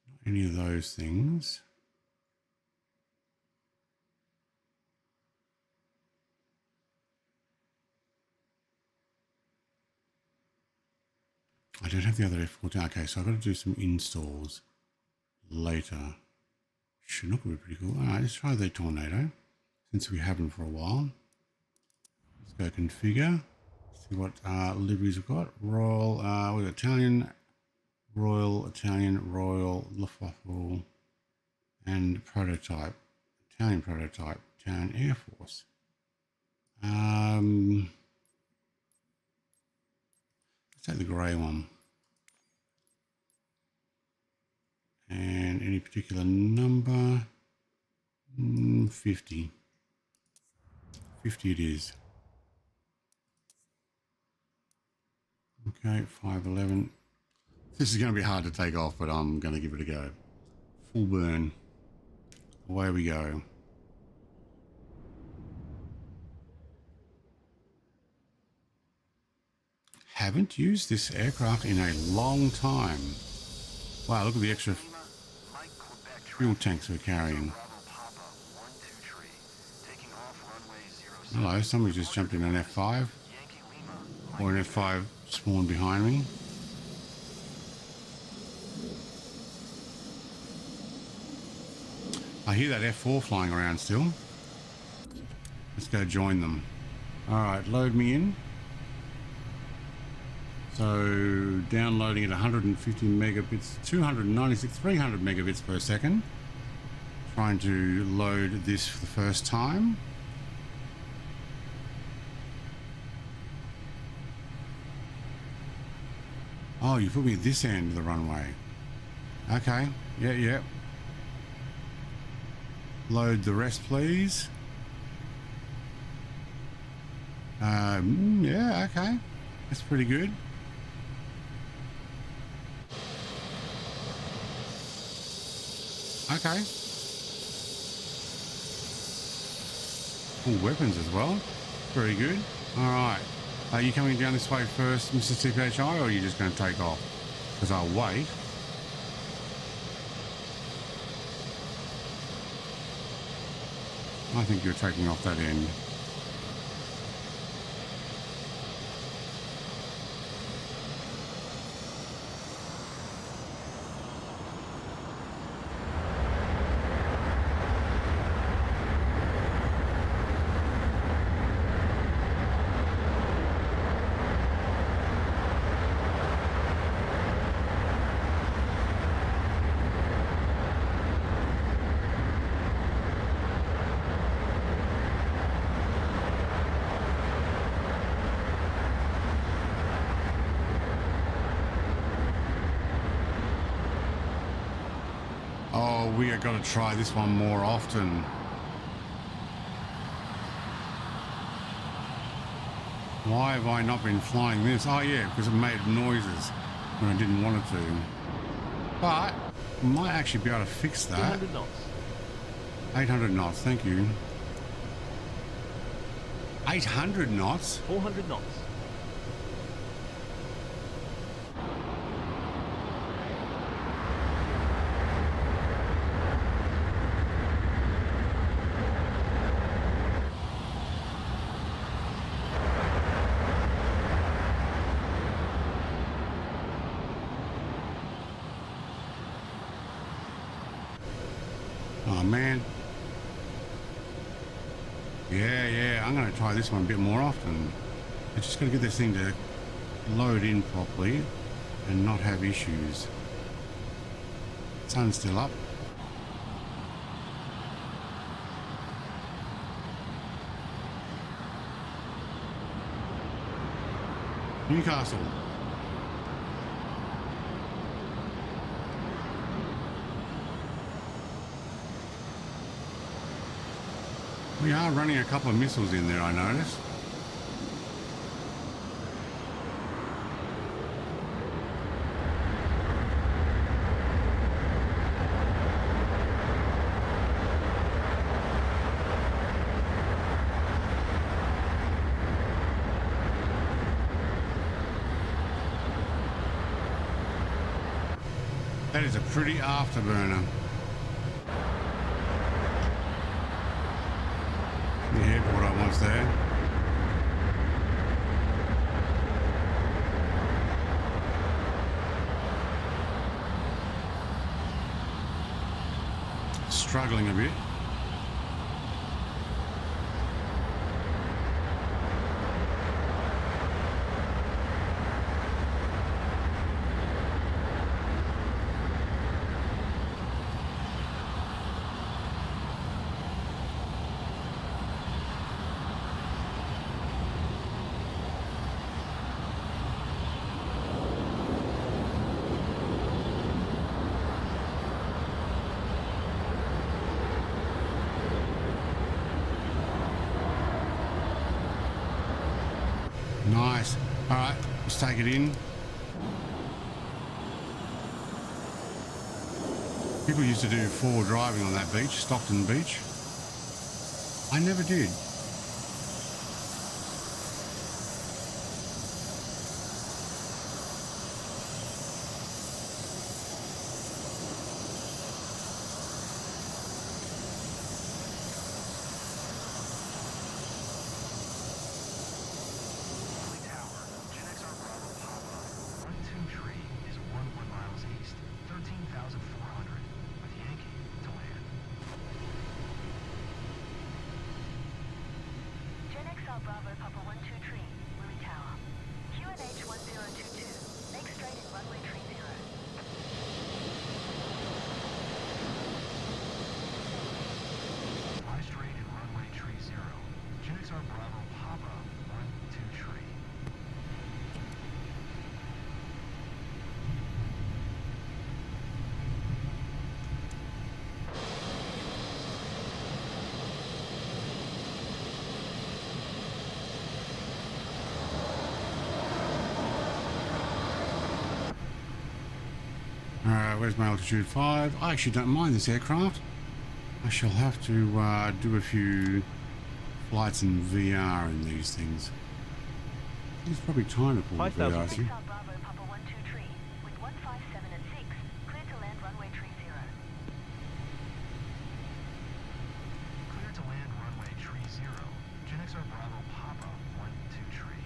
Not any of those things. I don't have the other F14. Okay, so I've got to do some installs later. Chinook would be pretty cool. All right, let's try the Tornado, since we haven't for a while. Let's go configure. See what liveries we've got. Royal, we've got Italian, Royal, Luftwaffe, and Prototype. Italian Prototype, Italian Air Force. Let's take the grey one. And any particular number? 50. 50 it is. Okay, 511. This is going to be hard to take off, but I'm going to give it a go. Full burn. Away we go. Haven't used this aircraft in a long time. Wow, look at the extra fuel tanks we're carrying. Hello, somebody just jumped in an F5. Or an F5 spawned behind me. I hear that F4 flying around still. Let's go join them. Alright, load me in. So downloading at 150 megabits, 296, 300 megabits per second. Trying to load this for the first time. Oh, you put me at this end of the runway. Okay, yeah. Load the rest, please. Yeah, okay. That's pretty good. Okay. Full weapons as well. Very good. All right. Are you coming down this way first, Mr. TPHI, or are you just going to take off? Because I'll wait. I think you're taking off that end. Oh, we are going to try this one more often. Why have I not been flying this? Oh yeah, because it made noises when I didn't want it to. But I might actually be able to fix that.
200 knots.
800 knots, thank you. 800 knots?
400 knots.
Oh man. Yeah, I'm going to try this one a bit more often. I just got to get this thing to load in properly and not have issues. Sun's still up. Newcastle. We are running a couple of missiles in there, I noticed. That is a pretty afterburner. The airport I was there. Struggling a bit. Nice. All right, let's take it in. People used to do forward driving on that beach, Stockton Beach. I never did.
Bravo Papa 12 Tree, Willie Tower. QNH 1022, make straight in runway tree 0.
Fly straight in runway tree 0. GeForce Bravo Papa 12 Tree.
Where's my altitude 5? I actually don't mind this aircraft. I shall have to do a few flights in VR in these things. It's probably time to pull the
5,000
VR.
feet.
Bravo Papa 12 Tree, with 157 and 6, clear to land runway tree 0.
Clear to land runway tree 0. GeForce Bravo Papa 12 Tree.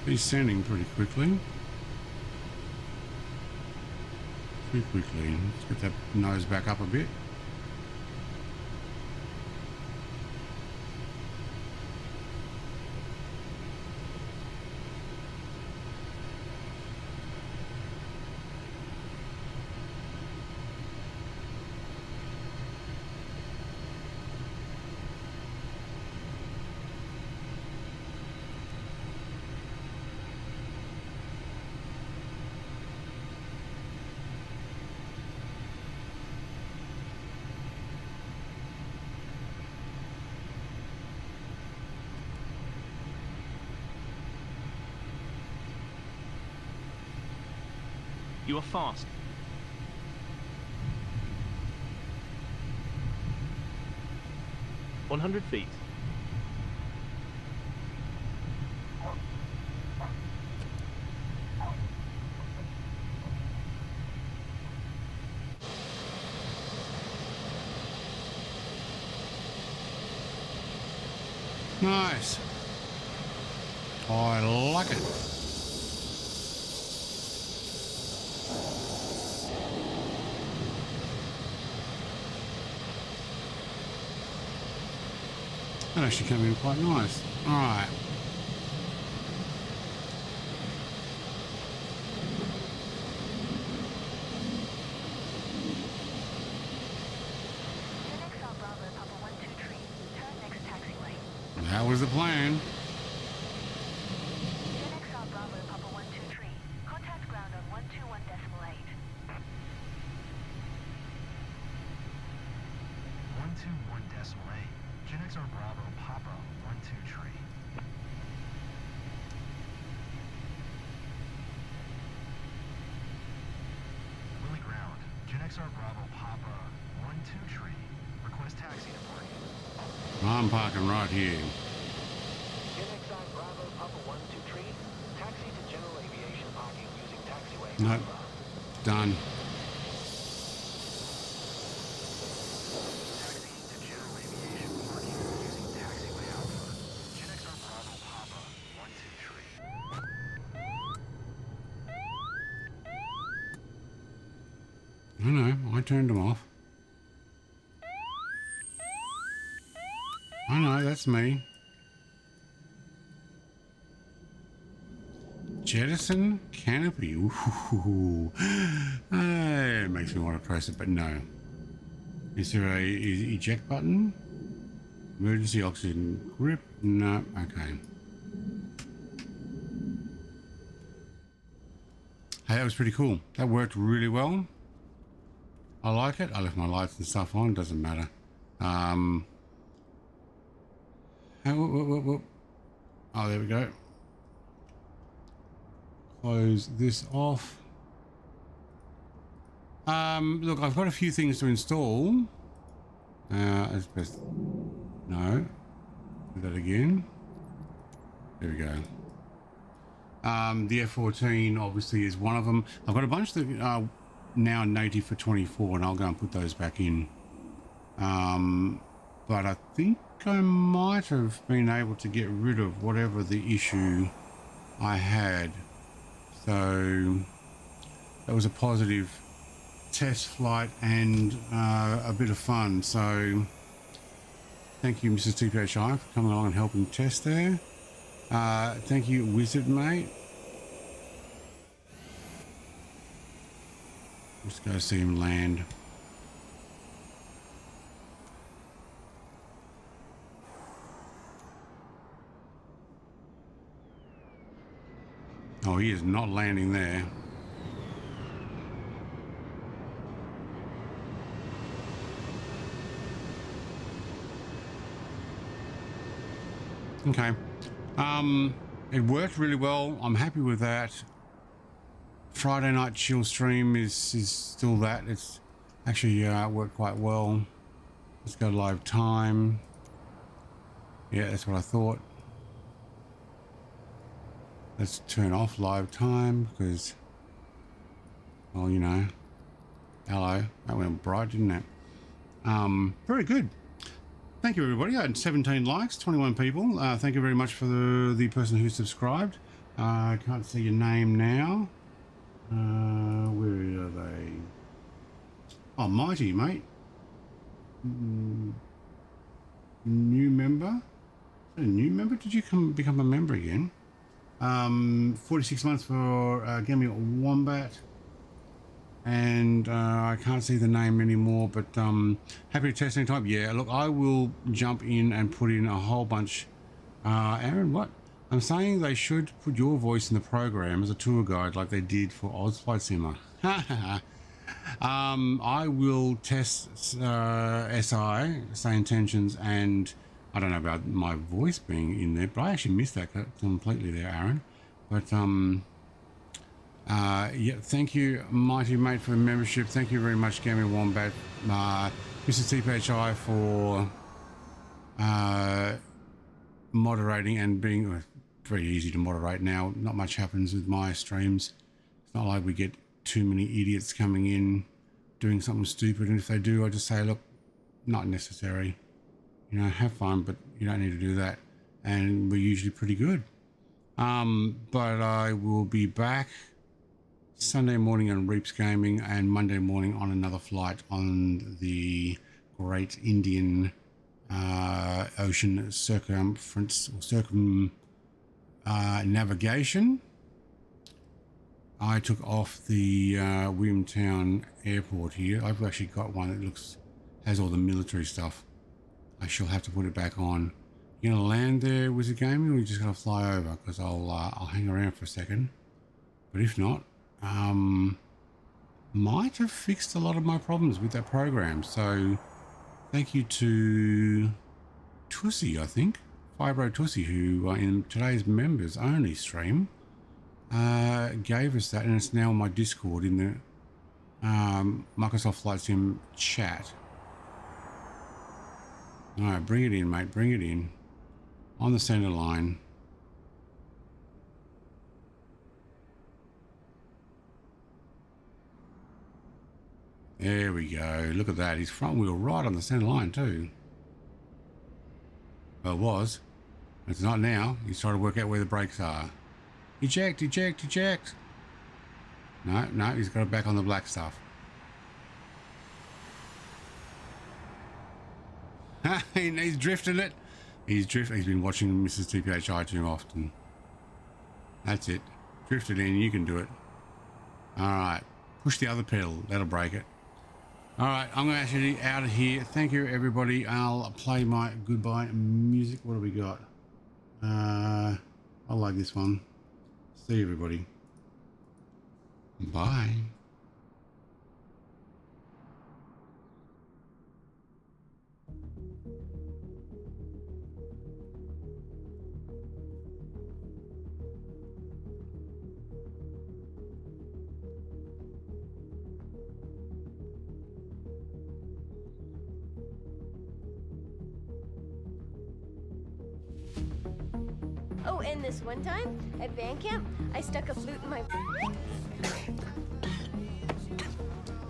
Descending pretty quickly. Too quickly. Let's get that nose back up a bit.
You are fast. $100 feet.
Nice. I like it. That actually came in quite nice. All right. That was the plan. I'm parking right here.
Bravo Papa 123, taxi to general aviation parking using taxiway.
Nope. Done.
Taxi to general aviation parking using taxiway Alpha. GeForce Bravo Papa 123.
I know, I turned them off. I know, that's me. Jettison canopy. Ooh. It makes me want to press it, but no. Is there a eject button? Emergency oxygen grip? No. Okay. Hey, that was pretty cool. That worked really well. I like it. I left my lights and stuff on. Doesn't matter. Oh, there we go. Close this off. Look, I've got a few things to install. Let's press. No. Do that again. There we go. The F14 obviously is one of them. I've got a bunch that are now native for 24, and I'll go and put those back in. But I think I might have been able to get rid of whatever the issue I had. So that was a positive test flight and a bit of fun. So thank you, Mrs. TPHI, for coming along and helping test there. Thank you, Wizard Mate. Let's go see him land. Oh, he is not landing there. Okay. It worked really well. I'm happy with that. Friday night chill stream is still that. It's actually worked quite well. Let's go live time. Yeah, that's what I thought. Let's turn off live time because, well, you know, hello, that went bright, didn't it? Very good. Thank you, everybody. I had 17 likes, 21 people. Thank you very much for the person who subscribed. I can't see your name now. Where are they? Oh, Mighty, mate. New member? A new member? Did you become a member again? 46 months for Gammy Wombat, and I can't see the name anymore, but happy to test anytime. Yeah, look, I will jump in and put in a whole bunch. Aaron, what? I'm saying they should put your voice in the program as a tour guide like they did for Oz Flight Simmer. I will test SI, Say Intentions, and I don't know about my voice being in there, but I actually missed that completely there, Aaron. But Yeah, thank you, Mighty Mate, for the membership. Thank you very much, Gaming Wombat. Mr. TPHI for moderating and being very easy to moderate now. Not much happens with my streams. It's not like we get too many idiots coming in doing something stupid, and if they do, I just say, look, not necessary. You know, have fun, but you don't need to do that. And we're usually pretty good. But I will be back Sunday morning on Reaps Gaming and Monday morning on another flight on the Great Indian Ocean Circumference or navigation. I took off the Williamtown Airport here. I've actually got one that has all the military stuff. I shall have to put it back on. You gonna land there, Wizard Gaming, or you just gonna fly over? Because I'll hang around for a second. But if not, might have fixed a lot of my problems with that program. So thank you to Tussie, I think, Fibro Tussie, who in today's members only stream gave us that, and it's now on my Discord in the Microsoft Flight Sim chat. All right, bring it in, mate. Bring it in on the center line. There we go. Look at that. His front wheel right on the center line too. Well, it was. It's not now. He's trying to work out where the brakes are. Eject, eject, eject. No, he's got it back on the black stuff. He's drifting it. He's been watching Mrs. TPHI too often. That's it. Drift it in. You can do it. All right. Push the other pedal. That'll break it. All right. I'm going to actually out of here. Thank you, everybody. I'll play my goodbye music. What do we got? I like this one. See you, everybody. Bye.
Oh, and this one time at band camp, I stuck a flute in my...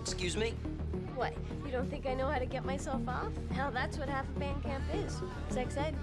Excuse me?
What? You don't think I know how to get myself off? Hell, that's what half of band camp is. Sex ed.